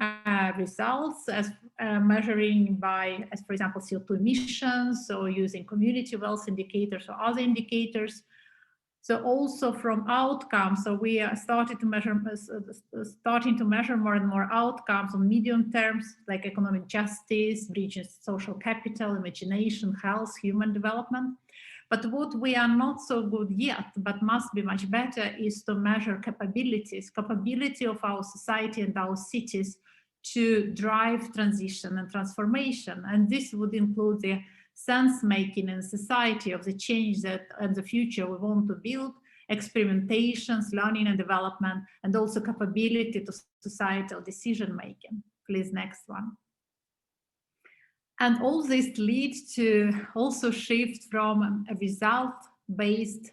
R: results as measuring by, as for example, CO2 emissions, so using community wealth indicators or other indicators. So also from outcomes, so we are starting to measure more and more outcomes on medium terms, like economic justice, bridging social capital, imagination, health, human development. But what we are not so good yet, but must be much better, is to measure capability of our society and our cities to drive transition and transformation. And this would include the sense making in society of the change that in the future we want to build, experimentations, learning and development, and also capability to societal decision making. Please, next one. And all this leads to also shift from a result-based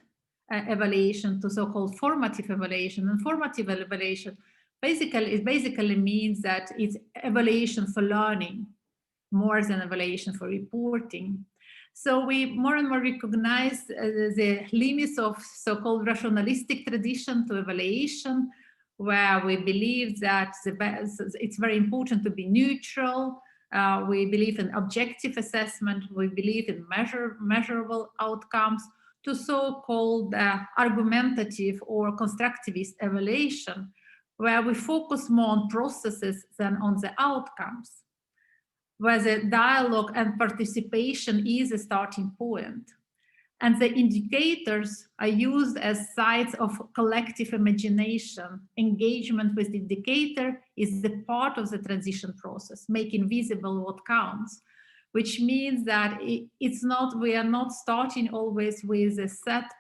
R: evaluation to so-called formative evaluation. And formative evaluation basically means that it's evaluation for learning more than evaluation for reporting. So we more and more recognize the limits of so-called rationalistic tradition to evaluation, where we believe that it's very important to be neutral. We believe in objective assessment. We believe in measurable outcomes, to so-called argumentative or constructivist evaluation, where we focus more on processes than on the outcomes, where the dialogue and participation is a starting point. And the indicators are used as sites of collective imagination. Engagement with the indicator is the part of the transition process, making visible what counts, which means that we are not starting always with a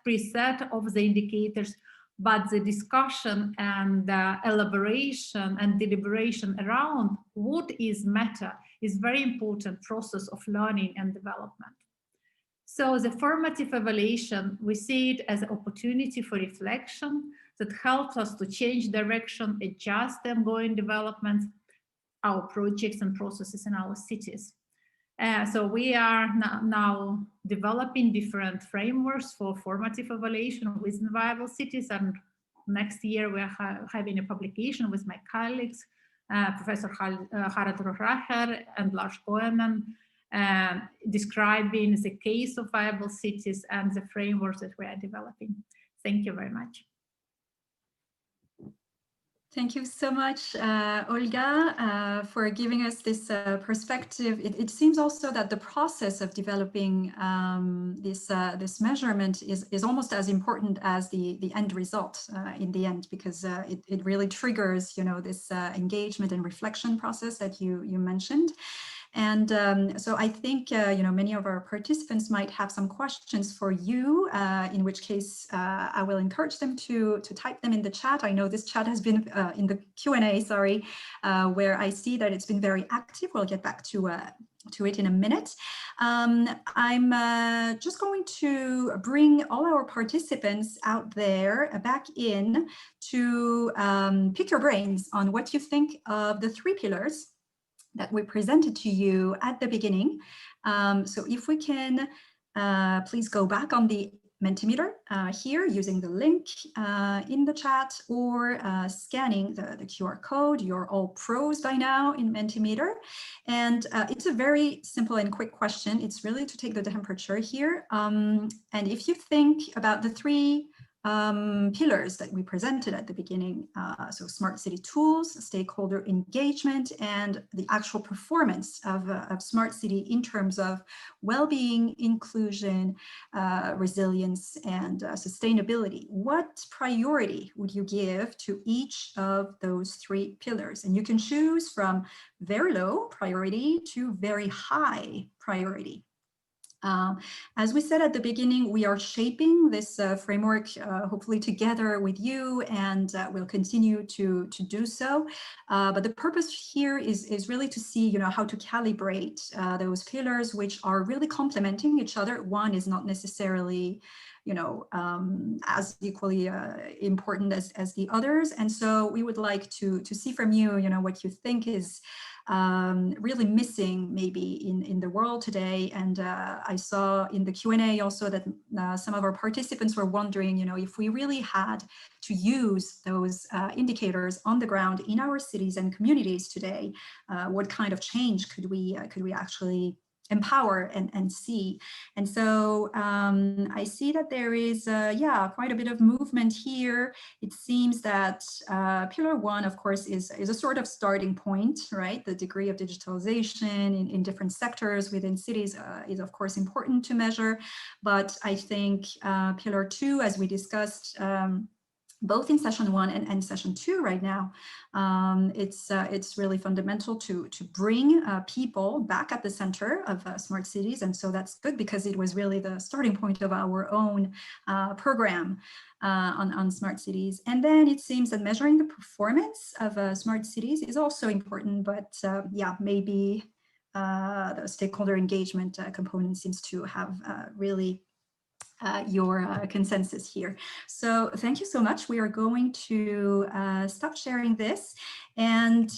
R: preset of the indicators, but the discussion and elaboration and deliberation around what is matter is very important process of learning and development. So the formative evaluation, we see it as an opportunity for reflection that helps us to change direction, adjust the ongoing developments, our projects and processes in our cities. So we are now developing different frameworks for formative evaluation within viable cities. And next year we're having a publication with my colleagues, Professor Harald Rohracher and Lars Koenen, describing the case of viable cities and the frameworks that we are developing. Thank you very much.
A: Thank you so much, Olga, for giving us this perspective. It seems also that the process of developing this measurement is almost as important as the end result in the end, because it really triggers, this engagement and reflection process that you mentioned. And so I think, many of our participants might have some questions for you, in which case I will encourage them to type them in the chat. I know this chat has been in the Q&A, sorry, where I see that it's been very active. We'll get back to it in a minute. I'm just going to bring all our participants out there back in to pick your brains on what you think of the 3 pillars that we presented to you at the beginning. So if we can please go back on the Mentimeter here using the link in the chat, or scanning the QR code. You're all pros by now in Mentimeter. And it's a very simple and quick question. It's really to take the temperature here. And if you think about the 3 pillars that we presented at the beginning, so smart city tools, stakeholder engagement, and the actual performance of smart city in terms of well-being, inclusion, resilience, and sustainability. What priority would you give to each of those 3 pillars? And you can choose from very low priority to very high priority. As we said at the beginning, we are shaping this framework, hopefully together with you, and we'll continue to do so. But the purpose here is really to see, how to calibrate those pillars, which are really complementing each other. One is not necessarily, as equally important as the others. And so we would like to see from you, what you think is really missing maybe in the world today. And I saw in the Q&A also that some of our participants were wondering, if we really had to use those indicators on the ground in our cities and communities today, what kind of change could we actually empower and see. And so I see that there is, quite a bit of movement here. It seems that pillar 1, of course, is a sort of starting point, right? The degree of digitalization in different sectors within cities is, of course, important to measure. But I think pillar 2, as we discussed, both in session 1 and session 2 right now, it's really fundamental to bring people back at the center of smart cities. And so that's good, because it was really the starting point of our own program on smart cities. And then it seems that measuring the performance of smart cities is also important, but maybe the stakeholder engagement component seems to have really your consensus here. So thank you so much. We are going to stop sharing this and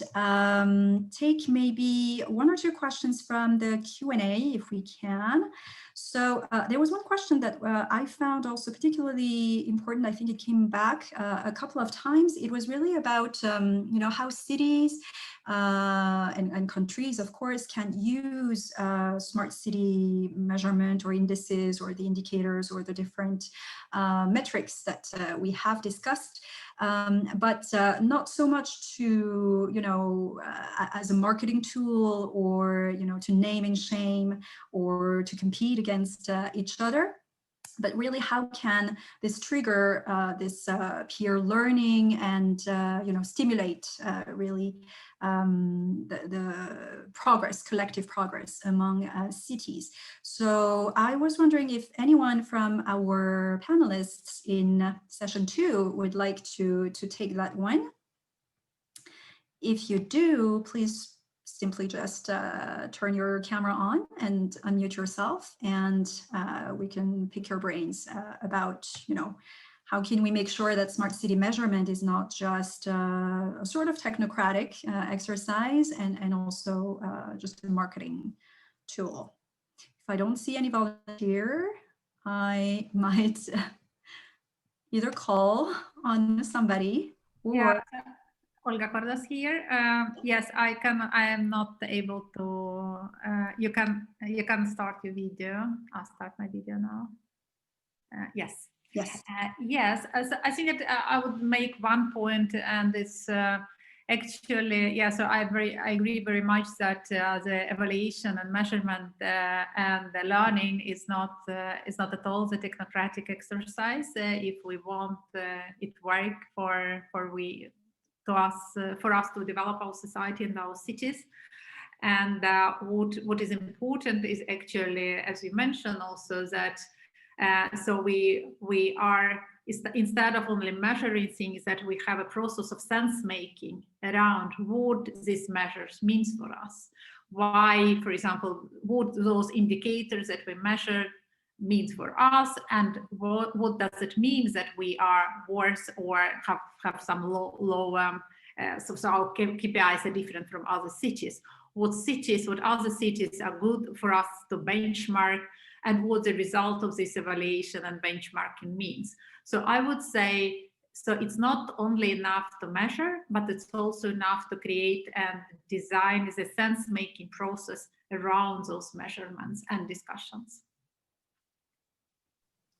A: take maybe one or two questions from the Q&A if we can. So there was one question that I found also particularly important. I think it came back a couple of times. It was really about how cities and countries, of course, can use smart city measurement or indices or the indicators or the different metrics that we have discussed, but not so much to, as a marketing tool or, to name and shame or to compete against each other. But really, how can this trigger this peer learning and stimulate really the progress, collective progress among cities? So I was wondering if anyone from our panelists in session 2 would like to take that one. If you do, please simply just turn your camera on and unmute yourself, and we can pick your brains about, how can we make sure that smart city measurement is not just a sort of technocratic exercise and also just a marketing tool. If I don't see any volunteer, I might either call on somebody or...
R: Yeah. Olga Cordos here. Yes, I am not able to. You can start your video. I'll start my video now. Yes.
A: Yes.
R: Yes. I think that I would make one point, and it's actually, yeah. So I agree very much that the evaluation and measurement and the learning is not at all the technocratic exercise. If we want it work for us to develop our society and our cities. And what is important is actually, as you mentioned also, that so we are, instead of only measuring things, that we have a process of sense making around what these measures means for us. Why, for example, what those indicators that we measure means for us, and what does it mean that we are worse or have some low so our KPIs are different from other cities. What other cities are good for us to benchmark, and what the result of this evaluation and benchmarking means. So I would say, so it's not only enough to measure, but it's also enough to create and design the sense-making process around those measurements and discussions.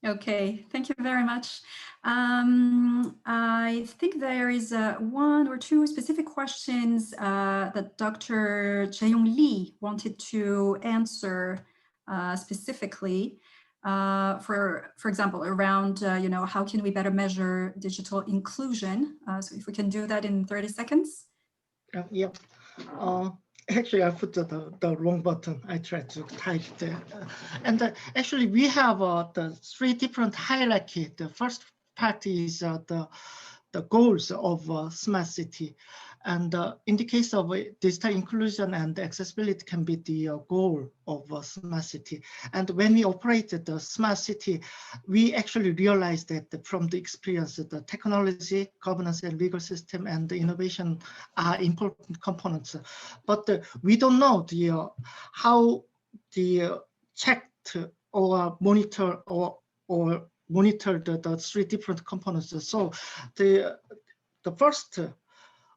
A: Okay, thank you very much. I think there is one or two specific questions that Dr. Chae-Yong Lee wanted to answer specifically. For example, around how can we better measure digital inclusion? So if we can do that in 30 seconds.
N: Yeah. Actually, I put the wrong button. I tried to type there. And actually, we have the 3 different hierarchy. The first part is the goals of smart city. And in the case of digital inclusion and accessibility can be the goal of smart city. And when we operated the smart city, we actually realized that from the experience, the technology, governance and legal system and the innovation are important components. But we don't know how the checked or monitor or monitor the 3 different components. So the first,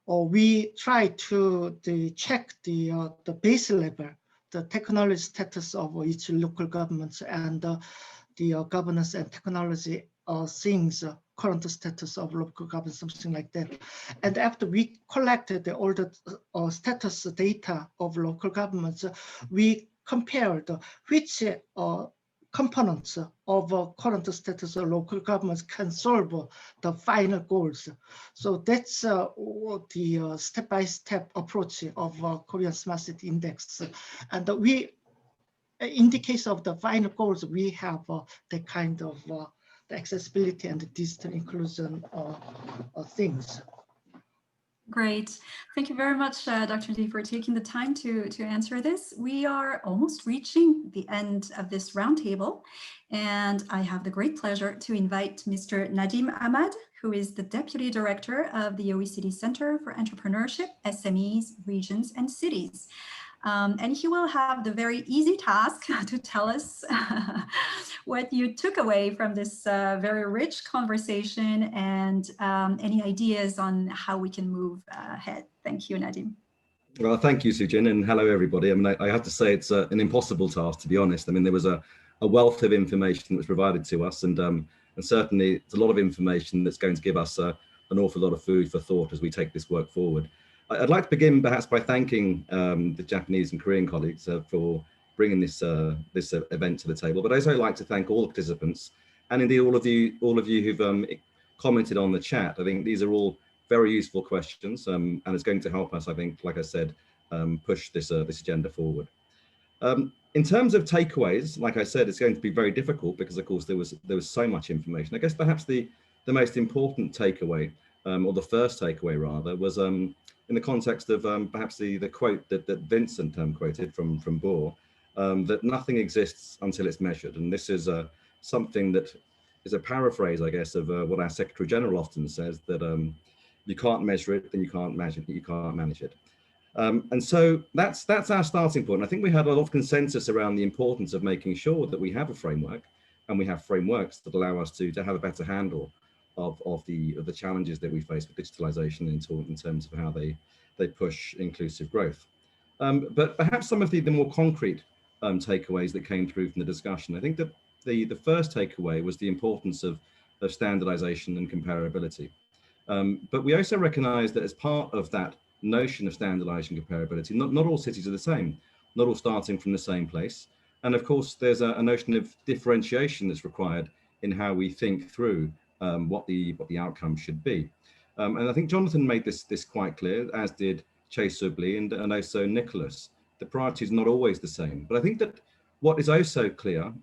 N: we try to check the base level, the technology status of each local governments and the governance and technology things, current status of local government, something like that. And after we collected all the status data of local governments, we compared which components of current status of local governments can solve the final goals. So that's the step-by-step approach of Korean Smart City Index. And we, in the case of the final goals, we have the kind of the accessibility and the digital inclusion things.
A: Great. Thank you very much, Dr. Lee, for taking the time to answer this. We are almost reaching the end of this roundtable, and I have the great pleasure to invite Mr. Nadim Ahmad, who is the Deputy Director of the OECD Center for Entrepreneurship, SMEs, Regions, and Cities. And he will have the very easy task to tell us what you took away from this very rich conversation and any ideas on how we can move ahead. Thank you, Nadim.
S: Well, thank you, Sujin, and hello, everybody. I mean, I have to say it's an impossible task, to be honest. I mean, there was a wealth of information that was provided to us, and certainly it's a lot of information that's going to give us an awful lot of food for thought as we take this work forward. I'd like to begin perhaps by thanking the Japanese and Korean colleagues for bringing this event to the table, but I'd also like to thank all the participants and indeed all of you who've commented on the chat. I think these are all very useful questions and it's going to help us, I think, like I said, push this agenda forward. In terms of takeaways, like I said, it's going to be very difficult because, of course, there was so much information. I guess perhaps the most important takeaway, or the first takeaway rather, was in the context of perhaps the quote that Vincent quoted from Bohr, that nothing exists until it's measured. And this is something that is a paraphrase, I guess, of what our Secretary General often says, that you can't measure it, then you can't manage it. And so that's our starting point. And I think we had a lot of consensus around the importance of making sure that we have a framework and we have frameworks that allow us to have a better handle of the challenges that we face with digitalization in terms of how they push inclusive growth. But perhaps some of the more concrete takeaways that came through from the discussion, I think that the first takeaway was the importance of standardization and comparability. But we also recognize that as part of that notion of standardization and comparability, not all cities are the same, not all starting from the same place. And of course, there's a notion of differentiation that's required in how we think through what the outcome should be. And I think Jonathan made this quite clear, as did Chase Subli and also Nicholas. The priority is not always the same. But I think that what is also clear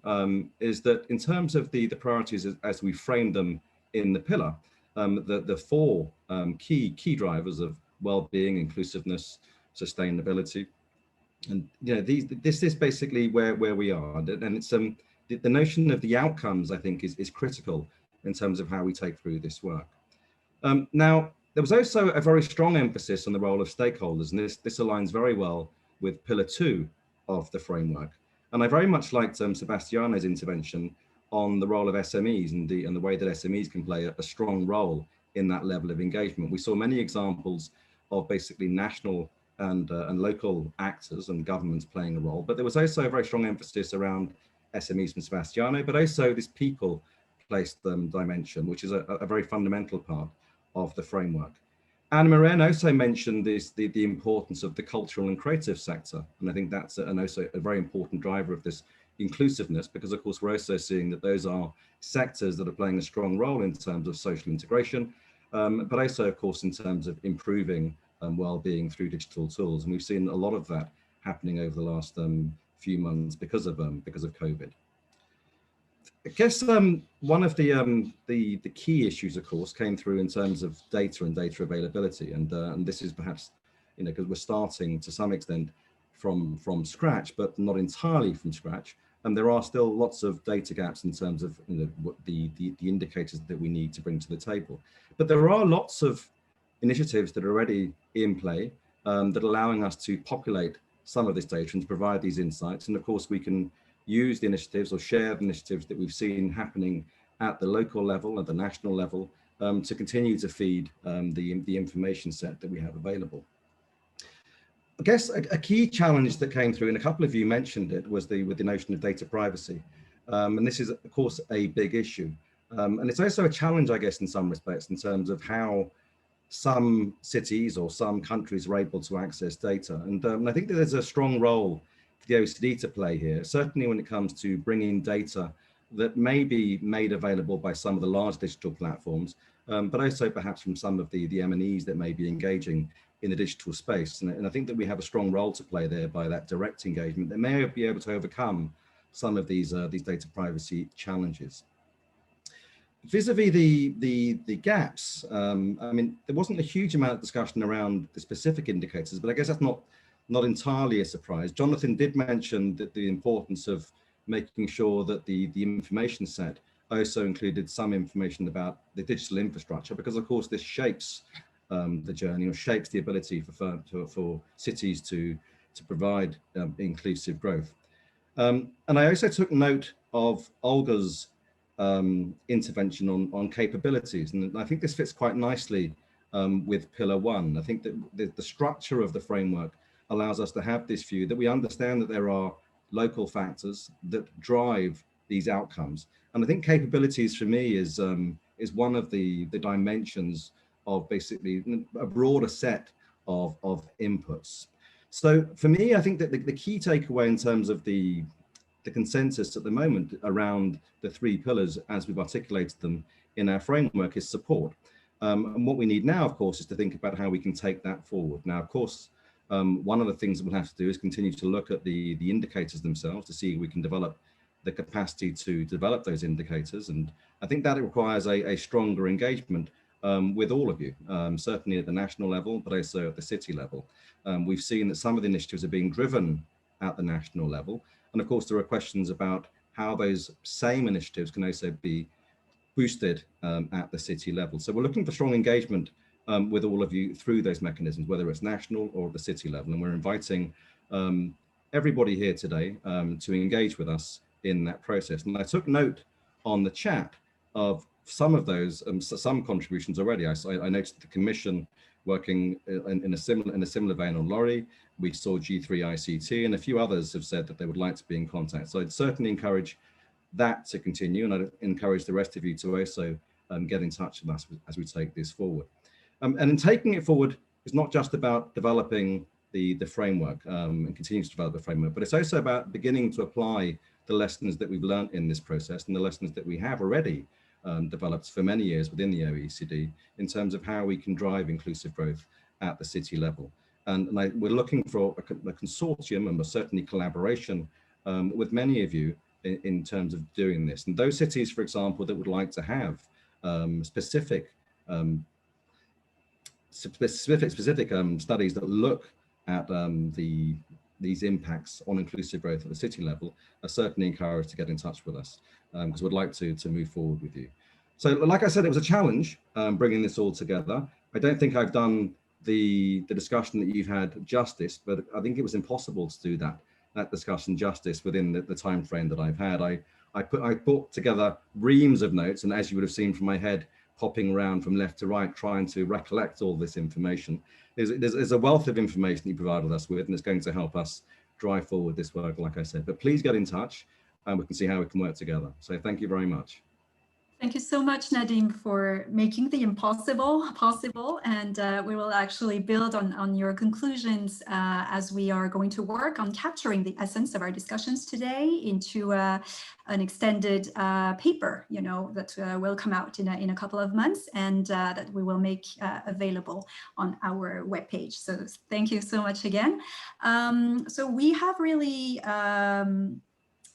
S: is that in terms of the priorities as we frame them in the pillar, the four key drivers of well-being, inclusiveness, sustainability, and this is basically where we are. And it's the notion of the outcomes, I think, is critical in terms of how we take through this work. Now, there was also a very strong emphasis on the role of stakeholders, and this aligns very well with Pillar 2 of the framework. And I very much liked Sebastiano's intervention on the role of SMEs and the way that SMEs can play a strong role in that level of engagement. We saw many examples of basically national and local actors and governments playing a role, but there was also a very strong emphasis around SMEs from Sebastiano, but also this people-placed dimension, which is a very fundamental part of the framework. Anna Moran also mentioned the importance of the cultural and creative sector, and I think that's also a very important driver of this inclusiveness, because of course we're also seeing that those are sectors that are playing a strong role in terms of social integration, but also of course in terms of improving well-being through digital tools, and we've seen a lot of that happening over the last few months because of COVID. I guess one of the key issues, of course, came through in terms of data and data availability, and this is perhaps, because we're starting to some extent from scratch, but not entirely from scratch, and there are still lots of data gaps in terms of what the indicators that we need to bring to the table. But there are lots of initiatives that are already in play that are allowing us to populate some of this data and to provide these insights, and of course we can use the initiatives or share the initiatives that we've seen happening at the local level, at the national level, to continue to feed the information set that we have available. I guess a key challenge that came through, and a couple of you mentioned it, was with the notion of data privacy. And this is, of course, a big issue. And it's also a challenge, I guess, in some respects, in terms of how some cities or some countries are able to access data. And I think that there's a strong role for the OECD to play here, certainly when it comes to bringing data that may be made available by some of the large digital platforms, but also perhaps from some of the M&Es that may be engaging in the digital space. And I think that we have a strong role to play there by that direct engagement that may be able to overcome some of these data privacy challenges. vis-a-vis the gaps, I mean, there wasn't a huge amount of discussion around the specific indicators, but I guess that's not entirely a surprise. Jonathan did mention that the importance of making sure that the information set also included some information about the digital infrastructure, because of course this shapes the journey, or shapes the ability for cities to provide inclusive growth. And I also took note of Olga's intervention on capabilities, and I think this fits quite nicely with Pillar 1. I think that the structure of the framework allows us to have this view that we understand that there are local factors that drive these outcomes. And I think capabilities for me is one of the dimensions of basically a broader set of inputs. So for me, I think that the key takeaway in terms of the consensus at the moment around the 3 pillars as we've articulated them in our framework is support. And what we need now, of course, is to think about how we can take that forward. Now, of course, one of the things that we'll have to do is continue to look at the indicators themselves to see if we can develop the capacity to develop those indicators. And I think that it requires a stronger engagement with all of you, certainly at the national level, but also at the city level. We've seen that some of the initiatives are being driven at the national level. And of course, there are questions about how those same initiatives can also be boosted at the city level. So we're looking for strong engagement with all of you through those mechanisms, whether it's national or at the city level. And we're inviting everybody here today to engage with us in that process. And I took note on the chat of some of those, some contributions already. I noticed the Commission working in a similar vein on Laurie. We saw G3 ICT, and a few others have said that they would like to be in contact. So I'd certainly encourage that to continue, and I'd encourage the rest of you to also get in touch with us as we take this forward. And in taking it forward, it's not just about developing the framework and continuing to develop the framework, but it's also about beginning to apply the lessons that we've learned in this process and the lessons that we have already developed for many years within the OECD in terms of how we can drive inclusive growth at the city level. And we're looking for a consortium and certainly collaboration with many of you in terms of doing this. And those cities, for example, that would like to have specific studies that look at these impacts on inclusive growth at the city level are certainly encouraged to get in touch with us because we'd like to move forward with you. So like I said, it was a challenge bringing this all together. I don't think I've done the discussion that you've had justice, but I think it was impossible to do that discussion justice within the time frame that I've had. I put together reams of notes, and as you would have seen from my head popping around from left to right, trying to recollect all this information. There's a wealth of information you provided us with, and it's going to help us drive forward this work, like I said. But please get in touch, and we can see how we can work together. So thank you very much.
A: Thank you so much, Nadim, for making the impossible possible. And we will actually build on your conclusions as we are going to work on capturing the essence of our discussions today into an extended paper, that will come out in a couple of months and that we will make available on our webpage. So thank you so much again. So we have really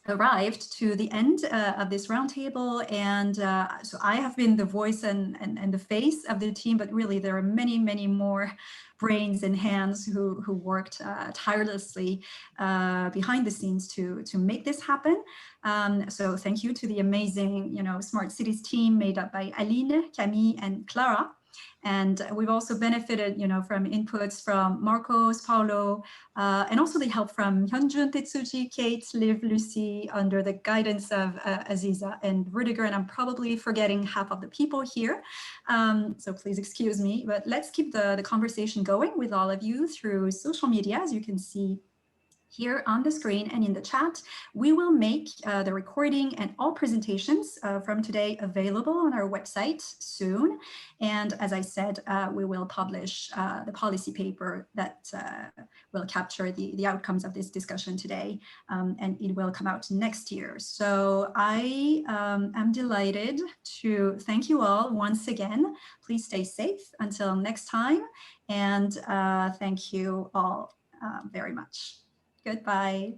A: arrived to the end of this roundtable, and so I have been the voice and the face of the team, but really there are many, many more brains and hands who worked tirelessly behind the scenes to make this happen. So thank you to the amazing, Smart Cities team made up by Aline, Camille, and Clara. And we've also benefited, from inputs from Marcos, Paulo, and also the help from Hyunjun, Tetsuji, Kate, Liv, Lucy, under the guidance of Aziza and Rudiger. And I'm probably forgetting half of the people here. So please excuse me, but let's keep the conversation going with all of you through social media, as you can see here on the screen and in the chat. We will make the recording and all presentations from today available on our website soon. And as I said, we will publish the policy paper that will capture the outcomes of this discussion today, and it will come out next year. So I am delighted to thank you all once again. Please stay safe until next time, and thank you all very much. Goodbye.